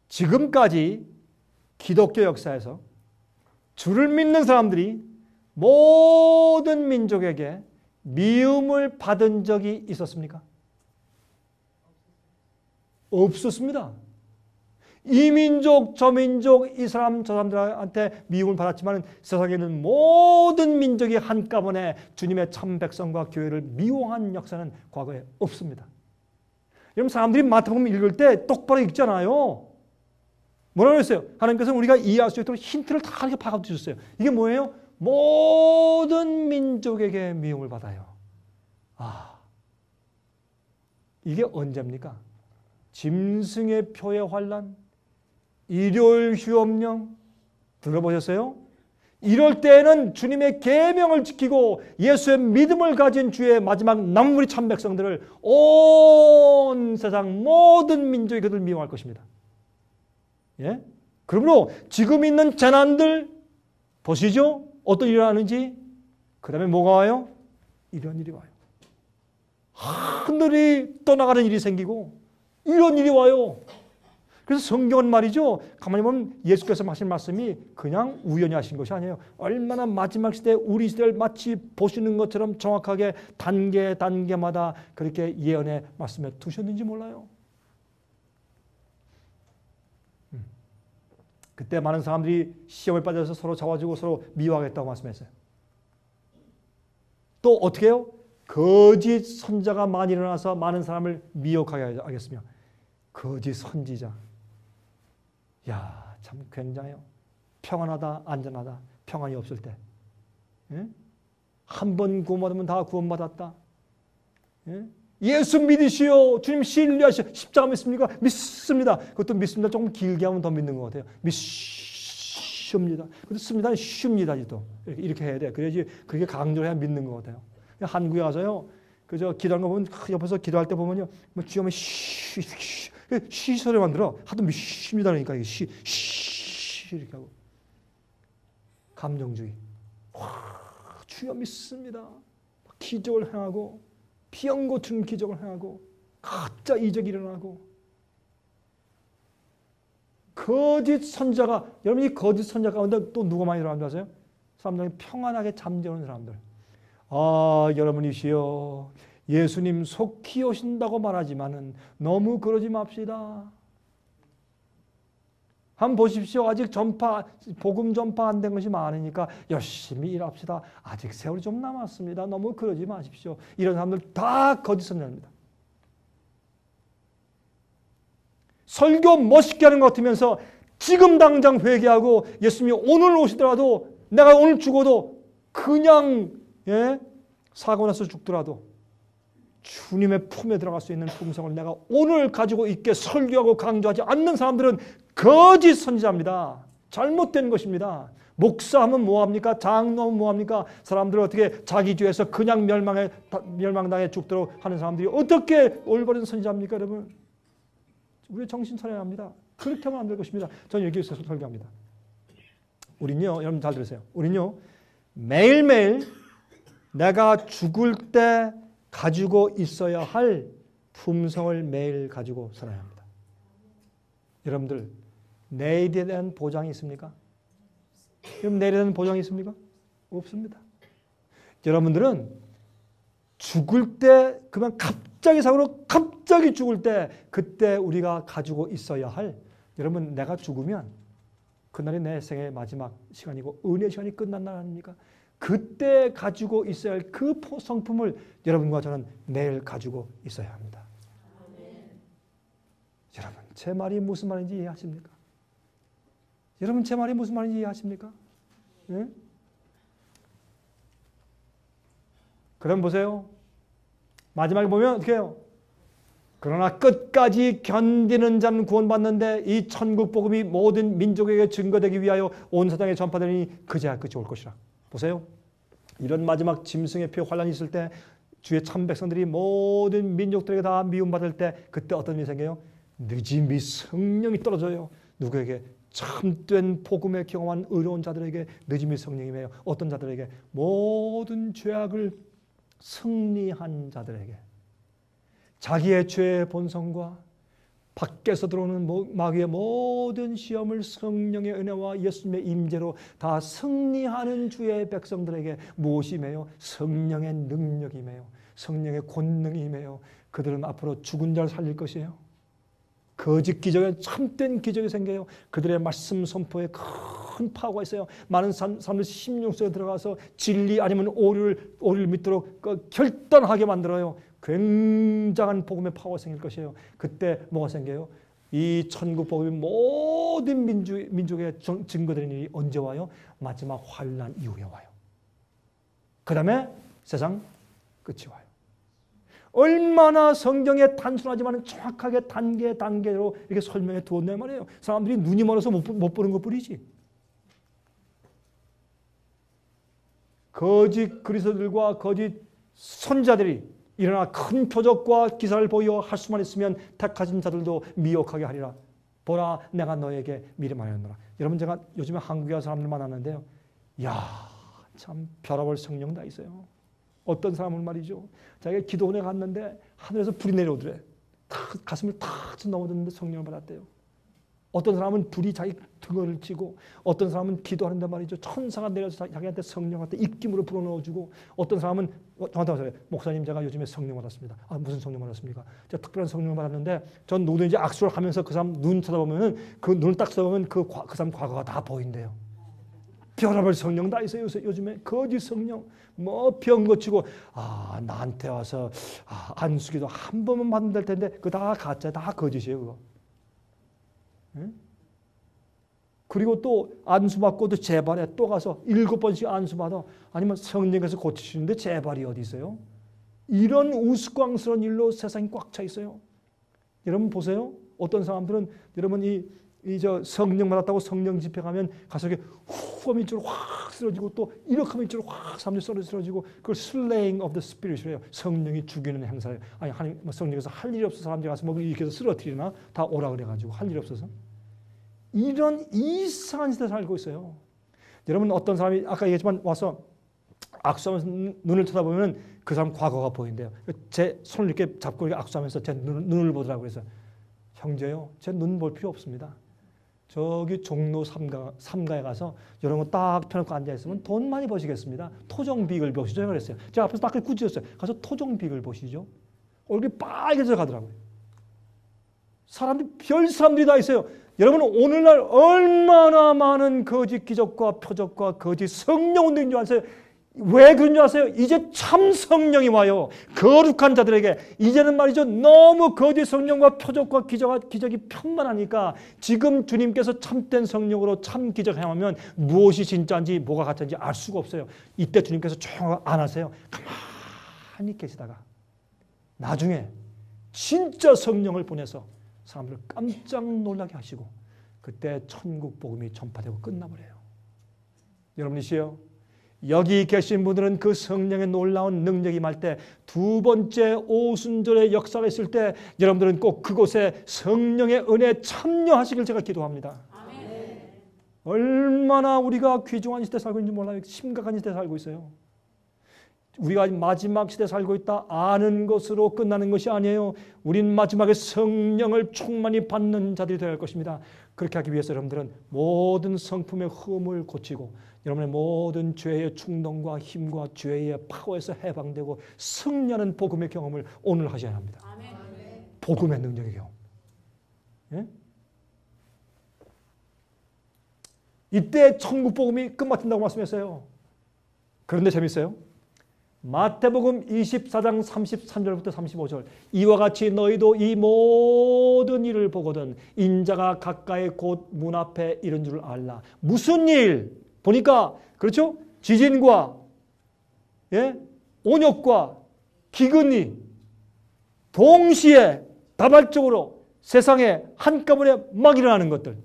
지금까지 기독교 역사에서 주를 믿는 사람들이 모든 민족에게 미움을 받은 적이 있었습니까? 없었습니다. 이 민족, 저 민족, 이 사람, 저 사람들한테 미움을 받았지만 세상에 있는 모든 민족이 한꺼번에 주님의 참 백성과 교회를 미워한 역사는 과거에 없습니다. 여러분 사람들이 마태복음 읽을 때 똑바로 읽잖아요. 뭐라고 했어요? 하나님께서는 우리가 이해할 수 있도록 힌트를 다 이렇게 박아 주셨어요. 이게 뭐예요? 모든 민족에게 미움을 받아요. 아, 이게 언제입니까? 짐승의 표의 환난, 일요일 휴업령 들어보셨어요? 이럴 때에는 주님의 계명을 지키고 예수의 믿음을 가진 주의 마지막 남은 참 백성들을 온 세상 모든 민족이 그들을 미워할 것입니다. 예? 그러므로 지금 있는 재난들 보시죠? 어떤 일이 하는지. 그 다음에 뭐가 와요? 이런 일이 와요. 하늘이 떠나가는 일이 생기고 이런 일이 와요. 그래서 성경은 말이죠. 가만히 보면 예수께서 하신 말씀이 그냥 우연히 하신 것이 아니에요. 얼마나 마지막 시대에 우리 시대를 마치 보시는 것처럼 정확하게 단계마다 그렇게 예언의 말씀에 두셨는지 몰라요. 그때 많은 사람들이 시험에 빠져서 서로 잡아주고 서로 미워하겠다고 말씀했어요. 또 어떻게 해요? 거짓 선자가 많이 일어나서 많은 사람을 미혹하게 하겠으며 거짓 선지자. 야, 참 굉장해요. 평안하다, 안전하다, 평안이 없을 때. 예? 한 번 구원받으면 다 구원받았다. 예? 예수 믿으시오. 주님 신뢰하시오. 십자가 믿습니까? 믿습니다. 그것도 믿습니다. 조금 길게 하면 더 믿는 것 같아요. 믿습니다. 그렇습니다. 쉽니다. 이렇게 해야 돼. 그래야지 그렇게 강조해야 믿는 것 같아요. 한국에 가서요. 그저 기도하는 거 보면 옆에서 기도할 때 보면요. 뭐 주여면 쉬 소리만 들어. 하도 믿습니다. 그러니까 쉬 이렇게 하고. 감정주의. 주여 믿습니다. 기적을 행하고 비연 고치는 기적을 행하고 가짜 이적이 일어나고 거짓 선자가 여러분이 거짓 선자 가운데 또 누가 많이 일어나는 줄 아세요? 사람들이 평안하게 잠재우는 사람들. 아, 여러분이시여 예수님 속히 오신다고 말하지만은 너무 그러지 맙시다. 한번 보십시오. 아직 복음 전파 안 된 것이 많으니까 열심히 일합시다. 아직 세월이 좀 남았습니다. 너무 그러지 마십시오. 이런 사람들 다 거짓 선자입니다. 설교 멋있게 하는 것 같으면서 지금 당장 회개하고 예수님이 오늘 오시더라도 내가 오늘 죽어도 그냥 사고 나서 죽더라도 주님의 품에 들어갈 수 있는 품성을 내가 오늘 가지고 있게 설교하고 강조하지 않는 사람들은 거짓 선지자입니다. 잘못된 것입니다. 목사하면 뭐합니까? 장로하면 뭐합니까? 사람들을 어떻게 자기 죄에서 그냥 멸망당해 죽도록 하는 사람들이 어떻게 올바른 선지자입니까, 여러분? 우리 정신 차려야 합니다. 그렇게 하면 안 될 것입니다. 저는 여기서 설교합니다. 우린요, 여러분 잘 들으세요. 우린요, 매일매일 내가 죽을 때 가지고 있어야 할 품성을 매일 가지고 살아야 합니다. 여러분들, 내일에 대한 보장이 있습니까? 여러분, 내일에 대한 보장이 있습니까? 없습니다. 여러분들은 죽을 때, 그만 갑자기 사고로 갑자기 죽을 때, 그때 우리가 가지고 있어야 할, 여러분, 내가 죽으면 그날이 내 생의 마지막 시간이고 은혜 시간이 끝난 날 아닙니까? 그때 가지고 있어야 할 그 성품을 여러분과 저는 내일 가지고 있어야 합니다. 여러분, 제 말이 무슨 말인지 이해하십니까? 여러분, 제 말이 무슨 말인지 이해하십니까? 네? 그럼 보세요. 마지막에 보면 어떻게 해요? 그러나 끝까지 견디는 자는 구원받는데 이 천국 복음이 모든 민족에게 증거되기 위하여 온 세상에 전파되니 그제야 끝이 올 것이라. 보세요. 이런 마지막 짐승의 표 환란이 있을 때 주의 참 백성들이 모든 민족들에게 다 미움받을 때 그때 어떤 일이 생겨요? 늦음이 성령이 떨어져요. 누구에게? 참된 복음에 경험한 의로운 자들에게 늦음이 성령이며 어떤 자들에게? 모든 죄악을 승리한 자들에게. 자기의 죄의 본성과 밖에서 들어오는 마귀의 모든 시험을 성령의 은혜와 예수님의 임재로 다 승리하는 주의 백성들에게 무엇이 매요? 성령의 능력이 매요. 성령의 권능이 매요. 그들은 앞으로 죽은 자를 살릴 것이에요. 그 거짓 기적에 참된 기적이 생겨요. 그들의 말씀 선포에 큰 파워가 있어요. 많은 사람들 심령 속에 들어가서 진리 아니면 오류를 믿도록 결단하게 만들어요. 굉장한 복음의 파워가 생길 것이에요. 그때 뭐가 생겨요? 이 천국 복음이 모든 민족의 증거되는 일이 언제 와요? 마지막 환난 이후에 와요. 그 다음에 세상 끝이 와요. 얼마나 성경에 단순하지만 정확하게 단계로 이렇게 설명해 두었네 말이에요. 사람들이 눈이 멀어서 못 보는 것뿐이지. 거짓 그리스도들과 거짓 선자들이 일어나 큰 표적과 기사를 보여 할 수만 있으면 택하신 자들도 미혹하게 하리라. 보라, 내가 너에게 미리 말하노라. 여러분, 제가 요즘에 한국에 와서 사람들 만났는데요. 이야, 참 별아볼 성령 다 있어요. 어떤 사람은 말이죠. 자기가 기도원에 갔는데 하늘에서 불이 내려오더래. 가슴을 탁 넘어졌는데 성령을 받았대요. 어떤 사람은 불이 자기 등을 치고, 어떤 사람은 기도하는데 말이죠. 천사가 내려서 자기한테 성령한테 입김으로 불어넣어주고, 어떤 사람은 저한테 와서 목사님, 제가 요즘에 성령 받았습니다. 아, 무슨 성령 받았습니까? 제가 특별한 성령을 받았는데 전 누구든지 악수를 하면서 그 사람 눈 쳐다보면은 그 눈을 딱 쳐다보면 그 사람 과거가 다 보인대요. 별의별 성령 다 있어요. 요즘에 거짓 성령, 뭐 병 고치고, 아, 나한테 와서 안수기도 한 번만 받으면 될 텐데 그거 다 가짜, 다 거짓이에요, 그거. 응? 그리고 또 안수받고 또 재발에 또 가서 7번씩 안수받아. 아니면 성령께서 고치시는데 재발이 어디 있어요? 이런 우스꽝스러운 일로 세상이 꽉 차 있어요. 여러분 보세요. 어떤 사람들은 여러분 저 성령 받았다고 성령 집회 가면 가서 이렇게 후 하면 이쪽으로 확 쓰러지고 또 이렇게 하면 이쪽으로 확 사람들이 쓰러지고 그걸 slaying of the spirit이래요. 성령이 죽이는 행사예요. 아니 하나님 성령께서 할 일이 없어서 사람들이 가서 뭐 이렇게 해서 쓰러뜨리나 다 오라 그래가지고 할 일이 없어서 이런 이상한 시대에 살고 있어요. 여러분 어떤 사람이 아까 얘기했지만 와서 악수하면서 눈을 쳐다보면 그 사람 과거가 보인대요. 제 손을 이렇게 잡고 이렇게 악수하면서 제 눈을 보더라고요. 그래서 형제요, 제 눈 볼 필요 없습니다. 저기 종로 3가에 가서 이런 거 딱 펴놓고 앉아있으면 돈 많이 버시겠습니다. 토종비익을 보시죠. 그랬어요. 제가 앞에서 딱 꾸짖었어요. 가서 토종비익을 보시죠. 얼굴이 빨개져 가더라고요. 별 사람들이 다 있어요. 여러분 오늘날 얼마나 많은 거짓 기적과 표적과 거짓 성령 운동인 줄 아세요? 왜 그런 줄 아세요? 이제 참 성령이 와요. 거룩한 자들에게. 이제는 말이죠. 너무 거짓 성령과 표적과 기적이 편만하니까 지금 주님께서 참된 성령으로 참 기적 행하면 무엇이 진짜인지 뭐가 가짜인지 알 수가 없어요. 이때 주님께서 조용 안 하세요. 가만히 계시다가 나중에 진짜 성령을 보내서 사람들을 깜짝 놀라게 하시고 그때 천국 복음이 전파되고 끝나버려요. 여러분이시여, 여기 계신 분들은 그 성령의 놀라운 능력이 임할 때 두 번째 오순절의 역사가 있을 때 여러분들은 꼭 그곳에 성령의 은혜에 참여하시길 제가 기도합니다. 아멘. 얼마나 우리가 귀중한 시대에 살고 있는지 몰라요. 심각한 시대에 살고 있어요. 우리가 마지막 시대에 살고 있다 아는 것으로 끝나는 것이 아니에요. 우린 마지막에 성령을 충만히 받는 자들이 되어야 할 것입니다. 그렇게 하기 위해서 여러분들은 모든 성품의 흠을 고치고 여러분의 모든 죄의 충동과 힘과 죄의 파워에서 해방되고 승리하는 복음의 경험을 오늘 하셔야 합니다. 아멘. 복음의 능력의 경험. 예? 이때 천국 복음이 끝마친다고 말씀했어요. 그런데 재밌어요. 마태복음 24장 33절부터 35절 이와 같이 너희도 이 모든 일을 보거든 인자가 가까이 곧 문 앞에 이른 줄 알라. 무슨 일? 보니까 그렇죠? 지진과 온역과 기근이 동시에 다발적으로 세상에 한꺼번에 막 일어나는 것들,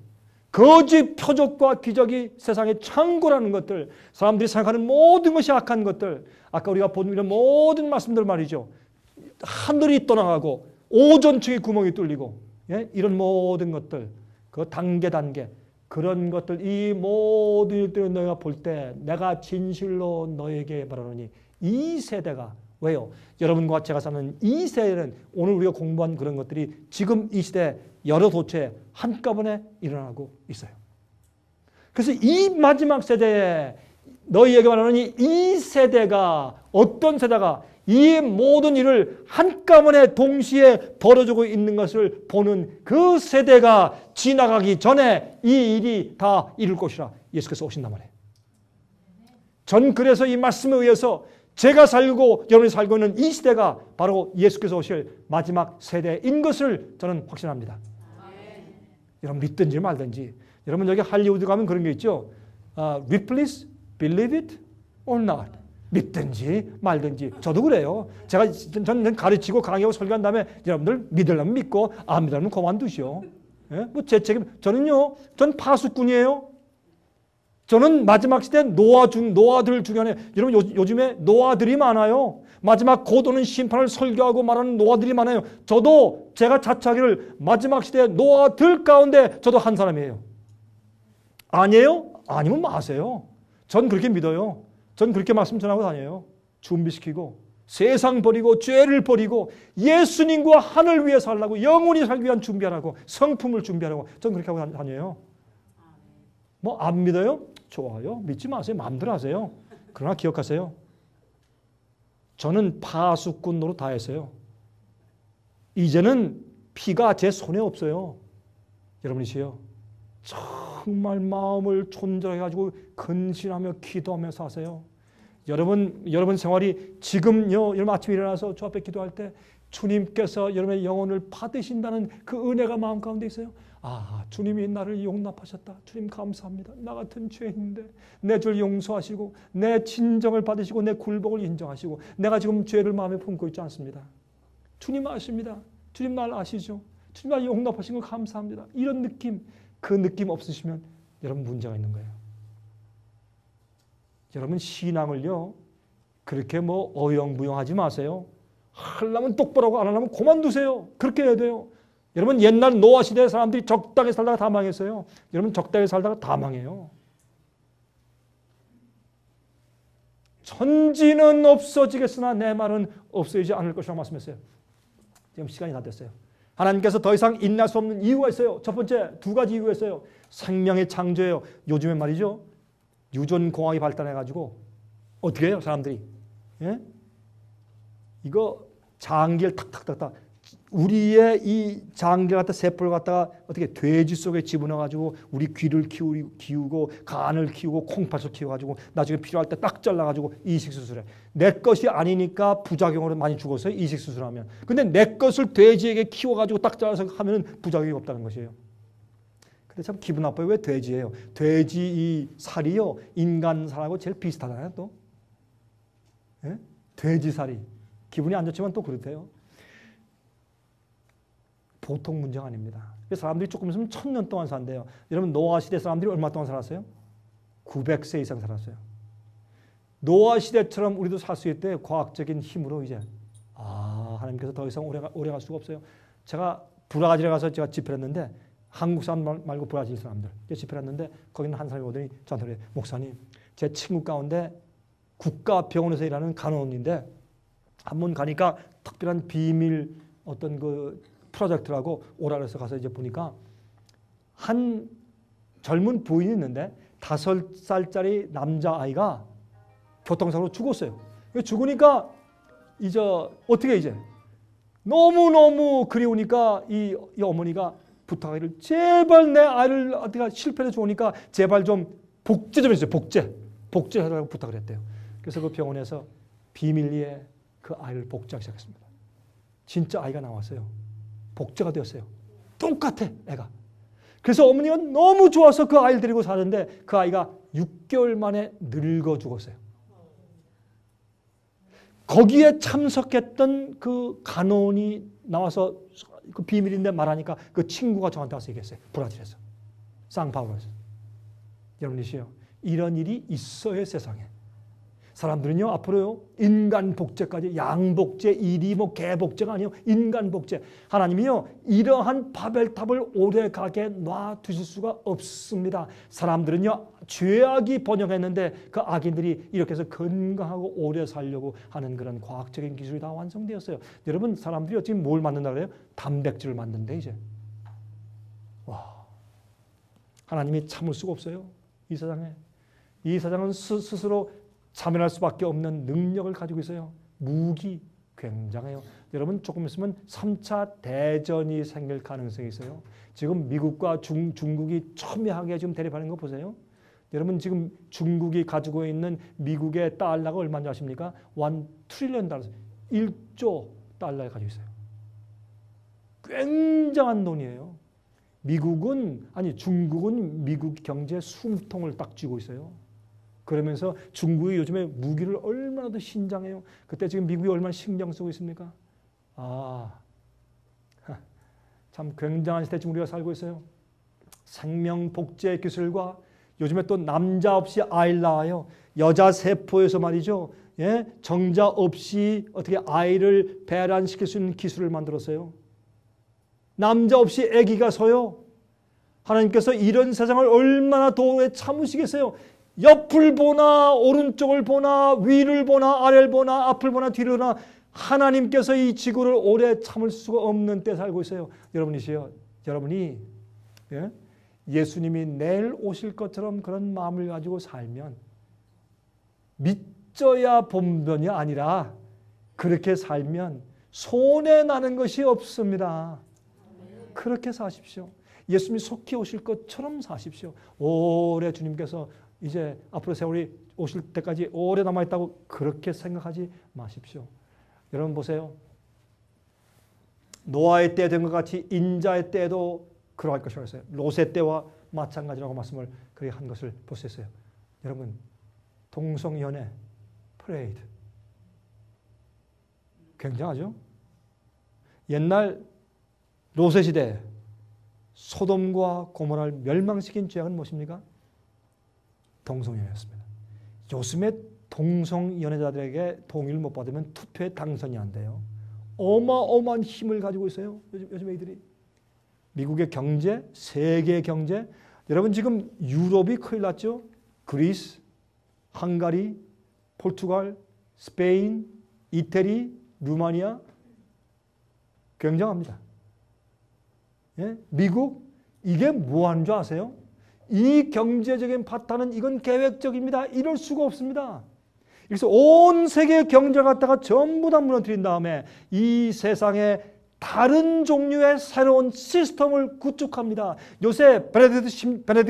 거짓 표적과 기적이 세상에 창고라는 것들, 사람들이 생각하는 모든 것이 악한 것들, 아까 우리가 본 이런 모든 말씀들 말이죠. 하늘이 떠나가고 오존층의 구멍이 뚫리고 이런 모든 것들, 그 단계 그런 것들, 이 모든 일들을 너희가 볼 때 내가 진실로 너에게 말하노니 이 세대가 왜요? 여러분과 제가 사는 이 세대는 오늘 우리가 공부한 그런 것들이 지금 이 시대에 여러 도처에 한꺼번에 일어나고 있어요. 그래서 이 마지막 세대에 너희에게 말하노니 이 세대가 어떤 세대가 이 모든 일을 한꺼번에 동시에 벌어지고 있는 것을 보는 그 세대가 지나가기 전에 이 일이 다 이룰 것이라 예수께서 오신단 말이에요. 전 그래서 이 말씀에 의해서 제가 살고 여러분이 살고 있는 이 시대가 바로 예수께서 오실 마지막 세대인 것을 저는 확신합니다. 여러분 믿든지 말든지. 여러분 여기 할리우드 가면 그런 게 있죠. Replace, believe it or not. 믿든지 말든지. 저도 그래요. 저는 가르치고 강의하고 설교한 다음에 여러분들 믿으려면 믿고 안 믿으려면 그만두시오. 예? 뭐 제 책임. 전 파수꾼이에요. 저는 마지막 시대 노아들 중간에 여러분 요즘에 노아들이 많아요. 마지막 곧 오는 심판을 설교하고 말하는 노아들이 많아요. 저도 제가 자처하기를 마지막 시대 노아들 가운데 저도 한 사람이에요. 아니에요? 아니면 마세요. 전 그렇게 믿어요. 전 그렇게 말씀 전하고 다녀요. 준비시키고 세상 버리고 죄를 버리고 예수님과 하늘 위에 살라고 영원히 살기 위한 준비하라고 성품을 준비하라고 전 그렇게 하고 다녀요. 뭐 안 믿어요? 좋아요. 믿지 마세요. 마음대로 하세요. 그러나 기억하세요. 저는 파수꾼 노릇 다 했어요. 이제는 피가 제 손에 없어요. 여러분이시요. 정말 마음을 존재해 가지고 근신하며 기도하면서 하세요. 여러분 생활이 지금요. 여러분 아침에 일어나서 주 앞에 기도할 때 주님께서 여러분의 영혼을 받으신다는 그 은혜가 마음 가운데 있어요. 아, 주님이 나를 용납하셨다. 주님 감사합니다. 나 같은 죄인인데 내 죄를 용서하시고 내 진정을 받으시고 내 굴복을 인정하시고 내가 지금 죄를 마음에 품고 있지 않습니다. 주님 아십니다. 주님 날 아시죠. 주님 날 용납하신 거 감사합니다. 이런 느낌, 그 느낌 없으시면 여러분 문제가 있는 거예요. 여러분 신앙을요 그렇게 뭐 어영부영하지 마세요. 하려면 똑바로 하고 안 하려면 그만두세요. 그렇게 해야 돼요. 여러분 옛날 노아 시대 사람들이 적당히 살다가 다 망했어요. 여러분 적당히 살다가 다 망해요. 천지는 없어지겠으나 내 말은 없어지지 않을 것이라고 말씀했어요. 지금 시간이 다 됐어요. 하나님께서 더 이상 인내할 수 없는 이유가 있어요. 첫 번째 두 가지 이유가 있어요. 생명의 창조예요. 요즘에 말이죠. 유전공학이 발달해가지고 어떻게 해요 사람들이? 예? 이거 장기를 탁탁탁탁 우리의 이 장기 같은 세포를 갖다가 어떻게 돼지 속에 집어넣어가지고 우리 귀를 키우고 간을 키우고 콩팥을 키워가지고 나중에 필요할 때 딱 잘라가지고 이식수술해. 내 것이 아니니까 부작용으로 많이 죽었어요. 이식수술하면. 근데 내 것을 돼지에게 키워가지고 딱 잘라서 하면 부작용이 없다는 것이에요. 근데 참 기분 나빠요. 왜 돼지예요? 돼지 이 살이요 인간 살하고 제일 비슷하잖아요. 또 예? 돼지 살이 기분이 안 좋지만 또 그렇대요. 보통 문제가 아닙니다. 사람들이 조금 있으면 1000년 동안 산대요. 여러분 노아 시대 사람들이 얼마 동안 살았어요? 900세 이상 살았어요. 노아 시대처럼 우리도 살 수 있대요. 과학적인 힘으로 이제. 하나님께서 더 이상 오래 갈 수가 없어요. 제가 브라질에 가서 제가 집회를 했는데 한국 사람 말고 브라질 사람들 집회를 했는데 거기는 한 사람이 오더니 저한테 그래요. 목사님 제 친구 가운데 국가병원에서 일하는 간호원인데 한 번 가니까 특별한 비밀 어떤 그 프로젝트라고 오라 그래서 가서 이제 보니까 한 젊은 부인이 있는데 5살짜리 남자아이가 교통사고로 죽었어요. 죽으니까 이제 어떻게 이제 너무너무 그리우니까 이 어머니가 부탁하기를 제발 내 아이를 어떻게 실패로 죽으니까 제발 좀 복제 좀 해주세요. 복제하라고 부탁을 했대요. 그래서 그 병원에서 비밀리에 그 아이를 복제하기 시작했습니다. 진짜 아이가 나왔어요. 복제가 되었어요. 똑같아 애가. 그래서 어머니가 너무 좋아서 그 아이를 데리고 사는데 그 아이가 6개월 만에 늙어 죽었어요. 거기에 참석했던 그 간호원이 나와서 그 비밀인데 말하니까 그 친구가 저한테 와서 얘기했어요. 브라질에서. 상파울로에서. 여러분이시요. 이런 일이 있어요 세상에. 사람들은요 앞으로요 인간 복제까지 양복제, 이리 뭐 개복제가 아니요 인간 복제. 하나님이요 이러한 바벨탑을 오래가게 놔두실 수가 없습니다. 사람들은요 죄악이 번영했는데 그 악인들이 이렇게 해서 건강하고 오래 살려고 하는 그런 과학적인 기술이 다 완성되었어요. 여러분 사람들이 지금 뭘 만든다 그래요? 단백질을 만든대 이제. 와, 하나님이 참을 수가 없어요 이 세상에. 이 세상은 스스로 자멸할 수밖에 없는 능력을 가지고 있어요. 무기 굉장해요. 여러분 조금 있으면 3차 대전이 생길 가능성이 있어요. 지금 미국과 중국이 첨예하게 지금 대립하는 거 보세요. 여러분 지금 중국이 가지고 있는 미국의 달러가 얼마인지 아십니까? 1 트릴리언 달러, 1조 달러를 가지고 있어요. 굉장한 돈이에요. 중국은 미국 경제 숨통을 딱 쥐고 있어요. 그러면서 중국이 요즘에 무기를 얼마나 더 신장해요. 그때 지금 미국이 얼마나 신경 쓰고 있습니까? 참 굉장한 시대 지금 우리가 살고 있어요. 생명복제 기술과 요즘에 또 남자 없이 아이를 낳아요. 여자 세포에서 말이죠. 예? 정자 없이 어떻게 아이를 배란시킬 수 있는 기술을 만들었어요. 남자 없이 아기가 서요. 하나님께서 이런 세상을 얼마나 더 오래 참으시겠어요. 옆을 보나 오른쪽을 보나 위를 보나 아래를 보나 앞을 보나 뒤를 보나 하나님께서 이 지구를 오래 참을 수가 없는 때 살고 있어요. 여러분이 예수님이 내일 오실 것처럼 그런 마음을 가지고 살면 믿져야 본전이 아니라 그렇게 살면 손해나는 것이 없습니다. 그렇게 사십시오. 예수님이 속히 오실 것처럼 사십시오. 오래 주님께서 이제 앞으로 세월이 오실 때까지 오래 남아있다고 그렇게 생각하지 마십시오. 여러분 보세요. 노아의 때 된 것 같이 인자의 때도 그러할 것이라고 했어요. 롯의 때와 마찬가지라고 말씀을 그렇게 한 것을 볼 수 있어요. 여러분 동성연애, 프레이드 굉장하죠? 옛날 롯의 시대 소돔과 고모라를 멸망시킨 죄악은 무엇입니까? 동성연애였습니다. 요즘에 동성연애자들에게 동의를 못 받으면 투표에 당선이 안 돼요. 어마어마한 힘을 가지고 있어요. 요즘 애들이. 미국의 경제, 세계 경제. 여러분 지금 유럽이 큰일 났죠. 그리스, 헝가리, 포르투갈, 스페인, 이태리, 루마니아. 굉장합니다. 예? 미국 이게 뭐 하는 줄 아세요? 이 경제적인 파탄은 이건 계획적입니다. 이럴 수가 없습니다. 그래서 온 세계 경제를 갖다가 전부 다 무너뜨린 다음에 이 세상에 다른 종류의 새로운 시스템을 구축합니다. 요새 베네딕트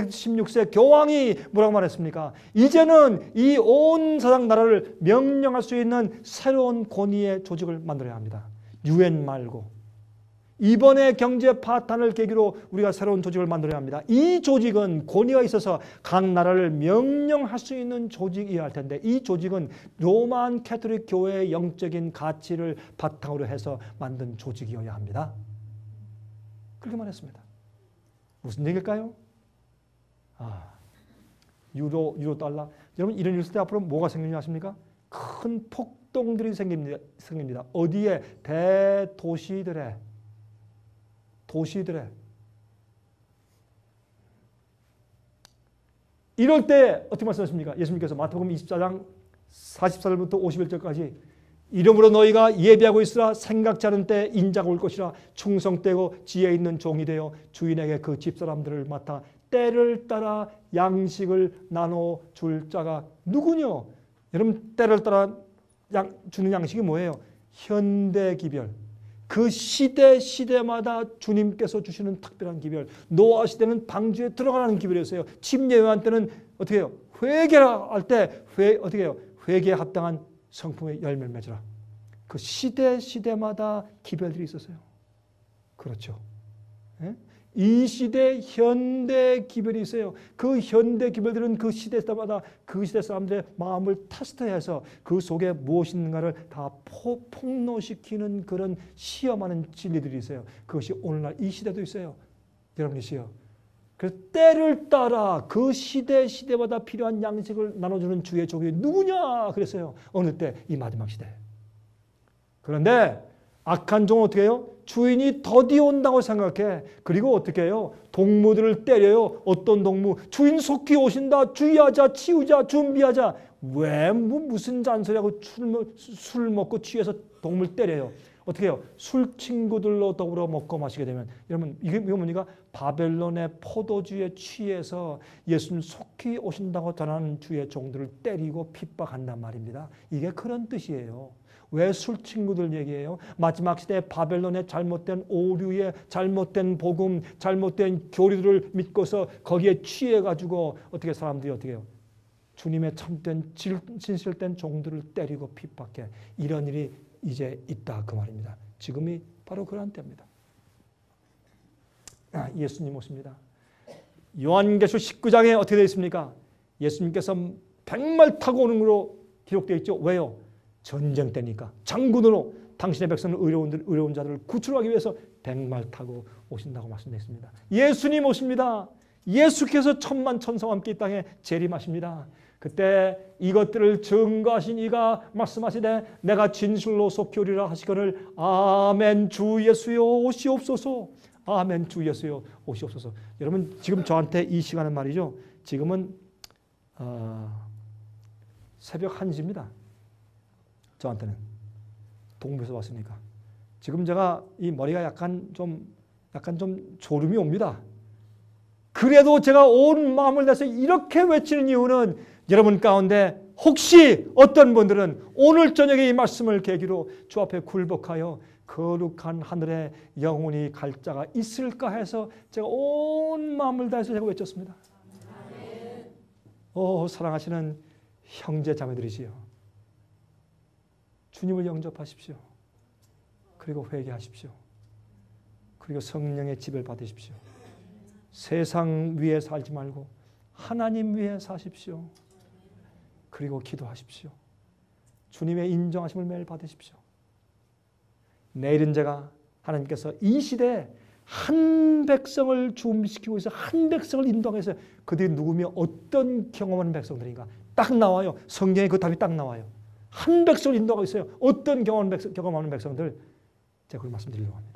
16세 교황이 뭐라고 말했습니까? 이제는 이 온 세상 나라를 명령할 수 있는 새로운 권위의 조직을 만들어야 합니다. UN 말고. 이번에 경제 파탄을 계기로 우리가 새로운 조직을 만들어야 합니다. 이 조직은 권위가 있어서 각 나라를 명령할 수 있는 조직이어야 할 텐데 이 조직은 로만 캐톨릭 교회의 영적인 가치를 바탕으로 해서 만든 조직이어야 합니다. 그렇게 말했습니다. 무슨 얘기일까요? 유로 달러. 여러분 이런 일 있을 때 앞으로 뭐가 생기는지 아십니까? 큰 폭동들이 생깁니다. 어디에? 대도시들에. 이럴 때 어떻게 말씀하십니까? 예수님께서 마태복음 24장 44절부터 51절까지 이러므로 너희가 예비하고 있으라. 생각지 않은 때 인자가 올 것이라. 충성되고 지혜 있는 종이 되어 주인에게 그 집사람들을 맡아 때를 따라 양식을 나눠줄 자가 누구뇨? 여러분 때를 따라 주는 양식이 뭐예요? 현대기별. 그 시대마다 주님께서 주시는 특별한 기별. 노아 시대는 방주에 들어가는 기별이었어요. 침례요한 때는 어떻게 해요? 회개할 때 어떻게 해요? 회개에 합당한 성품의 열매를 맺으라. 그 시대마다 기별들이 있었어요. 그렇죠. 예? 이 시대 현대 기별이 있어요. 그 현대 기별들은 그 시대마다 그 시대 사람들의 마음을 테스트해서 그 속에 무엇이 있는가를 다 폭로시키는 그런 시험하는 진리들이 있어요. 그것이 오늘날 이 시대도 있어요. 여러분이시요. 그래서 때를 따라 그 시대마다 필요한 양식을 나눠주는 주의 종이 누구냐 그랬어요. 어느 때? 이 마지막 시대. 그런데 악한 종은 어떻게 해요? 주인이 더디 온다고 생각해. 그리고 어떻게 해요? 동무들을 때려요. 어떤 동무? 주인 속히 오신다. 주의하자, 치우자, 준비하자. 왜 무슨 잔소리하고 술 먹고 취해서 동물 때려요. 어떻게 해요? 술 친구들로 더불어 먹고 마시게 되면 여러분 이게 뭡니까? 바벨론의 포도주에 취해서 예수님 속히 오신다고 전하는 주의 종들을 때리고 핍박한단 말입니다. 이게 그런 뜻이에요. 왜 술 친구들 얘기해요? 마지막 시대에 바벨론의 잘못된 오류의 잘못된 복음, 잘못된 교리들을 믿고서 거기에 취해가지고 어떻게 사람들이 어떻게 해요? 주님의 참된 진실된 종들을 때리고 핍박해. 이런 일이 이제 있다 그 말입니다. 지금이 바로 그런 때입니다. 예수님 오십니다. 요한계시록 19장에 어떻게 되어 있습니까? 예수님께서 백말 타고 오는 걸로 기록되어 있죠. 왜요? 전쟁 때니까. 장군으로 당신의 백성을 의로운 자들을 구출하기 위해서 백말 타고 오신다고 말씀했습니다. 예수님 오십니다. 예수께서 천만 천사와 함께 이 땅에 재림하십니다. 그때 이것들을 증거하신 이가 말씀하시되 내가 진실로 속히 오리라 하시거늘 아멘 주 예수여 오시옵소서. 아멘 주 예수여 오시옵소서. 여러분 지금 저한테 이 시간은 말이죠. 지금은 새벽 1시입니다. 저한테는 동부에서 왔으니까 지금 제가 이 머리가 약간 좀 졸음이 옵니다. 그래도 제가 온 마음을 다해서 이렇게 외치는 이유는 여러분 가운데 혹시 어떤 분들은 오늘 저녁에 이 말씀을 계기로 주 앞에 굴복하여 거룩한 하늘에 영원히 갈 자가 있을까 해서 제가 온 마음을 다해서 제가 외쳤습니다. 오 사랑하시는 형제 자매들이시여, 주님을 영접하십시오. 그리고 회개하십시오. 그리고 성령의 지배를 받으십시오. 세상 위에 살지 말고 하나님 위에 사십시오. 그리고 기도하십시오. 주님의 인정하심을 매일 받으십시오. 내일은 제가 하나님께서 이 시대에 한 백성을 준비시키고 있어 한 백성을 인도하기 위해서 그들이 누구며 어떤 경험하는 백성들인가 딱 나와요. 성경에 그 답이 딱 나와요. 한 백성을 인도하고 있어요. 어떤 경험하는 백성들 제가 그걸 말씀드리려고 합니다.